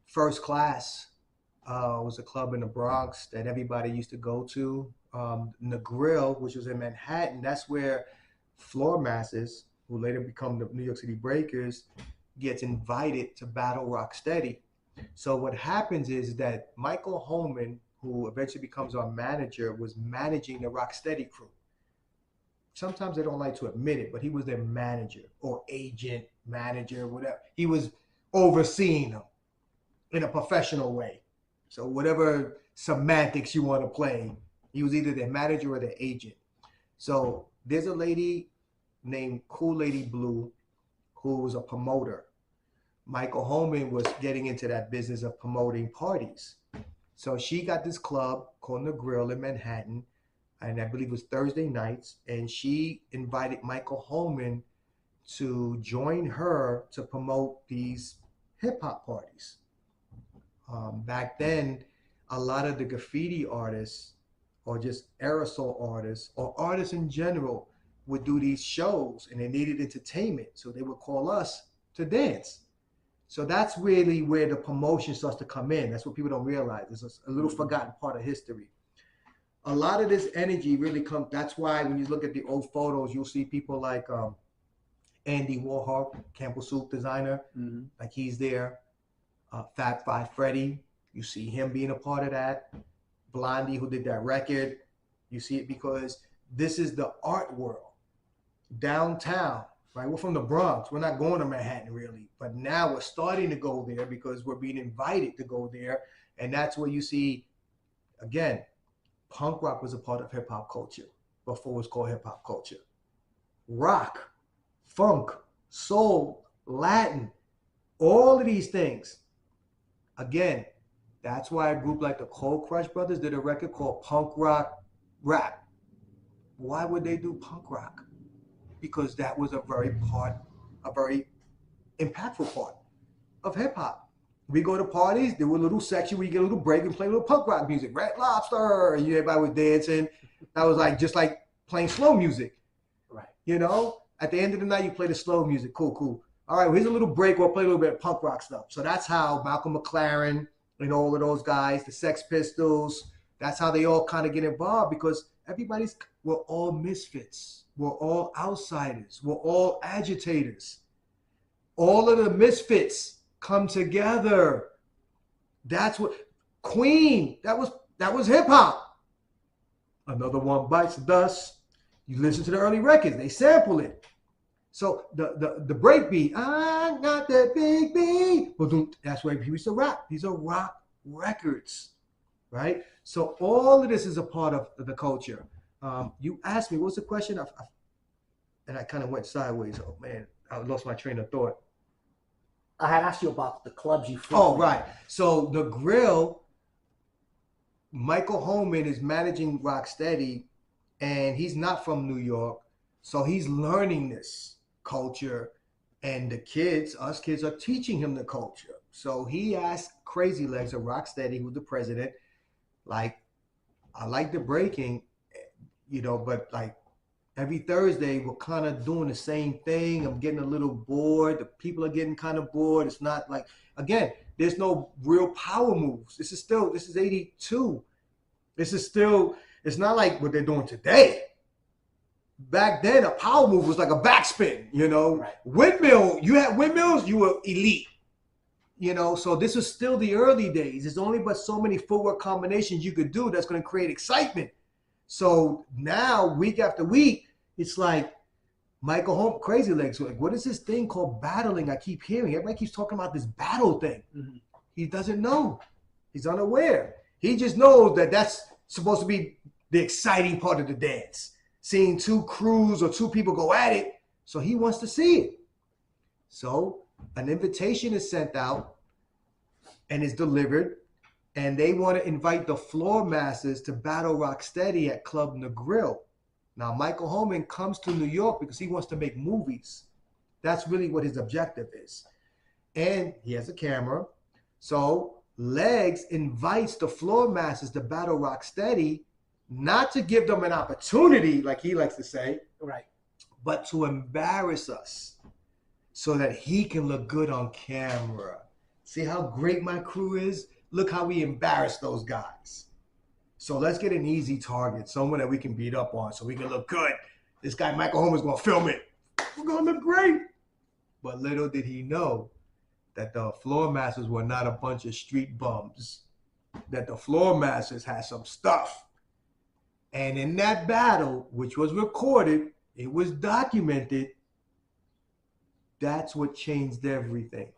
First Class was a club in the Bronx that everybody used to go to. The Grill, which was in Manhattan, that's where Floor Masses, who later become the New York City Breakers, gets invited to battle Rocksteady. So what happens is that Michael Holman, who eventually becomes our manager, was managing the Rocksteady crew. Sometimes they don't like to admit it, but he was their manager or agent, manager, whatever. He was overseeing them in a professional way. So whatever semantics you want to play, he was either their manager or their agent. So there's a lady named Cool Lady Blue who was a promoter. Michael Holman was getting into that business of promoting parties. So she got this club called The Grill in Manhattan, and I believe it was Thursday nights, and she invited Michael Holman to join her to promote these hip-hop parties. Back then, a lot of the graffiti artists or just aerosol artists or artists in general would do these shows, and they needed entertainment, so they would call us to dance. So that's really where the promotion starts to come in. That's what people don't realize. It's a little forgotten part of history. A lot of this energy really comes, that's why when you look at the old photos, you'll see people like Andy Warhol, Campbell Soup designer, like he's there. Fat Five Freddy, you see him being a part of that. Blondie, who did that record, you see it because this is the art world. Downtown, right? We're from the Bronx. We're not going to Manhattan really, but now we're starting to go there because we're being invited to go there. And that's where you see, again, punk rock was a part of hip hop culture before it was called hip hop culture. Rock, funk, soul, Latin, all of these things. Again, that's why a group like the Cold Crush Brothers did a record called Punk Rock Rap. Why would they do punk rock? Because that was a very impactful part of hip hop. We go to parties, there were a little section where you get a little break and play a little punk rock music, Red Lobster, and everybody was dancing. That was like just like playing slow music. Right. You know, at the end of the night, you play the slow music. Cool. All right, well, here's a little break. We'll play a little bit of punk rock stuff. So that's how Malcolm McLaren and all of those guys, the Sex Pistols, that's how they all kind of get involved because we're all misfits. We're all outsiders. We're all agitators. All of the misfits come together. That's what Queen, that was hip hop. Another One Bites the Dust. You listen to the early records, they sample it. So the break beat, I got that big beat. That's why people used to rap. These are rock records, right? So all of this is a part of the culture. You asked me, what was the question? And I kind of went sideways. Oh man, I lost my train of thought. I had asked you about the clubs you frequent. Oh, right. So the Grill, Michael Holman is managing Rocksteady, and he's not from New York. So he's learning this culture, and us kids are teaching him the culture. So he asked Crazy Legs of Rocksteady, who's the president, like, I like the breaking, but like every Thursday we're kind of doing the same thing. I'm getting a little bored. The people are getting kind of bored. It's not like, again, there's no real power moves. This is 82. It's not like what they're doing today. Back then, a power move was like a backspin, Right. Windmill, you had windmills, you were elite, so this was still the early days. There's only but so many footwork combinations you could do that's going to create excitement. So now, week after week, it's like Michael Holmes, Crazy Legs, like, what is this thing called battling? I keep hearing. Everybody keeps talking about this battle thing. Mm-hmm. He doesn't know. He's unaware. He just knows that that's supposed to be the exciting part of the dance. Seeing two crews or two people go at it. So he wants to see it. So an invitation is sent out and is delivered. And they want to invite the Floor Masters to battle Rocksteady at Club Negril. Now, Michael Holman comes to New York because he wants to make movies. That's really what his objective is. And he has a camera. So Legs invites the Floor Masters to battle Rocksteady, not to give them an opportunity, like he likes to say, Right. but to embarrass us so that he can look good on camera. See how great my crew is? Look how we embarrass those guys. So let's get an easy target, someone that we can beat up on so we can look good. This guy, Michael Holmes, is going to film it. We're going to look great. But little did he know that the Floor Masters were not a bunch of street bums, that the Floor Masters had some stuff. And in that battle, which was recorded, it was documented, that's what changed everything.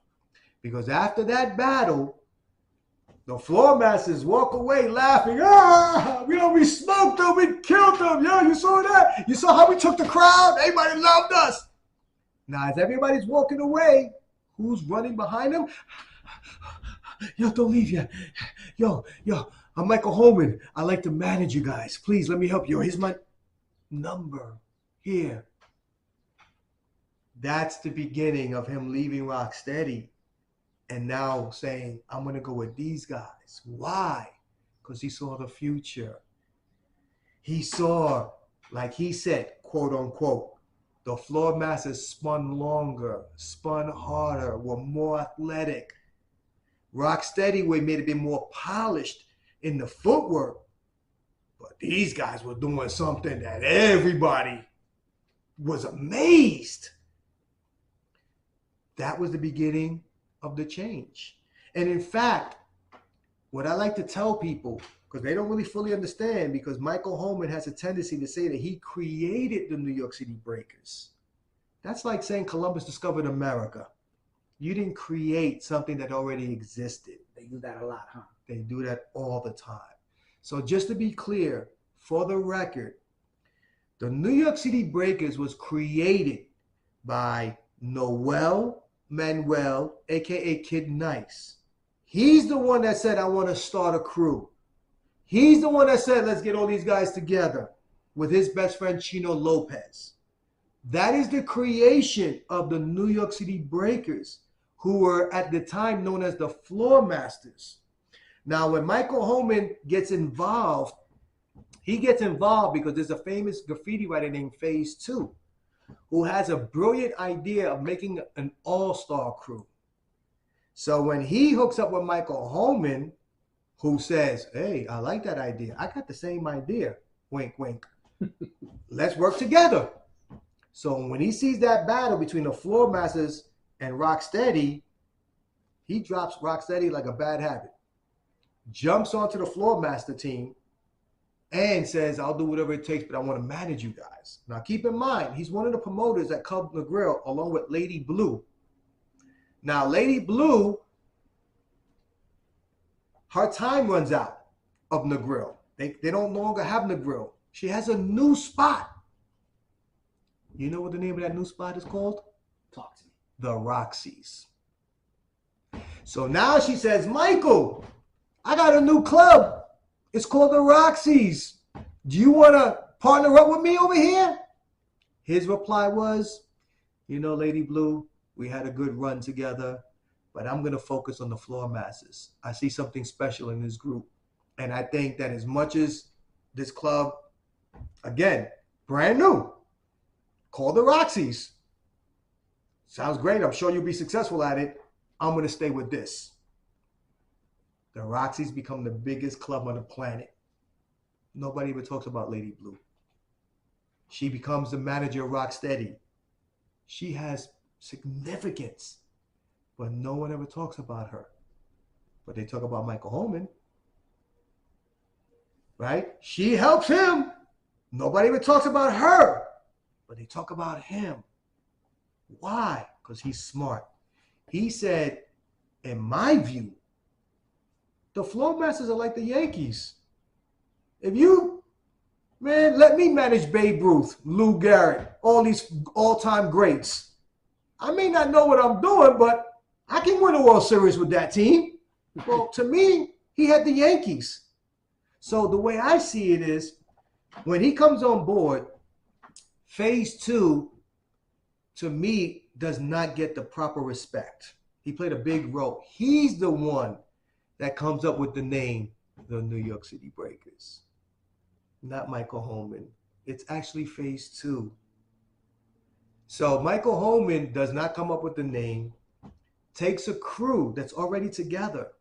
Because after that battle, the Floor Masters walk away laughing. We smoked them, we killed them. Yo, you saw that? You saw how we took the crowd? Everybody loved us. Now, as everybody's walking away, who's running behind them? Yo, don't leave yet. Yo, I'm Michael Holman. I like to manage you guys. Please, let me help you. Here's my number. Here. That's the beginning of him leaving Rocksteady. And now saying, I'm going to go with these guys. Why? Because he saw the future. He saw, like he said, quote unquote, the Floor Masters spun longer, spun harder, were more athletic. Rocksteady way made it be more polished in the footwork. But these guys were doing something that everybody was amazed. That was the beginning of the change. And in fact, what I like to tell people, because they don't really fully understand, because Michael Holman has a tendency to say that he created the New York City Breakers. That's like saying Columbus discovered America. You didn't create something that already existed. They do that a lot, huh? They do that all the time. So just to be clear, for the record, the New York City Breakers was created by Noel Manuel, aka Kid Nice. He's the one that said, I want to start a crew. He's the one that said, let's get all these guys together with his best friend Chino Lopez. That is the creation of the New York City Breakers, who were at the time known as the Floor Masters. Now, when Michael Holman gets involved, he gets involved because there's a famous graffiti writer named Phase 2 who has a brilliant idea of making an all-star crew. So when he hooks up with Michael Holman, who says, hey, I like that idea. I got the same idea. Wink, wink. Let's work together. So when he sees that battle between the Floor Masters and Rocksteady, he drops Rocksteady like a bad habit, jumps onto the Floor Master team, and says, I'll do whatever it takes, but I want to manage you guys. Now, keep in mind, he's one of the promoters at Club Negril, along with Lady Blue. Now, Lady Blue, her time runs out of Negril. They don't no longer have Negril. She has a new spot. You know what the name of that new spot is called? Talk to me. The Roxy's. So now she says, Michael, I got a new club. It's called the Roxy's. Do you want to partner up with me over here? His reply was, you know, Lady Blue, we had a good run together, but I'm going to focus on the Floor Masters. I see something special in this group. And I think that as much as this club, again, brand new, called the Roxy's. Sounds great. I'm sure you'll be successful at it. I'm going to stay with this. The Roxy's become the biggest club on the planet. Nobody ever talks about Lady Blue. She becomes the manager of Rocksteady. She has significance, but no one ever talks about her. But they talk about Michael Holman, right? She helps him. Nobody ever talks about her, but they talk about him. Why? Because he's smart. He said, in my view, the floor masters are like the Yankees. If you, man, let me manage Babe Ruth, Lou Gehrig, all these all-time greats. I may not know what I'm doing, but I can win a World Series with that team. Well, to me, he had the Yankees. So the way I see it is, when he comes on board, phase 2, to me, does not get the proper respect. He played a big role. He's the one that comes up with the name, the New York City Breakers. Not Michael Holman. It's actually phase 2. So Michael Holman does not come up with the name, takes a crew that's already together.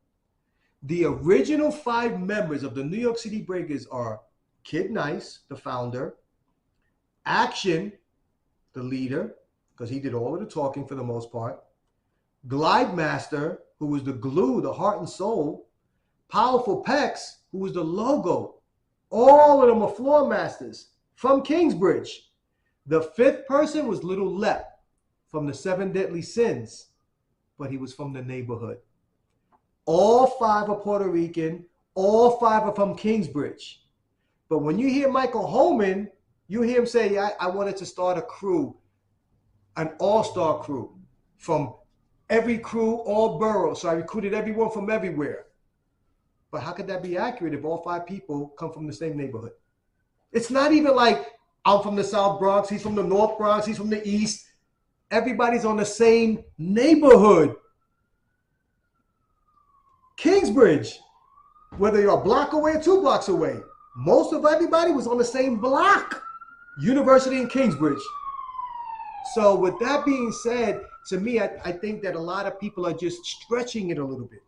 The original 5 members of the New York City Breakers are Kid Nice, the founder, Action, the leader, because he did all of the talking for the most part, Glide Master, who was the glue, the heart and soul, Powerful Pecs, who was the logo. All of them are floor masters from Kingsbridge. The 5th person was Little Lep from the 7 Deadly Sins, but he was from the neighborhood. All 5 are Puerto Rican. All 5 are from Kingsbridge. But when you hear Michael Holman, you hear him say, I wanted to start a crew, an all-star crew from every crew, all boroughs. So I recruited everyone from everywhere. But how could that be accurate if all 5 people come from the same neighborhood? It's not even like I'm from the South Bronx, he's from the North Bronx, he's from the East. Everybody's on the same neighborhood. Kingsbridge, whether you're a block away or 2 blocks away, most of everybody was on the same block. University in Kingsbridge. So with that being said, to me, I think that a lot of people are just stretching it a little bit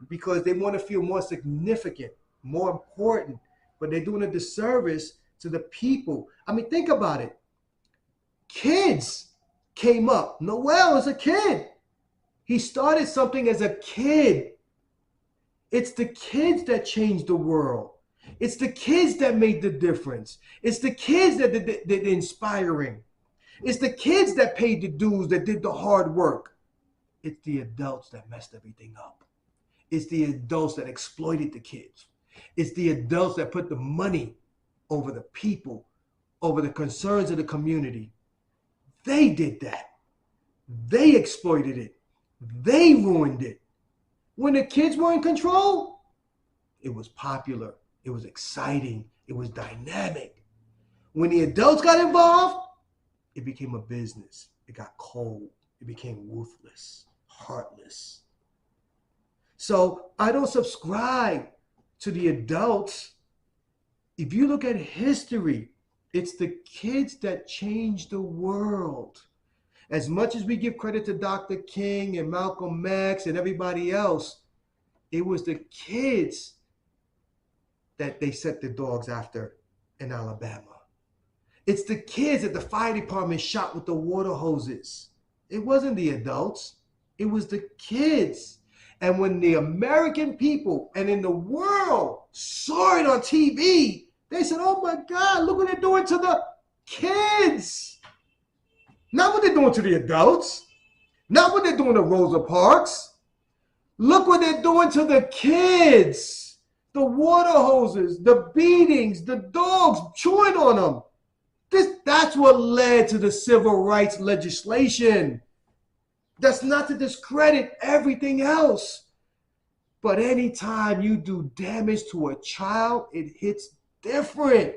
because they want to feel more significant, more important, but they're doing a disservice to the people. I mean, think about it. Kids came up. Noel is a kid. He started something as a kid. It's the kids that changed the world. It's the kids that made the difference. It's the kids that did the inspiring. It's the kids that paid the dues, that did the hard work. It's the adults that messed everything up. It's the adults that exploited the kids. It's the adults that put the money over the people, over the concerns of the community. They did that. They exploited it. They ruined it. When the kids were in control, it was popular. It was exciting. It was dynamic. When the adults got involved, it became a business. It got cold. It became ruthless, heartless. So I don't subscribe to the adults. If you look at history, it's the kids that changed the world. As much as we give credit to Dr. King and Malcolm X and everybody else, it was the kids that they set the dogs after in Alabama. It's the kids that the fire department shot with the water hoses. It wasn't the adults. It was the kids. And when the American people and in the world saw it on TV, they said, oh my God, look what they're doing to the kids. Not what they're doing to the adults. Not what they're doing to Rosa Parks. Look what they're doing to the kids. The water hoses, the beatings, the dogs chewing on them. That's what led to the civil rights legislation. That's not to discredit everything else. But anytime you do damage to a child, it hits different.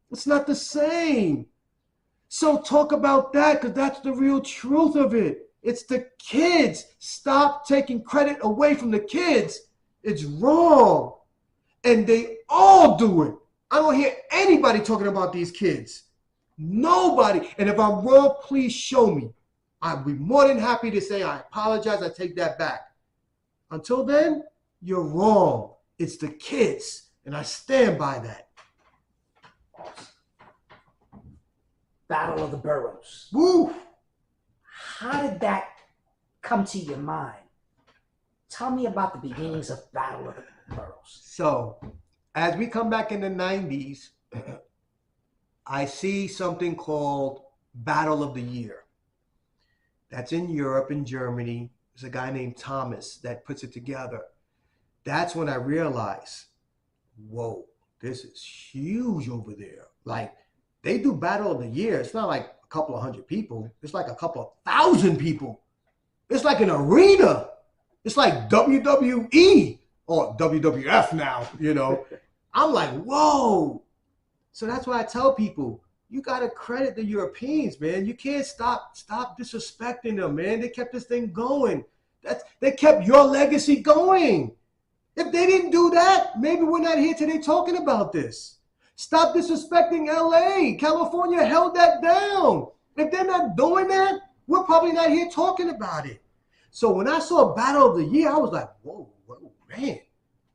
It's not the same. So talk about that, because that's the real truth of it. It's the kids. Stop taking credit away from the kids. It's wrong. And they all do it. I don't hear anybody talking about these kids. Nobody. And if I'm wrong, please show me. I'd be more than happy to say I apologize. I take that back. Until then, you're wrong. It's the kids. And I stand by that. Battle of the Boroughs. Woo! How did that come to your mind? Tell me about the beginnings of Battle of the Boroughs. So, as we come back in the 90s, I see something called Battle of the Year. That's in Europe, in Germany. There's a guy named Thomas that puts it together. That's when I realized, whoa, this is huge over there. Like, they do Battle of the Year. It's not like a couple of hundred people. It's like a couple of thousand people. It's like an arena. It's like WWE or WWF now, you know. I'm like, whoa. So that's why I tell people, you got to credit the Europeans, man. You can't stop disrespecting them, man. They kept this thing going. They kept your legacy going. If they didn't do that, maybe we're not here today talking about this. Stop disrespecting LA. California held that down. If they're not doing that, we're probably not here talking about it. So when I saw Battle of the Year, I was like, whoa, man,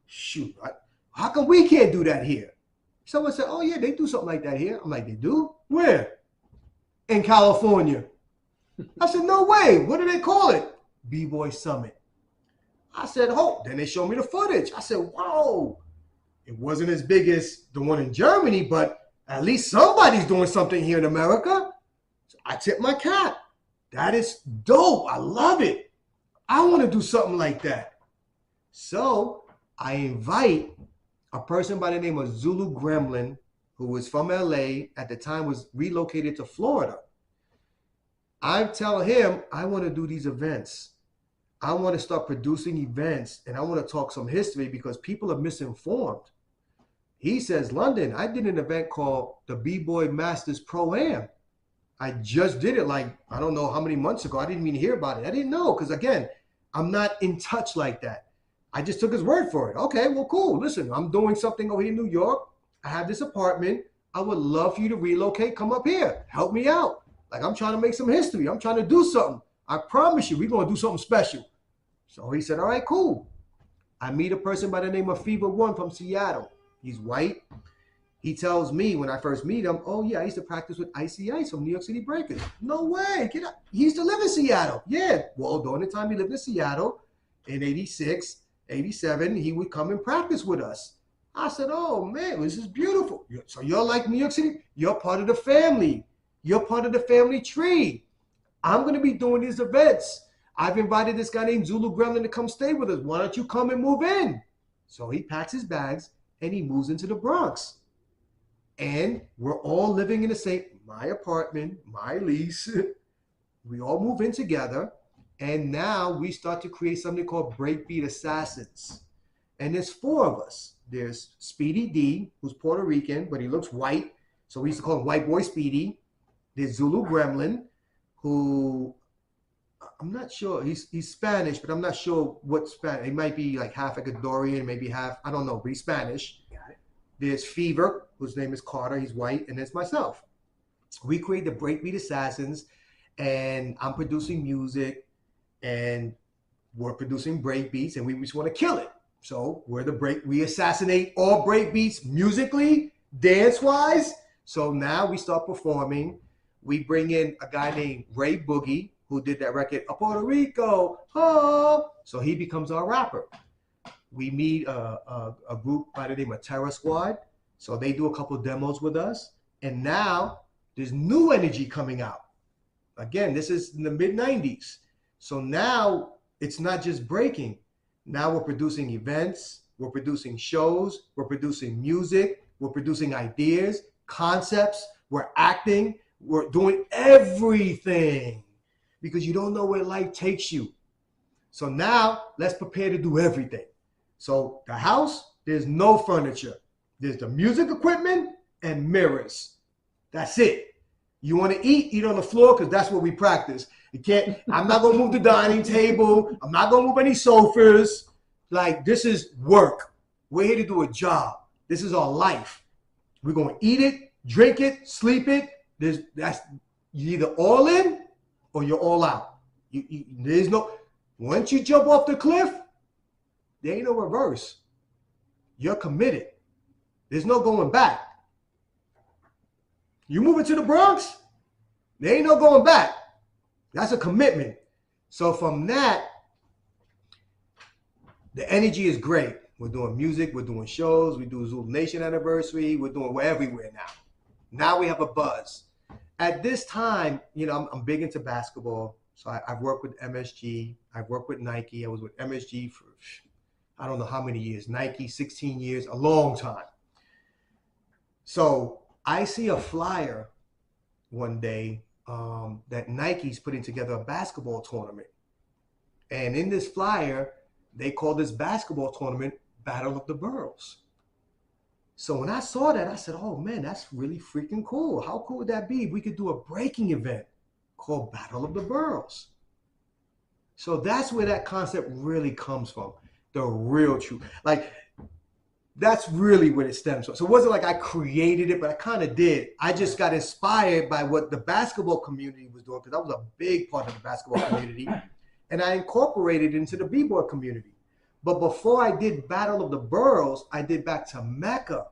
shoot, how come we can't do that here? Someone said, oh yeah, they do something like that here. I'm like, they do? Where? In California. I said, no way. What do they call it? B-Boy Summit. I said, oh, then they showed me the footage. I said, whoa. It wasn't as big as the one in Germany, but at least somebody's doing something here in America. So I tip my cap. That is dope. I love it. I want to do something like that. So I invite a person by the name of Zulu Gremlin, who was from LA, at the time was relocated to Florida. I tell him, I want to do these events. I want to start producing events, and I want to talk some history because people are misinformed. He says, London, I did an event called the B-Boy Masters Pro-Am. I just did it like, I don't know how many months ago. I didn't even hear about it. I didn't know because, again, I'm not in touch like that. I just took his word for it. Okay, well, cool. Listen, I'm doing something over here in New York. I have this apartment. I would love for you to relocate. Come up here. Help me out. Like, I'm trying to make some history. I'm trying to do something. I promise you, we're going to do something special. So he said, all right, cool. I meet a person by the name of Fever One from Seattle. He's white. He tells me when I first meet him, oh, yeah, I used to practice with Icy Ice from New York City Breakers. No way. Get up. He used to live in Seattle. Yeah. Well, during the time he lived in Seattle in 86, 87, he would come and practice with us. I said, oh, man, this is beautiful. So you're like New York City. You're part of the family. You're part of the family tree. I'm going to be doing these events. I've invited this guy named Zulu Gremlin to come stay with us. Why don't you come and move in? So he packs his bags and he moves into the Bronx. And we're all living in the same, my apartment, my lease. We all move in together. And now we start to create something called Breakbeat Assassins. And there's 4 of us. There's Speedy D, who's Puerto Rican, but he looks white. So we used to call him White Boy Speedy. There's Zulu Gremlin, who I'm not sure. He's Spanish, but I'm not sure what Spanish. He might be like half Ecuadorian, maybe half, I don't know, but he's Spanish. Got it. There's Fever, whose name is Carter. He's white. And there's myself. We create the Breakbeat Assassins, and I'm producing music, and we're producing breakbeats, and we just want to kill it. So we assassinate all breakbeats musically, dance-wise. So now we start performing. We bring in a guy named Ray Boogie, who did that record, Puerto Rico, oh. So he becomes our rapper. We meet a group by the name of Terror Squad. So they do a couple demos with us. And now there's new energy coming out. Again, this is in the mid-90s. So now it's not just breaking. Now we're producing events, we're producing shows, we're producing music, we're producing ideas, concepts, we're acting, we're doing everything because you don't know where life takes you. So now let's prepare to do everything. So the house, there's no furniture. There's the music equipment and mirrors. That's it. You want to eat on the floor because that's what we practice. You can't, I'm not going to move the dining table. I'm not going to move any sofas. Like, this is work. We're here to do a job. This is our life. We're going to eat it, drink it, sleep it. You're either all in or you're all out. There's no, once you jump off the cliff, there ain't no reverse. You're committed. There's no going back. You move into the Bronx, there ain't no going back. That's a commitment. So from that, the energy is great. We're doing music, we're doing shows, we do Zulu Nation anniversary, we're everywhere now. Now we have a buzz. at this time, you know, I'm big into basketball. So I've worked with MSG. I've worked with Nike. I was with MSG for I don't know how many years. Nike, 16 years, a long time. So I see a flyer one day that Nike's putting together a basketball tournament. And in this flyer, they call this basketball tournament Battle of the Boroughs. So when I saw that, I said, oh man, that's really freaking cool. How cool would that be if we could do a breaking event called Battle of the Boroughs? So that's where that concept really comes from. The real truth. Like, that's really what it stems from. So it wasn't like I created it, but I kind of did. I just got inspired by what the basketball community was doing, because I was a big part of the basketball community. And I incorporated it into the b-boy community. But before I did Battle of the Boroughs, I did Back to Mecca.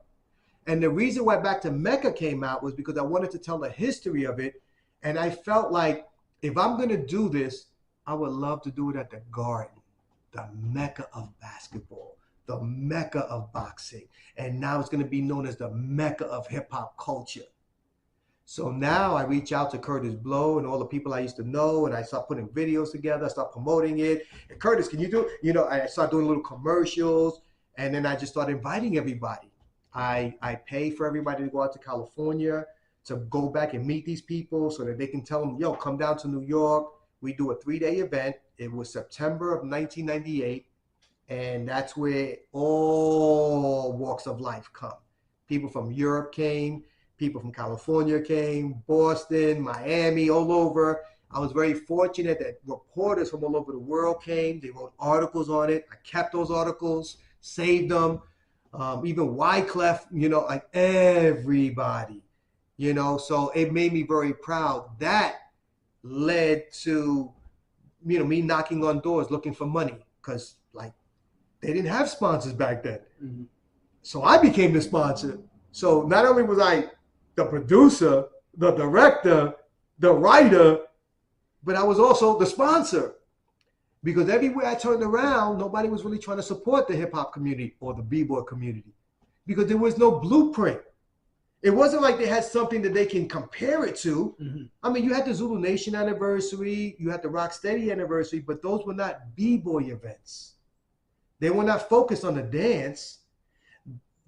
And the reason why Back to Mecca came out was because I wanted to tell the history of it. And I felt like if I'm going to do this, I would love to do it at the Garden, the Mecca of basketball, the Mecca of boxing. And now it's going to be known as the Mecca of hip hop culture. So now I reach out to Curtis Blow and all the people I used to know, and I start putting videos together, I start promoting it. And Curtis, can you do, you know, I start doing little commercials, and then I just start inviting everybody. I pay for everybody to go out to California to go back and meet these people so that they can tell them, yo, come down to New York. We do a 3-day event. It was September of 1998, and that's where all walks of life come. People from Europe came. People from California came, Boston, Miami, all over. I was very fortunate that reporters from all over the world came. They wrote articles on it. I kept those articles, saved them. Even Wyclef, you know, like everybody, you know. So it made me very proud. That led to, you know, me knocking on doors looking for money, because like they didn't have sponsors back then. Mm-hmm. So I became the sponsor. So not only was I the producer, the director, the writer, but I was also the sponsor. Because everywhere I turned around, nobody was really trying to support the hip hop community or the b-boy community, because there was no blueprint. It wasn't like they had something that they can compare it to. Mm-hmm. I mean, you had the Zulu Nation anniversary, you had the Rocksteady anniversary, but those were not b-boy events. They were not focused on the dance.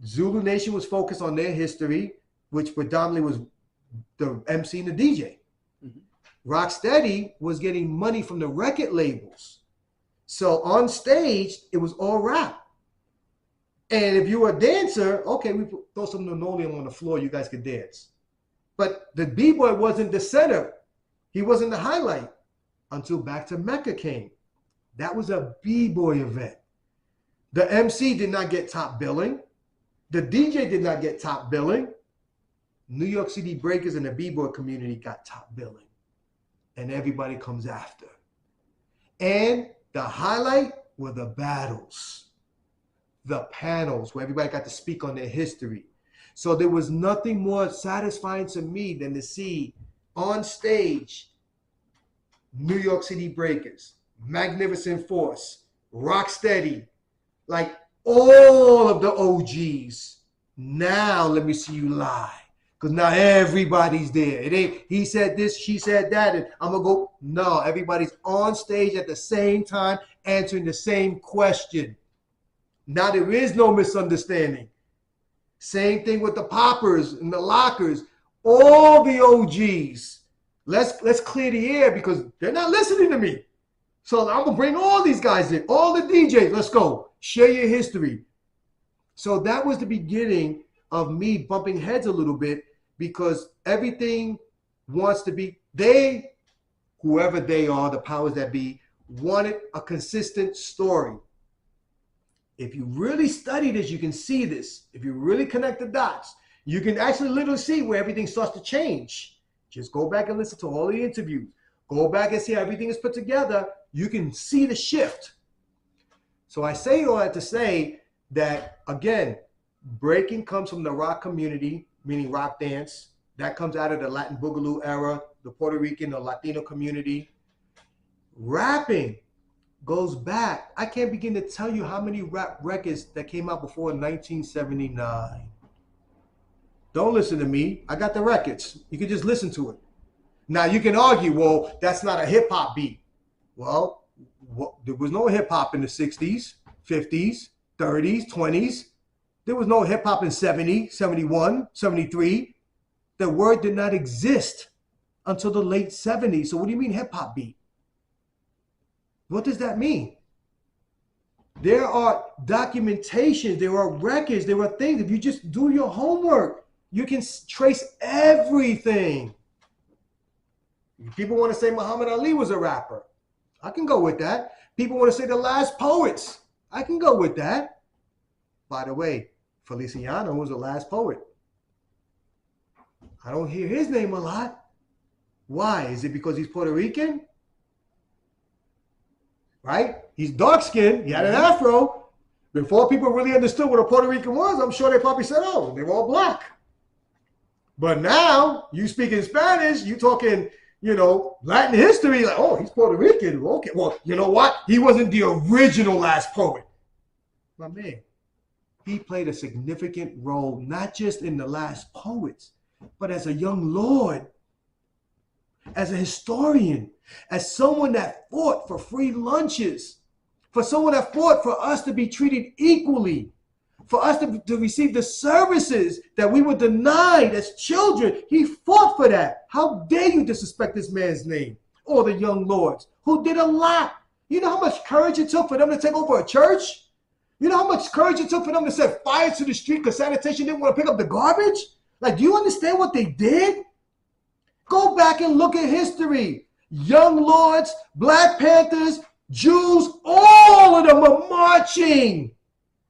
Zulu Nation was focused on their history, which predominantly was the MC and the DJ. Mm-hmm. Rocksteady was getting money from the record labels. So on stage, it was all rap. And if you were a dancer, okay, we throw some linoleum on the floor, you guys could dance. But the b-boy wasn't the center. He wasn't the highlight until Back to Mecca came. That was a b-boy event. The MC did not get top billing. The DJ did not get top billing. New York City Breakers and the b-boy community got top billing. And everybody comes after. And the highlight were the battles, the panels where everybody got to speak on their history. So there was nothing more satisfying to me than to see on stage New York City Breakers, Magnificent Force, Rocksteady, like all of the OGs. Now let me see you live. Because now everybody's there. It ain't he said this, she said that, and I'm going to go. No, everybody's on stage at the same time answering the same question. Now there is no misunderstanding. Same thing with the poppers and the lockers. All the OGs. Let's clear the air because they're not listening to me. So I'm going to bring all these guys in, all the DJs. Let's go. Share your history. So that was the beginning of me bumping heads a little bit, because everything wants to be, whoever they are, the powers that be, wanted a consistent story. If you really study this, you can see this. If you really connect the dots, you can actually literally see where everything starts to change. Just go back and listen to all the interviews. Go back and see how everything is put together. You can see the shift. So I say all that to say that, again, breaking comes from the rock community, meaning rock dance. That comes out of the Latin Boogaloo era, the Puerto Rican or Latino community. Rapping goes back. I can't begin to tell you how many rap records that came out before 1979. Don't listen to me. I got the records. You can just listen to it. Now you can argue, well, that's not a hip hop beat. Well, there was no hip hop in the 60s, 50s, 30s, 20s. There was no hip hop in 70, 71, 73. The word did not exist until the late 70s. So what do you mean hip hop beat? What does that mean? There are documentations, there are records, there are things. If you just do your homework, you can trace everything. People want to say Muhammad Ali was a rapper. I can go with that. People want to say the last poets. I can go with that. By the way, Feliciano was the last poet. I don't hear his name a lot. Why? Is it because he's Puerto Rican? Right? He's dark-skinned. He had an afro. Before people really understood what a Puerto Rican was, I'm sure they probably said, oh, they were all black. But now, you speaking Spanish, you talking, Latin history, like, oh, he's Puerto Rican. Okay, well, you know what? He wasn't the original last poet. My man, he played a significant role, not just in the last poets, but as a young lord, as a historian, as someone that fought for free lunches, for someone that fought for us to be treated equally, for us to receive the services that we were denied as children. He fought for that. How dare you disrespect this man's name or the young lords who did a lot? You know how much courage it took for them to take over a church? You know how much courage it took for them to set fire to the street because sanitation didn't want to pick up the garbage? Like, do you understand what they did? Go back and look at history. Young lords, Black Panthers, Jews, all of them are marching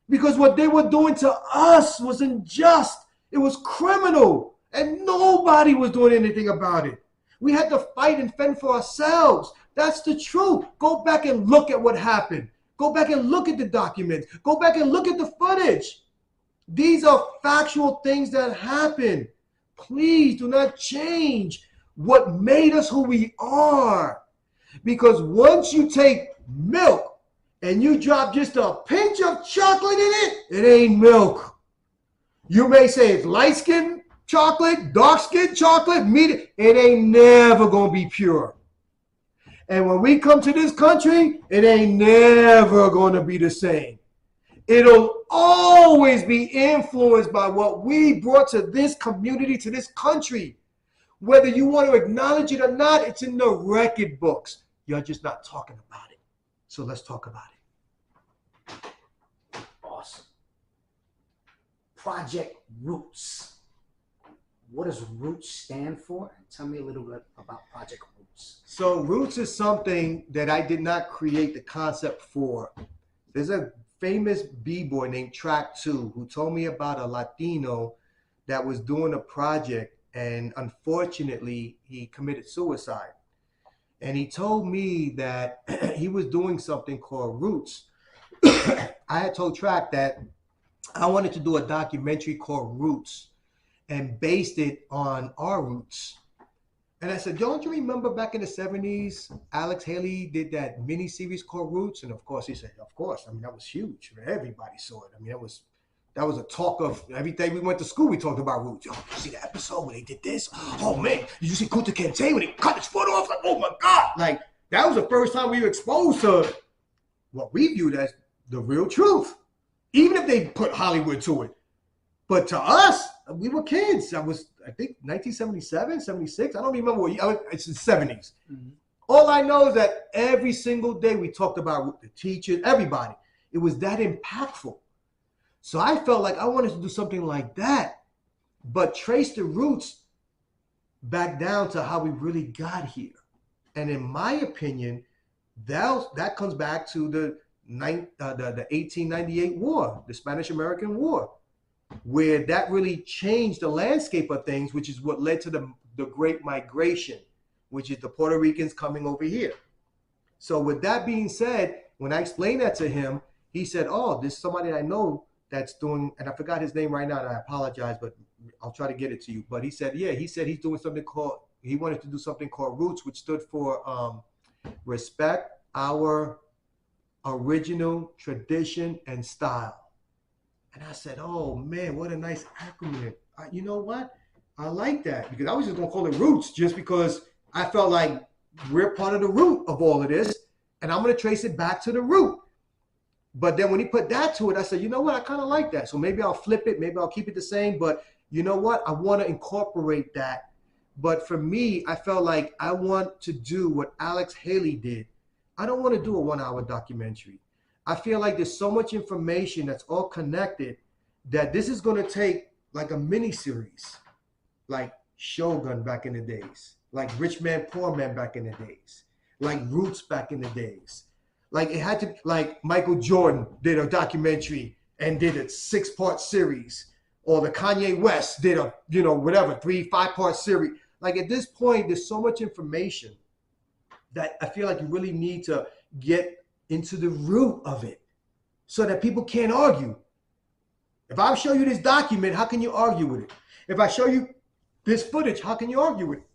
because what they were doing to us was unjust. It was criminal, and nobody was doing anything about it. We had to fight and fend for ourselves. That's the truth. Go back and look at what happened. Go back and look at the documents. Go back and look at the footage. These are factual things that happened. Please do not change what made us who we are. Because once you take milk and you drop just a pinch of chocolate in it, it ain't milk. You may say it's light-skinned chocolate, dark-skinned chocolate, meat. It ain't never going to be pure. And when we come to this country, it ain't never going to be the same. It'll always be influenced by what we brought to this community, to this country. Whether you want to acknowledge it or not, it's in the record books. You're just not talking about it. So let's talk about it. Awesome. Project Roots. What does Roots stand for? Tell me a little bit about Project Roots. So Roots is something that I did not create the concept for. There's a famous b-boy named Track 2 who told me about a Latino that was doing a project, and unfortunately he committed suicide. And he told me that he was doing something called Roots. I had told Track that I wanted to do a documentary called Roots and based it on our roots. And I said, don't you remember back in the 70s, Alex Haley did that mini series called Roots? And of course he said, of course. I mean, that was huge. Everybody saw it. I mean, that was a talk of every day we went to school, we talked about Roots. Yo, did you see the episode where they did this? Oh man, did you see Kunta Kinte when he cut his foot off? Like, oh my God. Like, that was the first time we were exposed to what we viewed as the real truth. Even if they put Hollywood to it. But to us, we were kids. I think 1977, 76. I don't remember what year. It's the 70s. Mm-hmm. All I know is that every single day we talked about the teachers, everybody. It was that impactful. So I felt like I wanted to do something like that, but trace the roots back down to how we really got here. And in my opinion, that comes back to the 1898 war, the Spanish-American War, where that really changed the landscape of things, which is what led to the Great Migration, which is the Puerto Ricans coming over here. So with that being said, when I explained that to him, he said, oh, this is somebody I know that's doing, and I forgot his name right now, and I apologize, but I'll try to get it to you. But he said he's doing something called, he wanted to do something called Roots, which stood for respect our original tradition and style. And I said, oh man, what a nice acronym. You know what? I like that, because I was just gonna call it Roots just because I felt like we're part of the root of all of this, and I'm going to trace it back to the root. But then when he put that to it, I said, you know what? I kind of like that. So maybe I'll flip it. Maybe I'll keep it the same. But you know what? I want to incorporate that. But for me, I felt like I want to do what Alex Haley did. I don't want to do a 1-hour documentary. I feel like there's so much information that's all connected that this is going to take like a mini series, like Shogun back in the days, like Rich Man, Poor Man back in the days, like Roots back in the days. Like it had to, like Michael Jordan did a documentary and did a 6-part series, or the Kanye West did a, 3-5-part series. Like at this point, there's so much information that I feel like you really need to get into the root of it so that people can't argue. If I show you this document, how can you argue with it? If I show you this footage, how can you argue with it?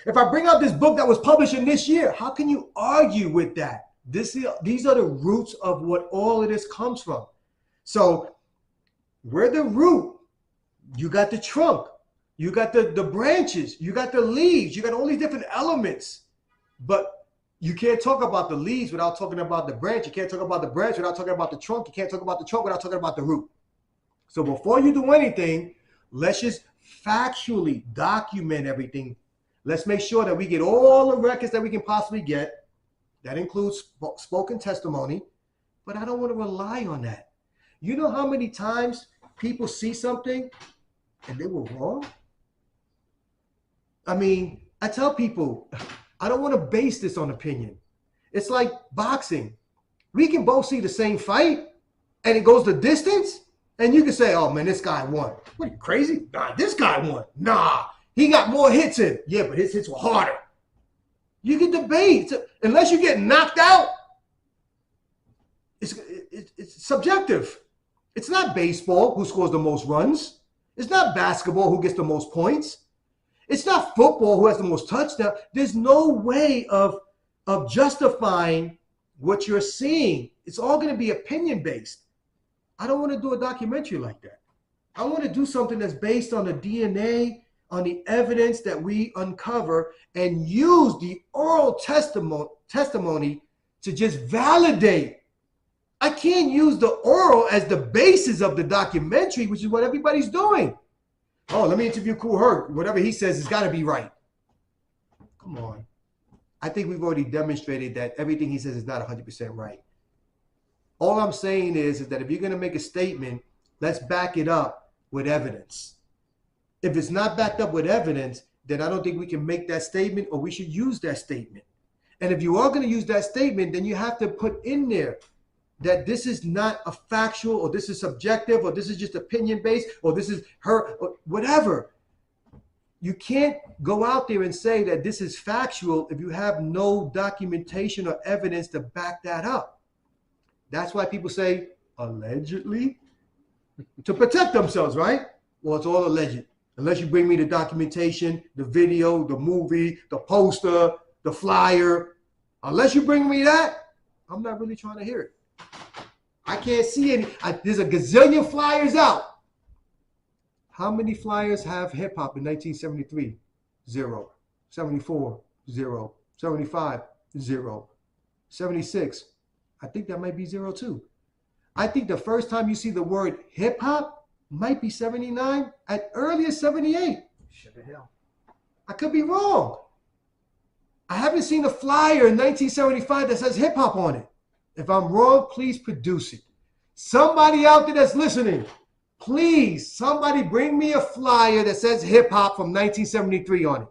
If I bring out this book that was published in this year, how can you argue with that? These are the roots of what all of this comes from. So we're the root. You got the trunk. You got the branches. You got the leaves. You got all these different elements. But you can't talk about the leaves without talking about the branch. You can't talk about the branch without talking about the trunk. You can't talk about the trunk without talking about the root. So before you do anything, let's just factually document everything. Let's make sure that we get all the records that we can possibly get. That includes spoken testimony, but I don't want to rely on that. You know how many times people see something and they were wrong? I mean, I tell people, I don't want to base this on opinion. It's like boxing. We can both see the same fight and it goes the distance, and you can say, oh man, this guy won. What, are you crazy? Nah, this guy won. Nah, he got more hits in. Yeah, but his hits were harder. You can debate. Unless you get knocked out, it's subjective. It's not baseball who scores the most runs. It's not basketball who gets the most points. It's not football who has the most touchdowns. There's no way of justifying what you're seeing. It's all going to be opinion-based. I don't want to do a documentary like that. I want to do something that's based on the DNA, on the evidence that we uncover, and use the oral testimony to just validate. I can't use the oral as the basis of the documentary, which is what everybody's doing. Oh, let me interview Kool Herc. Whatever he says has got to be right. Come on. I think we've already demonstrated that everything he says is not 100% right. All I'm saying is that if you're going to make a statement, let's back it up with evidence. If it's not backed up with evidence, then I don't think we can make that statement, or we should use that statement. And if you are going to use that statement, then you have to put in there that this is not a factual, or this is subjective, or this is just opinion-based, or this is her, or whatever. You can't go out there and say that this is factual if you have no documentation or evidence to back that up. That's why people say, allegedly, to protect themselves, right? Well, it's all alleged. Unless you bring me the documentation, the video, the movie, the poster, the flyer. Unless you bring me that, I'm not really trying to hear it. I can't see any. There's a gazillion flyers out. How many flyers have hip hop in 1973? 0. 74? 0. 75? 0. 76? I think that might be 0 too. I think the first time you see the word hip hop might be 79, at earliest 78. Sugar Hill. I could be wrong. I haven't seen a flyer in 1975 that says hip hop on it. If I'm wrong, please produce it. Somebody out there that's listening, please, somebody bring me a flyer that says hip hop from 1973 on it.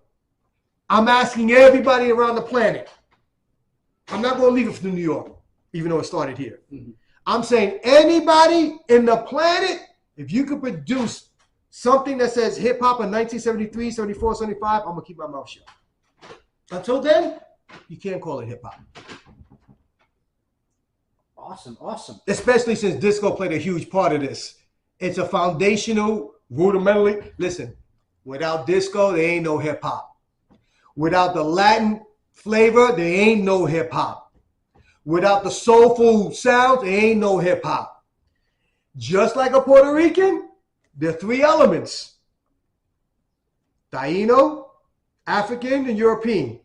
I'm asking everybody around the planet. I'm not going to leave it from New York, even though it started here. Mm-hmm. I'm saying anybody in the planet, if you could produce something that says hip hop in 1973, 74, 75, I'm going to keep my mouth shut. Until then, you can't call it hip hop. Awesome, awesome. Especially since disco played a huge part of this. It's a foundational, rudimentally. Listen, without disco, there ain't no hip hop. Without the Latin flavor, there ain't no hip hop. Without the soulful sounds, there ain't no hip hop. Just like a Puerto Rican, there are 3 elements: Taíno, African and European.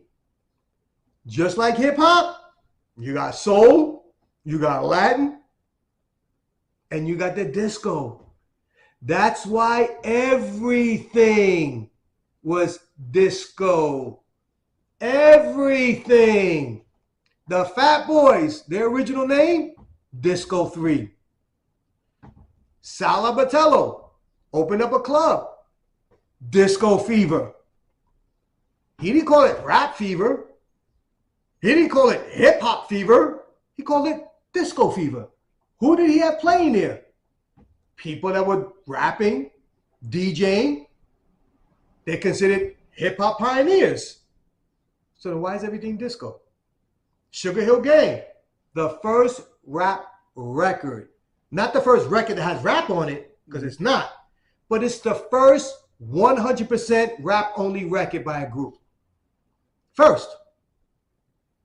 Just like hip hop, you got soul, you got Latin, and you got the disco. That's why everything was disco. Everything. The Fat Boys, their original name, Disco 3. Sal Abbatello opened up a club, Disco Fever. He didn't call it Rap Fever. He didn't call it Hip Hop Fever. He called it Disco Fever. Who did he have playing there? People that were rapping, DJing. They're considered hip hop pioneers. So then why is everything disco? Sugar Hill Gang, the first rap record. Not the first record that has rap on it, because it's not. But it's the first 100% rap only record by a group. First.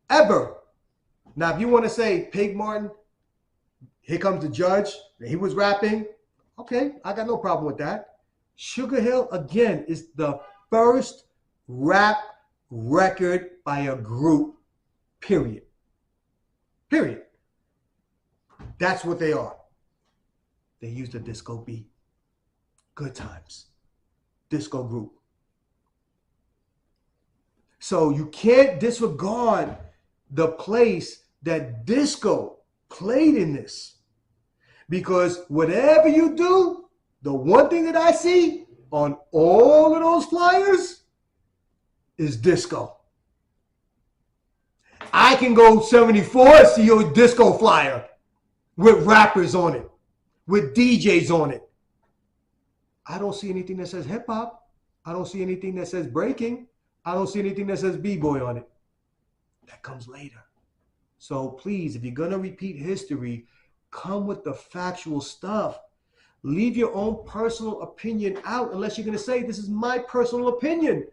Ever. Now, if you want to say Pig Martin, Here Comes the Judge, he was rapping, okay, I got no problem with that. Sugar Hill, again, is the first rap record by a group, period. Period. That's what they are. They used a disco beat. Good times. Disco group. So you can't disregard the place that disco played in this. Because whatever you do, the one thing that I see on all of those flyers is disco. I can go 74 and see your disco flyer with rappers on it, with DJs on it. I don't see anything that says hip hop. I don't see anything that says breaking. I don't see anything that says b-boy on it. That comes later. So please, if you're going to repeat history, come with the factual stuff. Leave your own personal opinion out unless you're going to say, this is my personal opinion.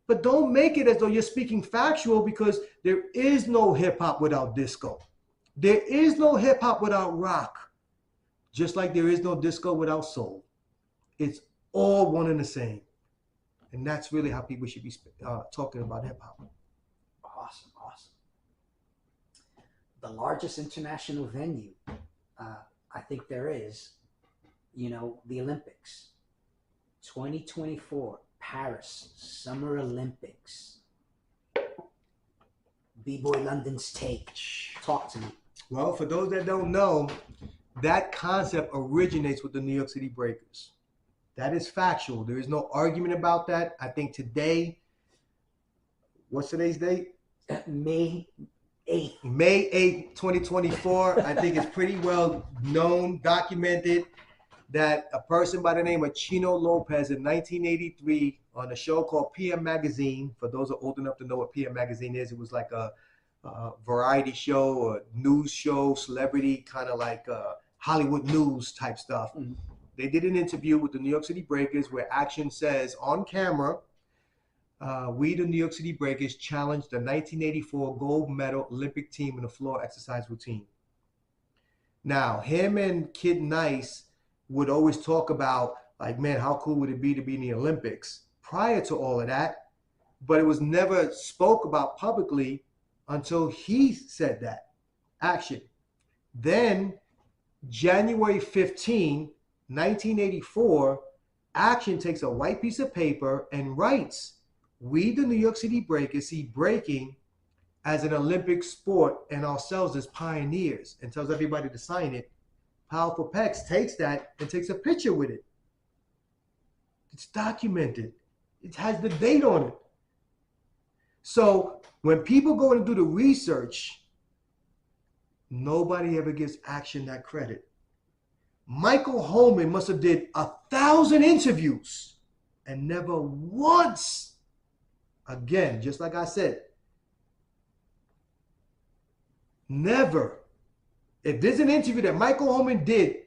But don't make it as though you're speaking factual, because there is no hip hop without disco. There is no hip hop without rock. Just like there is no disco without soul. It's all one and the same. And that's really how people should be talking about hip hop. Awesome, awesome. The largest international venue, I think there is, the Olympics. 2024, Paris, Summer Olympics. B-Boy London's take. Talk to me. Well, for those that don't know, that concept originates with the New York City Breakers. That is factual. There is no argument about that. I think today, what's today's date? May 8th. May 8th, 2024. I think it's pretty well known, documented, that a person by the name of Chino Lopez in 1983 on a show called PM Magazine, for those who are old enough to know what PM Magazine is, it was like a variety show or news show, celebrity, kind of like Hollywood news type stuff. Mm-hmm. They did an interview with the New York City Breakers where Action says on camera, we, the New York City Breakers, challenged the 1984 gold medal Olympic team in a floor exercise routine. Now, him and Kid Nice would always talk about, like, man, how cool would it be to be in the Olympics prior to all of that? But it was never spoke about publicly until he said that. Action. Then, January 15, 1984, Action takes a white piece of paper and writes, we, the New York City Breakers, see breaking as an Olympic sport and ourselves as pioneers, and tells everybody to sign it. Powerful Pex takes that and takes a picture with it. It's documented. It has the date on it. So when people go and do the research, nobody ever gives Action that credit. Michael Holman must have did 1,000 interviews and never once, again, just like I said, never. If there's an interview that Michael Holman did,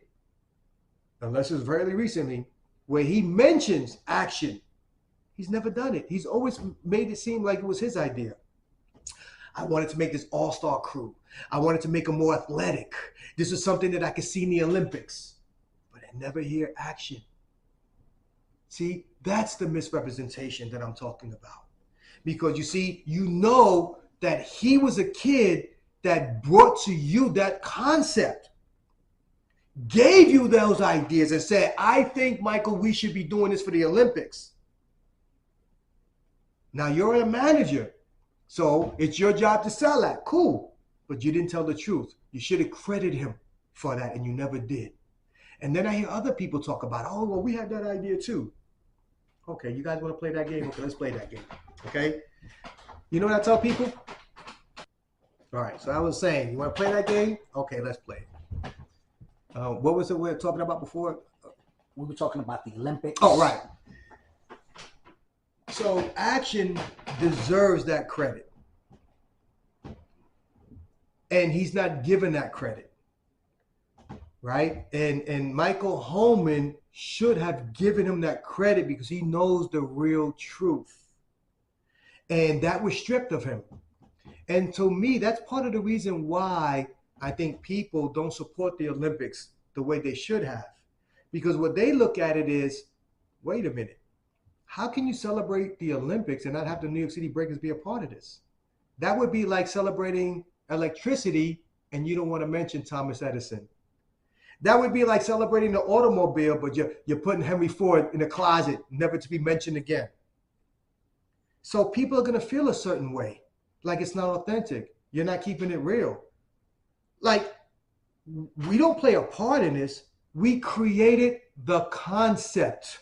unless it's very recently, where he mentions Action, he's never done it. He's always made it seem like it was his idea. I wanted to make this all-star crew. I wanted to make them more athletic. This is something that I could see in the Olympics. But I never hear Action. See, that's the misrepresentation that I'm talking about. Because you see, you know that he was a kid that brought to you that concept, gave you those ideas and said, I think, Michael, we should be doing this for the Olympics. Now you're a manager, so it's your job to sell that. Cool. But you didn't tell the truth. You should have credited him for that, and you never did. And then I hear other people talk about, oh, well, we had that idea too. Okay, you guys want to play that game? Okay, let's play that game. Okay? You know what I tell people? All right, so I was saying, you want to play that game? Okay, let's play it. What was it we were talking about before? We were talking about the Olympics. Oh, right. So action deserves that credit. And he's not given that credit. Right? And Michael Holman should have given him that credit because he knows the real truth. And that was stripped of him. And to me, that's part of the reason why I think people don't support the Olympics the way they should have. Because what they look at it is, wait a minute, how can you celebrate the Olympics and not have the New York City Breakers be a part of this? That would be like celebrating electricity and you don't want to mention Thomas Edison. That would be like celebrating the automobile, but you're putting Henry Ford in a closet, never to be mentioned again. So people are going to feel a certain way, like it's not authentic. You're not keeping it real. Like, we don't play a part in this. We created the concept.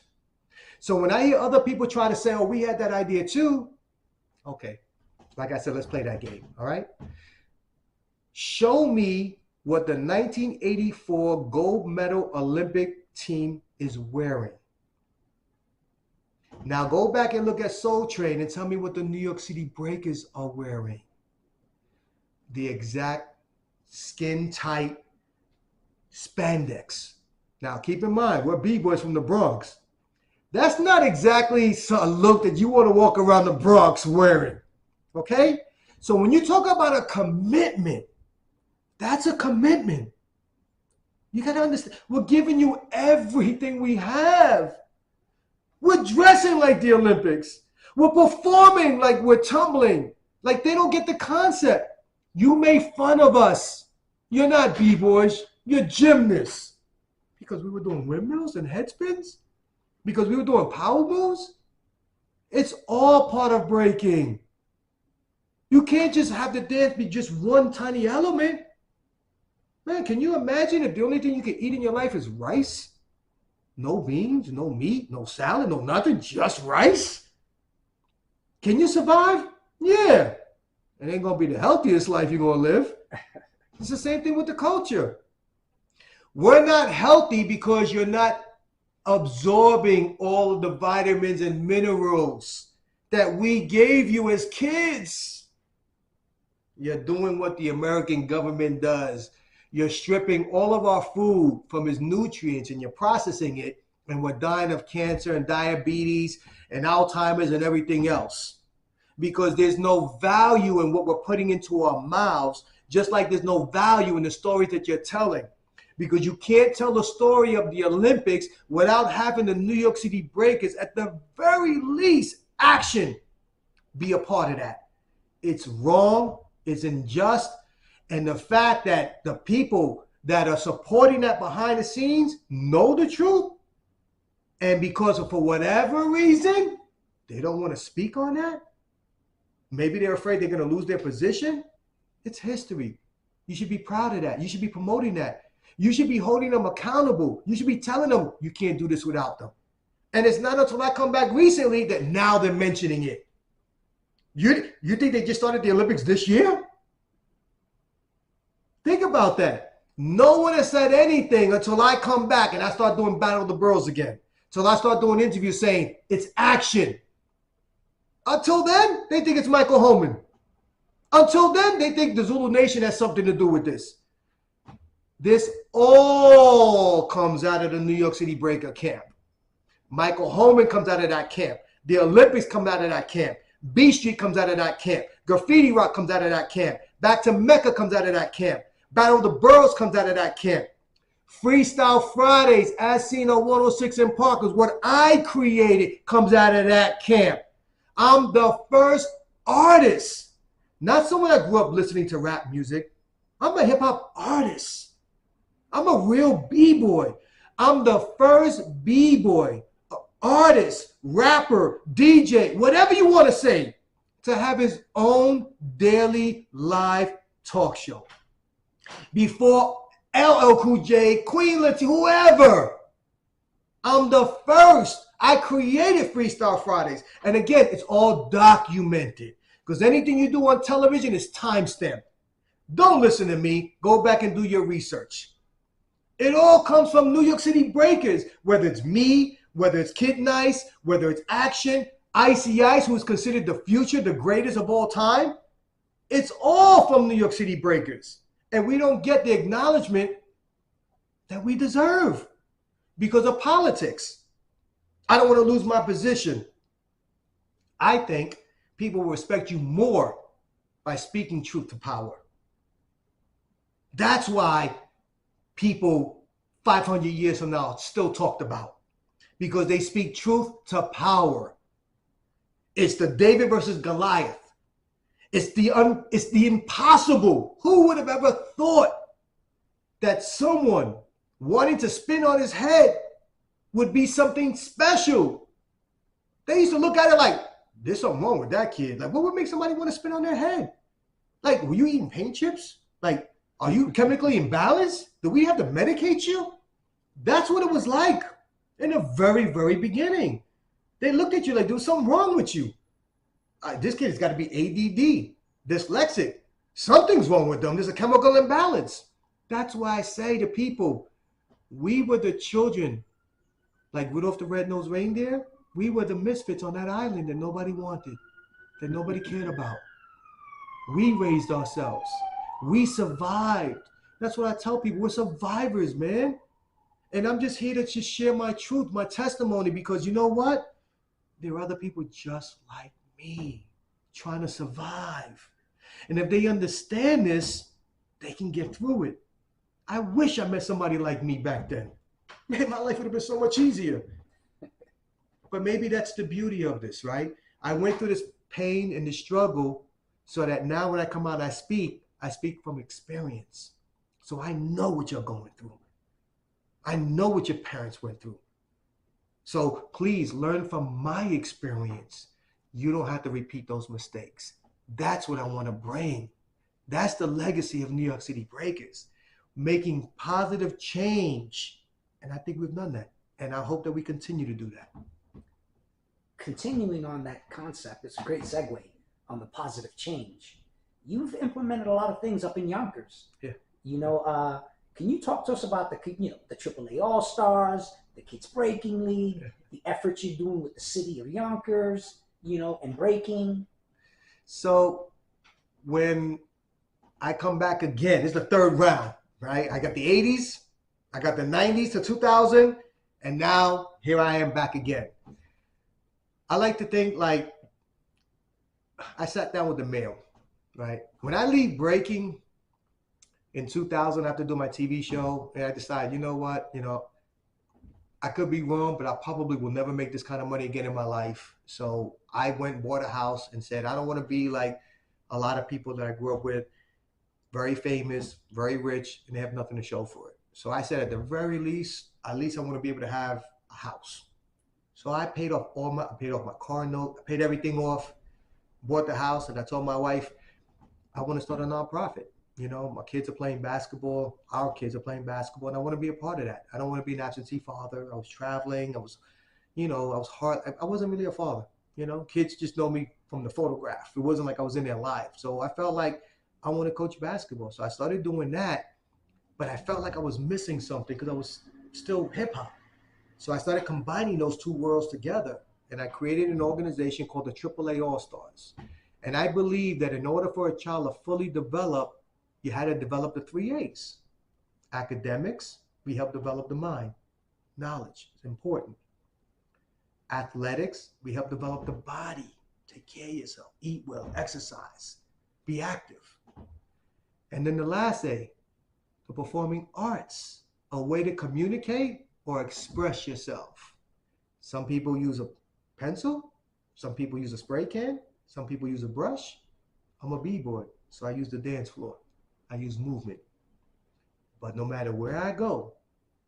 So when I hear other people try to say, oh, we had that idea too. Okay. Like I said, let's play that game. All right. Show me what the 1984 gold medal Olympic team is wearing. Now go back and look at Soul Train and tell me what the New York City Breakers are wearing. The exact skin tight spandex. Now keep in mind, we're B-boys from the Bronx. That's not exactly a look that you want to walk around the Bronx wearing. Okay? So when you talk about a commitment, that's a commitment. You got to understand, we're giving you everything we have. We're dressing like the Olympics. We're performing like we're tumbling. Like they don't get the concept. You made fun of us. You're not B-boys. You're gymnasts. Because we were doing windmills and headspins? Because we were doing power moves? It's all part of breaking. You can't just have the dance be just one tiny element. Man, can you imagine if the only thing you can eat in your life is rice? No beans, no meat, no salad, no nothing, just rice? Can you survive? Yeah. It ain't going to be the healthiest life you're going to live. It's the same thing with the culture. We're not healthy because you're not absorbing all of the vitamins and minerals that we gave you as kids. You're doing what the American government does. You're stripping all of our food from its nutrients and you're processing it, and we're dying of cancer and diabetes and Alzheimer's and everything else. Because there's no value in what we're putting into our mouths, just like there's no value in the stories that you're telling. Because you can't tell the story of the Olympics without having the New York City Breakers, at the very least, action be a part of that. It's wrong, it's unjust, and the fact that the people that are supporting that behind the scenes know the truth, and because of, for whatever reason, they don't want to speak on that. Maybe they're afraid they're going to lose their position. It's history. You should be proud of that. You should be promoting that. You should be holding them accountable. You should be telling them you can't do this without them. And it's not until I come back recently that now they're mentioning it. You think they just started the Olympics this year? Think about that. No one has said anything until I come back and I start doing Battle of the Bros again. Until I start doing interviews saying it's action. Until then, they think it's Michael Holman. Until then, they think the Zulu Nation has something to do with this. This all comes out of the New York City Breaker camp. Michael Holman comes out of that camp. The Olympics come out of that camp. B Street comes out of that camp. Graffiti Rock comes out of that camp. Back to Mecca comes out of that camp. Battle of the Boroughs comes out of that camp. Freestyle Fridays, as seen on 106 in Park, is what I created, comes out of that camp. I'm the first artist, not someone that grew up listening to rap music. I'm a hip hop artist. I'm a real B-boy. I'm the first B-boy, artist, rapper, DJ, whatever you want to say, to have his own daily live talk show. Before LL Cool J, Queen Latifah, whoever. I'm the first. I created Freestyle Fridays. And again, it's all documented. Because anything you do on television is timestamped. Don't listen to me. Go back and do your research. It all comes from New York City breakers. Whether it's me, whether it's Kid Nice, whether it's Action, Icy Ice, who is considered the future, the greatest of all time. It's all from New York City breakers. And we don't get the acknowledgement that we deserve because of politics. I don't want to lose my position. I think people will respect you more by speaking truth to power. That's why people 500 years from now still talked about, because they speak truth to power. It's the David versus Goliath. It's the impossible. Who would have ever thought that someone wanting to spin on his head would be something special? They used to look at it like, there's something wrong with that kid. Like, what would make somebody want to spin on their head? Like, were you eating paint chips? Like, are you chemically imbalanced? Do we have to medicate you? That's what it was like in the very, very beginning. They looked at you like there was something wrong with you. This kid's got to be ADD, dyslexic. Something's wrong with them. There's a chemical imbalance. That's why I say to people, we were the children, like Rudolph the Red-Nosed Reindeer. We were the misfits on that island that nobody wanted, that nobody cared about. We raised ourselves. We survived. That's what I tell people. We're survivors, man. And I'm just here to just share my truth, my testimony, because you know what? There are other people just like me trying to survive. And if they understand this, they can get through it. I wish I met somebody like me back then. Man, my life would have been so much easier. But maybe that's the beauty of this, right? I went through this pain and this struggle so that now when I come out and I speak from experience. So I know what you're going through. I know what your parents went through. So please learn from my experience. You don't have to repeat those mistakes. That's what I want to bring. That's the legacy of New York City Breakers, making positive change. And I think we've done that. And I hope that we continue to do that. Continuing on that concept, it's a great segue on the positive change. You've implemented a lot of things up in Yonkers. Yeah. Can you talk to us about the AAA All-Stars, the Kids Breaking League, the efforts you're doing with the city of Yonkers, and breaking? So when I come back again, it's the third round, right? I got the 80s, I got the 90s to 2000, and now here I am back again. I like to think like I sat down with the mail, right? When I leave breaking in 2000 after doing my TV show, and I decided, you know what, I could be wrong, but I probably will never make this kind of money again in my life. So I went and bought a house and said, I don't want to be like a lot of people that I grew up with, very famous, very rich, and they have nothing to show for it. So I said, at the very least, at least I want to be able to have a house. So I paid off my car note, I paid everything off, bought the house, and I told my wife, I want to start a nonprofit. My kids are playing basketball, our kids are playing basketball, and I want to be a part of that. I don't want to be an absentee father. I was traveling, I was hard. I wasn't really a father, Kids just know me from the photograph. It wasn't like I was in their life. So I felt like I want to coach basketball. So I started doing that, but I felt like I was missing something because I was still hip hop. So I started combining those two worlds together, and I created an organization called the AAA All-Stars. And I believe that in order for a child to fully develop, you had to develop the 3 A's. Academics, we help develop the mind. Knowledge is important. Athletics, we help develop the body. Take care of yourself, eat well, exercise, be active. And then the last A, the performing arts. a way to communicate or express yourself. Some people use a pencil. Some people use a spray can. Some people use a brush. I'm a b-boy, so I use the dance floor. I use movement. But no matter where I go,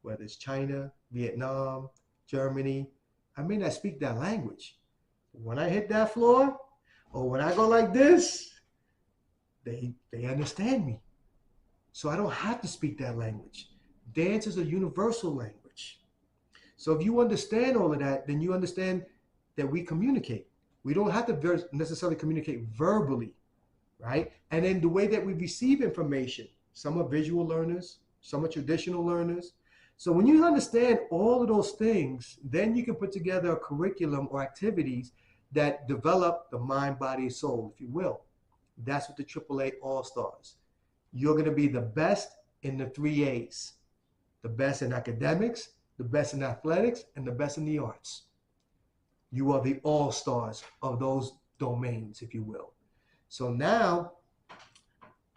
whether it's China, Vietnam, Germany, I may not speak that language. When I hit that floor, or when I go like this, they understand me. So I don't have to speak that language. Dance is a universal language. So if you understand all of that, then you understand that we communicate. We don't have to necessarily communicate verbally, right? And then the way that we receive information, some are visual learners, some are traditional learners. So when you understand all of those things, then you can put together a curriculum or activities that develop the mind, body, and soul, if you will. That's what the AAA All-Stars. You're going to be the best in the 3 A's. The best in academics, the best in athletics, and the best in the arts. You are the all-stars of those domains, if you will. So now,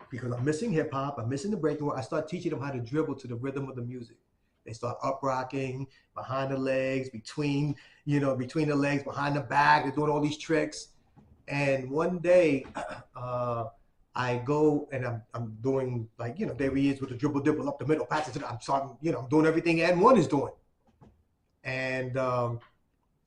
because I'm missing hip-hop, I'm missing the breaking work, I start teaching them how to dribble to the rhythm of the music. They start up-rocking, behind the legs, between the legs, behind the back. They're doing all these tricks. And one day, I go and I'm doing, like, there he is with the dribble dibble up the middle, pass it to the, I'm starting, I'm doing everything N1 is doing. And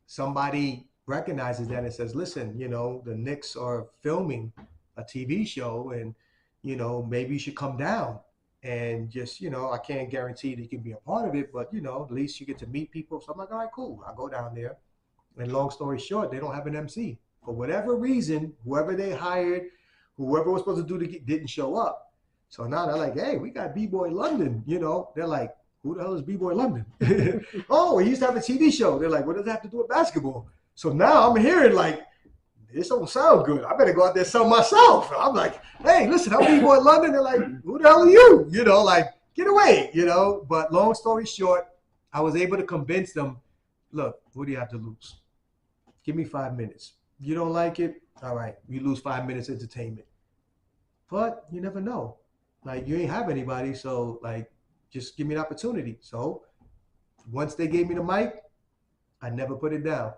somebody recognizes that and says, listen, the Knicks are filming a TV show and, maybe you should come down and just, I can't guarantee that you can be a part of it, but, at least you get to meet people. So I'm like, all right, cool. I'll go down there. And long story short, they don't have an MC. For whatever reason, whoever they hired, whoever was supposed to do didn't show up. So now they're like, hey, we got B-Boy London. They're like, who the hell is B-Boy London? Oh, he used to have a TV show. They're like, what does that have to do with basketball? So now I'm hearing like, this don't sound good. I better go out there and sell myself. I'm like, hey, listen, I'm B-Boy London. They're like, who the hell are you? Get away, But long story short, I was able to convince them, look, what do you have to lose? Give me 5 minutes. You don't like it? All right, you lose 5 minutes entertainment. But you never know. Like, you ain't have anybody, so like, just give me an opportunity. So once they gave me the mic, I never put it down.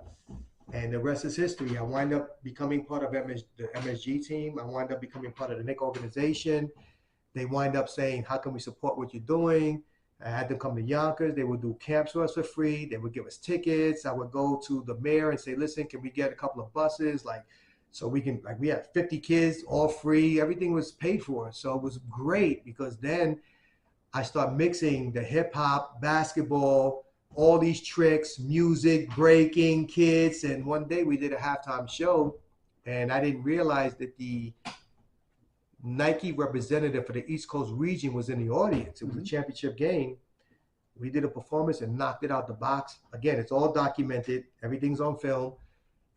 And the rest is history. I wind up becoming part of the MSG team. I wind up becoming part of the Knick organization. They wind up saying, how can we support what you're doing? I had them come to Yonkers. They would do camps for us for free. They would give us tickets. I would go to the mayor and say, listen, can we get a couple of buses? So we can, we had 50 kids, all free. Everything was paid for. So it was great because then I start mixing the hip hop, basketball, all these tricks, music, breaking, kids. And one day we did a halftime show and I didn't realize that the Nike representative for the East Coast region was in the audience. It was a championship game. We did a performance and knocked it out the box. Again, it's all documented. Everything's on film.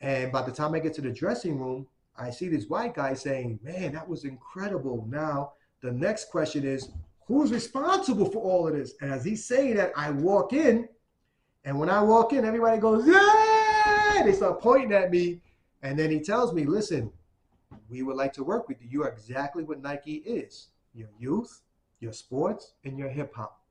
And by the time I get to the dressing room, I see this white guy saying, man, that was incredible. Now, the next question is, who's responsible for all of this? And as he's saying that, I walk in. And when I walk in, everybody goes, yeah! They start pointing at me. And then he tells me, listen, we would like to work with you. You are exactly what Nike is. Your youth, your sports, and your hip hop.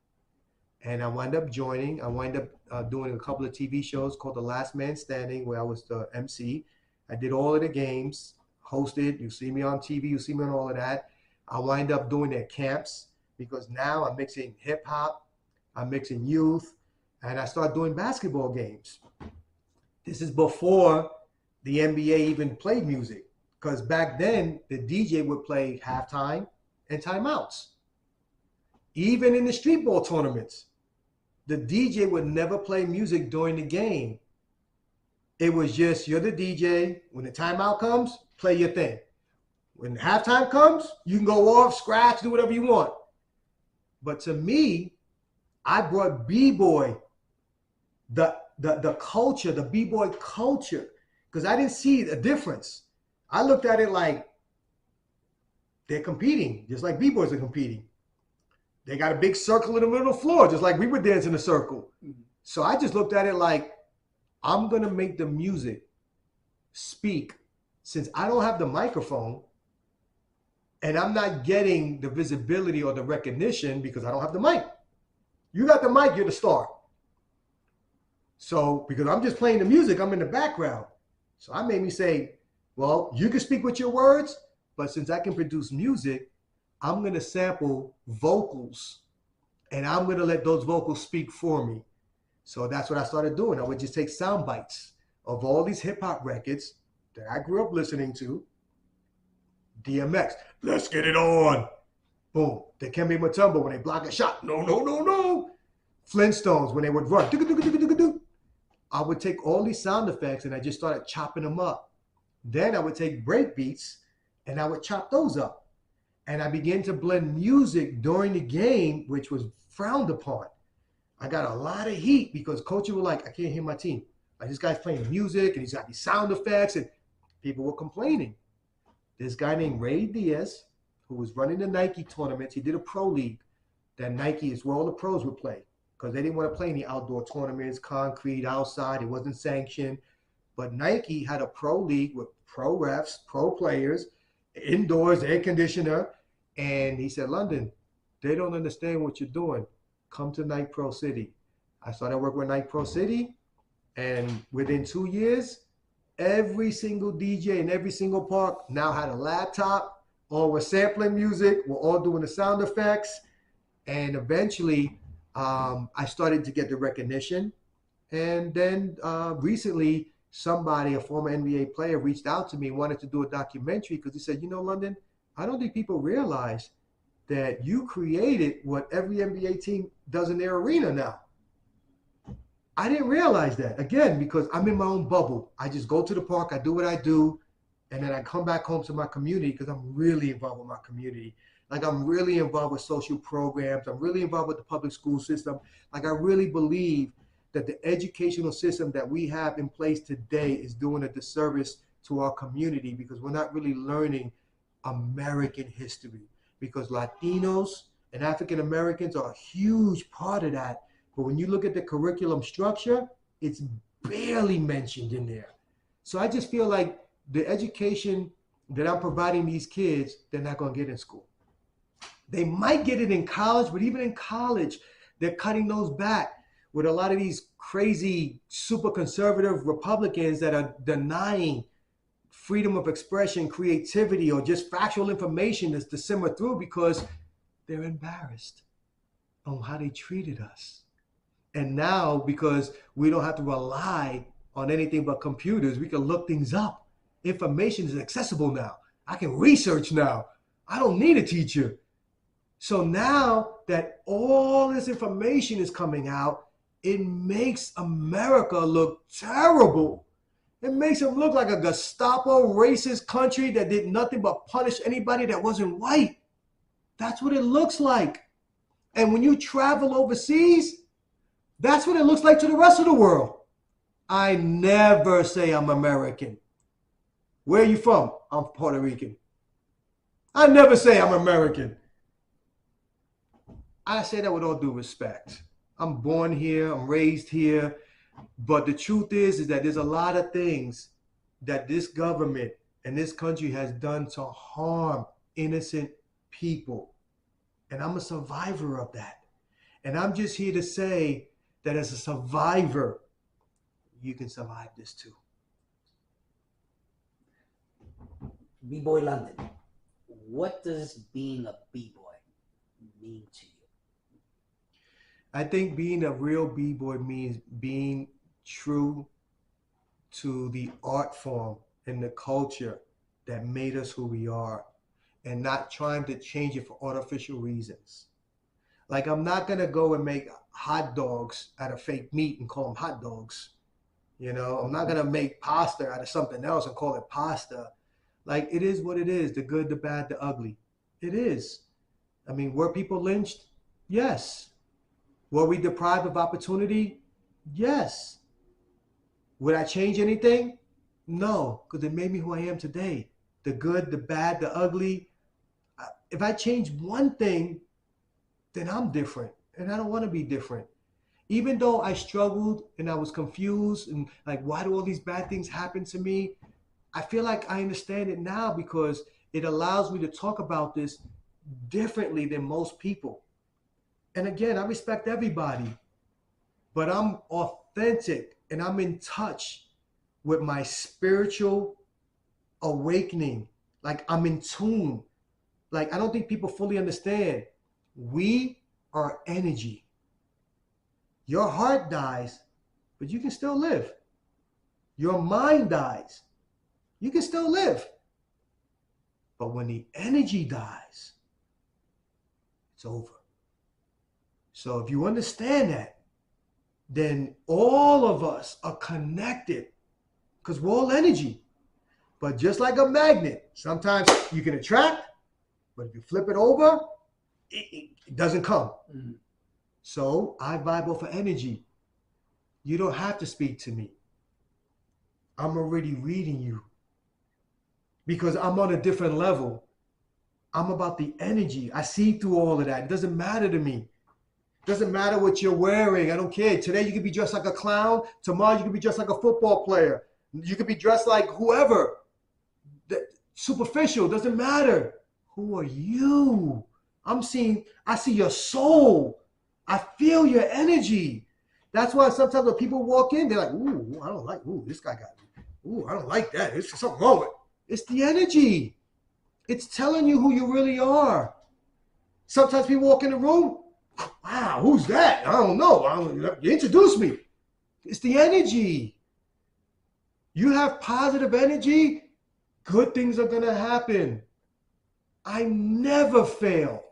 And I wind up joining. I wind up doing a couple of TV shows called The Last Man Standing, where I was the MC. I did all of the games, hosted. You see me on TV. You see me on all of that. I wind up doing their camps because now I'm mixing hip hop. I'm mixing youth. And I start doing basketball games. This is before the NBA even played music. Because back then, the DJ would play halftime and timeouts. Even in the street ball tournaments, the DJ would never play music during the game. It was just, you're the DJ. When the timeout comes, play your thing. When halftime comes, you can go off, scratch, do whatever you want. But to me, I brought B-Boy, the culture, the B-Boy culture, because I didn't see a difference. I looked at it like they're competing, just like B-Boys are competing. They got a big circle in the middle of the floor, just like we would dance in a circle. So I just looked at it like, I'm going to make the music speak. Since I don't have the microphone and I'm not getting the visibility or the recognition because I don't have the mic. You got the mic, you're the star. So, because I'm just playing the music, I'm in the background. So I made me say, well, you can speak with your words, but since I can produce music, I'm going to sample vocals and I'm going to let those vocals speak for me. So that's what I started doing. I would just take sound bites of all these hip hop records that I grew up listening to. DMX, let's get it on. Boom. Dikembe Mutombo when they block a shot. No, no, no, no. Flintstones when they would run. I would take all these sound effects and I just started chopping them up. Then I would take break beats and I would chop those up. And I began to blend music during the game, which was frowned upon. I got a lot of heat because coaches were like, I can't hear my team. Like, this guy's playing music and he's got these sound effects, and people were complaining. This guy named Ray Diaz, who was running the Nike tournaments, he did a pro league that Nike is where all the pros would play because they didn't want to play any outdoor tournaments, concrete, outside. It wasn't sanctioned. But Nike had a pro league with pro refs, pro players, indoors, air conditioner. And he said, London, they don't understand what you're doing. Come to Nike Pro City. I started working with Nike Pro City. And within 2 years, every single DJ in every single park now had a laptop, all were sampling music, we're all doing the sound effects. And eventually, I started to get the recognition. And then recently, somebody, a former NBA player, reached out to me, wanted to do a documentary because he said, you know, London, I don't think people realize that you created what every NBA team does in their arena now. I didn't realize that, again, because I'm in my own bubble. I just go to the park, I do what I do, and then I come back home to my community because I'm really involved with my community. Like, I'm really involved with social programs. I'm really involved with the public school system. Like, I really believe that the educational system that we have in place today is doing a disservice to our community because we're not really learning American history, because Latinos and African Americans are a huge part of that. But when you look at the curriculum structure, it's barely mentioned in there. So I just feel like the education that I'm providing these kids, they're not going to get in school. They might get it in college, but even in college, they're cutting those back with a lot of these crazy, super conservative Republicans that are denying freedom of expression, creativity, or just factual information that's to simmer through because they're embarrassed on how they treated us. And now, because we don't have to rely on anything but computers, we can look things up. Information is accessible now. I can research now. I don't need a teacher. So now that all this information is coming out, it makes America look terrible. It makes them look like a Gestapo racist country that did nothing but punish anybody that wasn't white. That's what it looks like. And when you travel overseas, that's what it looks like to the rest of the world. I never say I'm American. Where are you from? I'm Puerto Rican. I never say I'm American. I say that with all due respect. I'm born here, I'm raised here, but the truth is that there's a lot of things that this government and this country has done to harm innocent people. And I'm a survivor of that. And I'm just here to say that as a survivor, you can survive this too. B-Boy London, what does being a B-Boy mean to you? I think being a real B-Boy means being true to the art form and the culture that made us who we are and not trying to change it for artificial reasons. Like, I'm not going to go and make hot dogs out of fake meat and call them hot dogs. You know, I'm not going to make pasta out of something else and call it pasta. Like, it is what it is, the good, the bad, the ugly. It is. I mean, were people lynched? Yes. Were we deprived of opportunity? Yes. Would I change anything? No, because it made me who I am today. The good, the bad, the ugly. If I change one thing, then I'm different. And I don't want to be different. Even though I struggled and I was confused and like, why do all these bad things happen to me? I feel like I understand it now because it allows me to talk about this differently than most people. And again, I respect everybody, but I'm authentic and I'm in touch with my spiritual awakening. Like I'm in tune. Like I don't think people fully understand. We are energy. Your heart dies, but you can still live. Your mind dies, you can still live. But when the energy dies, it's over. So if you understand that, then all of us are connected because we're all energy. But just like a magnet, sometimes you can attract, but if you flip it over, it doesn't come. Mm-hmm. So I vibe off of energy. You don't have to speak to me. I'm already reading you because I'm on a different level. I'm about the energy. I see through all of that. It doesn't matter to me. It doesn't matter what you're wearing. I don't care. Today you could be dressed like a clown. Tomorrow you could be dressed like a football player. You could be dressed like whoever. Superficial, doesn't matter. Who are you? I see your soul. I feel your energy. That's why sometimes when people walk in, they're like, ooh, I don't like, ooh, this guy got me. Ooh, I don't like that. There's something wrong with it. It's the energy. It's telling you who you really are. Sometimes people walk in the room, wow, who's that? I don't know. You introduce me. It's the energy. You have positive energy, good things are going to happen. I never fail.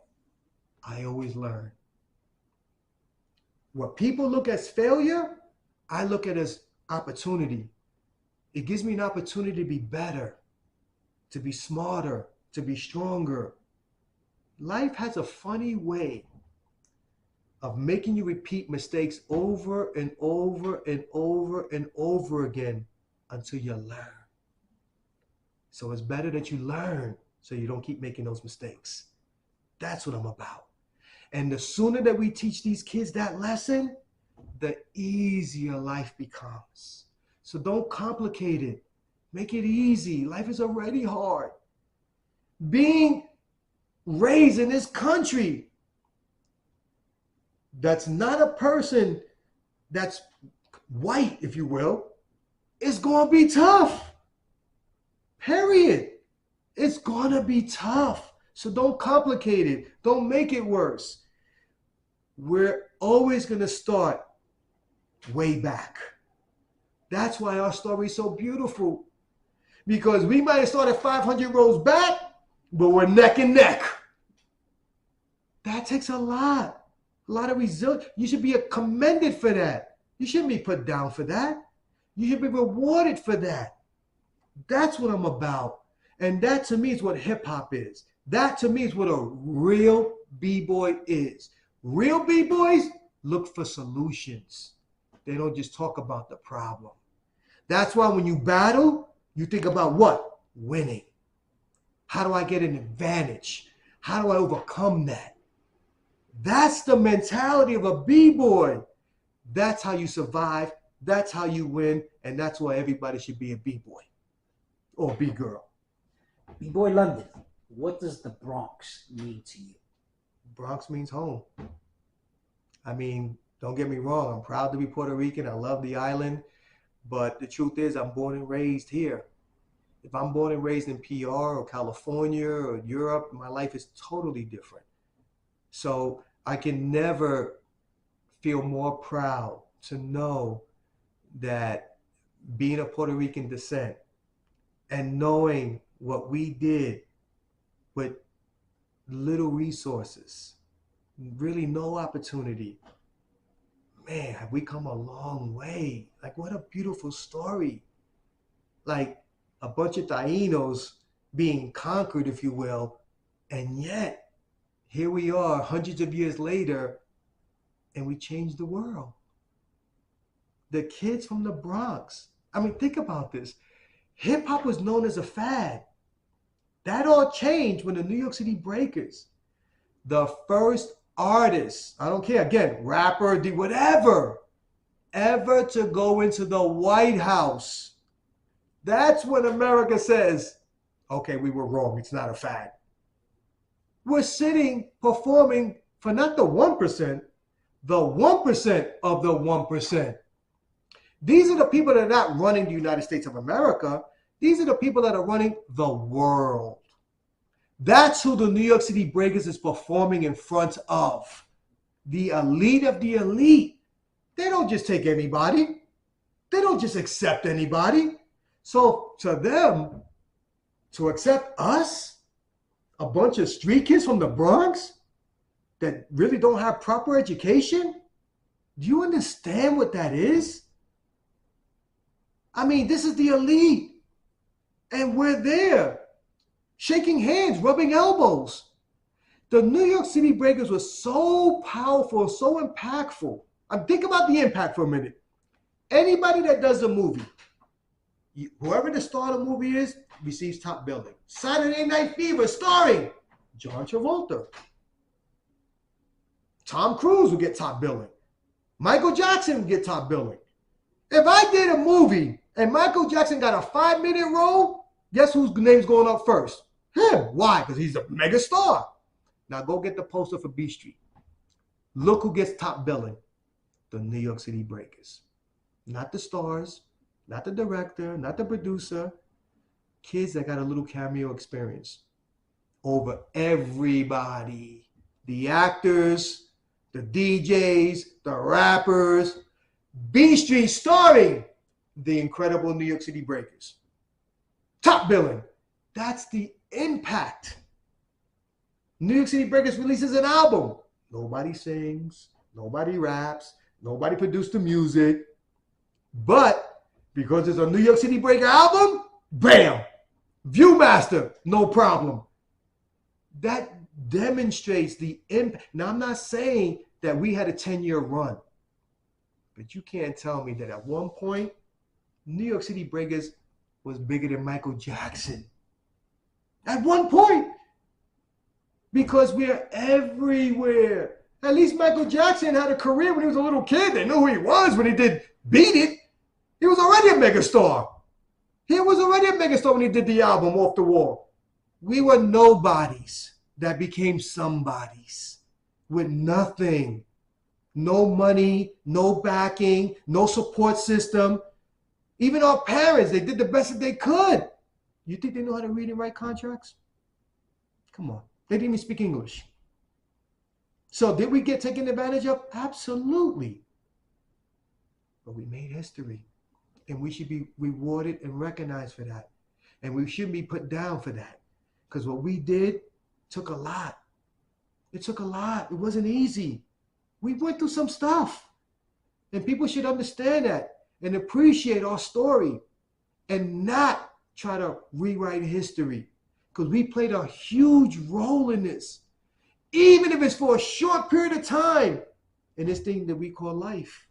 I always learn. What people look as failure, I look at as opportunity. It gives me an opportunity to be better, to be smarter, to be stronger. Life has a funny way of making you repeat mistakes over and over and over and over again until you learn. So it's better that you learn so you don't keep making those mistakes. That's what I'm about. And the sooner that we teach these kids that lesson, the easier life becomes. So don't complicate it. Make it easy. Life is already hard. Being raised in this country that's not a person that's white, if you will, is going to be tough. Period. It's going to be tough. So don't complicate it. Don't make it worse. We're always going to start way back. That's why our story is so beautiful. Because we might have started 500 rows back, but we're neck and neck. That takes a lot of resilience. You should be commended for that. You shouldn't be put down for that. You should be rewarded for that. That's what I'm about. And that to me is what hip hop is. That to me is what a real B-boy is. Real B-boys look for solutions. They don't just talk about the problem. That's why when you battle, you think about what? Winning. How do I get an advantage? How do I overcome that? That's the mentality of a B-boy. That's how you survive. That's how you win. And that's why everybody should be a B-boy or B-girl. B-boy London, what does the Bronx mean to you? Bronx means home. I mean, don't get me wrong. I'm proud to be Puerto Rican. I love the island. But the truth is, I'm born and raised here. If I'm born and raised in PR or California or Europe, my life is totally different. So I can never feel more proud to know that being of Puerto Rican descent and knowing what we did with little resources, really no opportunity. Man, have we come a long way. Like, what a beautiful story. Like a bunch of Tainos being conquered, if you will, and yet here we are hundreds of years later and we changed the world. The kids from the Bronx. I mean, think about this. Hip hop was known as a fad. That all changed when the New York City Breakers, the first artist, I don't care, again, rapper, whatever, ever to go into the White House. That's when America says, okay, we were wrong. It's not a fad. We're sitting, performing for not the 1%, the 1% of the 1%. These are the people that are not running the United States of America. These are the people that are running the world. That's who the New York City Breakers is performing in front of. The elite of the elite. They don't just take anybody. They don't just accept anybody. So to them, to accept us, a bunch of street kids from the Bronx that really don't have proper education, do you understand what that is? I mean, this is the elite. And we're there, shaking hands, rubbing elbows. The New York City Breakers were so powerful, so impactful. Think about the impact for a minute. Anybody that does a movie, whoever the star of the movie is, receives top billing. Saturday Night Fever starring John Travolta. Tom Cruise will get top billing. Michael Jackson will get top billing. If I did a movie and Michael Jackson got a 5-minute role, guess whose name's going up first? Him. Why? Because he's a mega star. Now go get the poster for B Street. Look who gets top billing. The New York City Breakers. Not the stars, not the director, not the producer. Kids that got a little cameo experience over everybody. The actors, the DJs, the rappers. B Street starring the incredible New York City Breakers. Top billing. That's the impact. New York City Breakers releases an album. Nobody sings, nobody raps, nobody produced the music. But because it's a New York City Breaker album, bam, Viewmaster, no problem. That demonstrates the impact. Now, I'm not saying that we had a 10-year run, but you can't tell me that at one point, New York City Breakers was bigger than Michael Jackson. At one point, because we're everywhere. At least Michael Jackson had a career when he was a little kid. They knew who he was when he did Beat It. He was already a megastar. He was already a megastar when he did the album Off the Wall. We were nobodies that became somebodies with nothing. No money, no backing, no support system. Even our parents, they did the best that they could. You think they know how to read and write contracts? Come on. They didn't even speak English. So did we get taken advantage of? Absolutely. But we made history. And we should be rewarded and recognized for that. And we shouldn't be put down for that. Because what we did took a lot. It took a lot. It wasn't easy. We went through some stuff. And people should understand that and appreciate our story and not try to rewrite history. Because we played a huge role in this. Even if it's for a short period of time in this thing that we call life.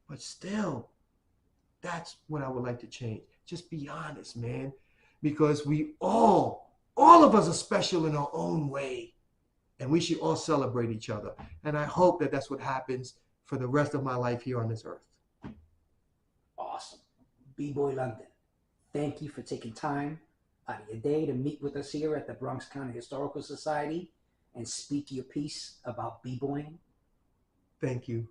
But still, that's what I would like to change. Just be honest, man. Because we all of us are special in our own way. And we should all celebrate each other. And I hope that that's what happens for the rest of my life here on this earth. Awesome. B-Boy London, thank you for taking time out of your day to meet with us here at the Bronx County Historical Society and speak your piece about b-boying. Thank you.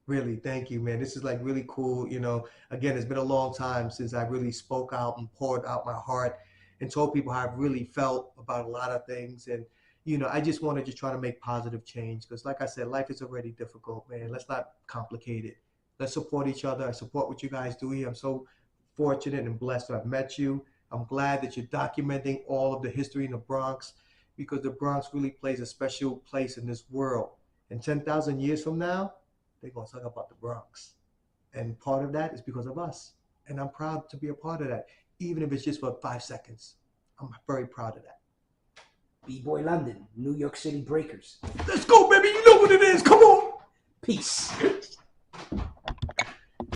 Really, thank you, man. This is like really cool. You know, again, it's been a long time since I really spoke out and poured out my heart and told people how I've really felt about a lot of things. And, you know, I just want to just try to make positive change because, like I said, life is already difficult, man. Let's not complicate it. Let's support each other. I support what you guys do here. I'm so fortunate and blessed to have met you. I'm glad that you're documenting all of the history in the Bronx because the Bronx really plays a special place in this world. And 10,000 years from now, they're going to talk about the Bronx. And part of that is because of us. And I'm proud to be a part of that, even if it's just for 5 seconds. I'm very proud of that. B-Boy London, New York City Breakers. Let's go, baby. You know what it is. Come on. Peace.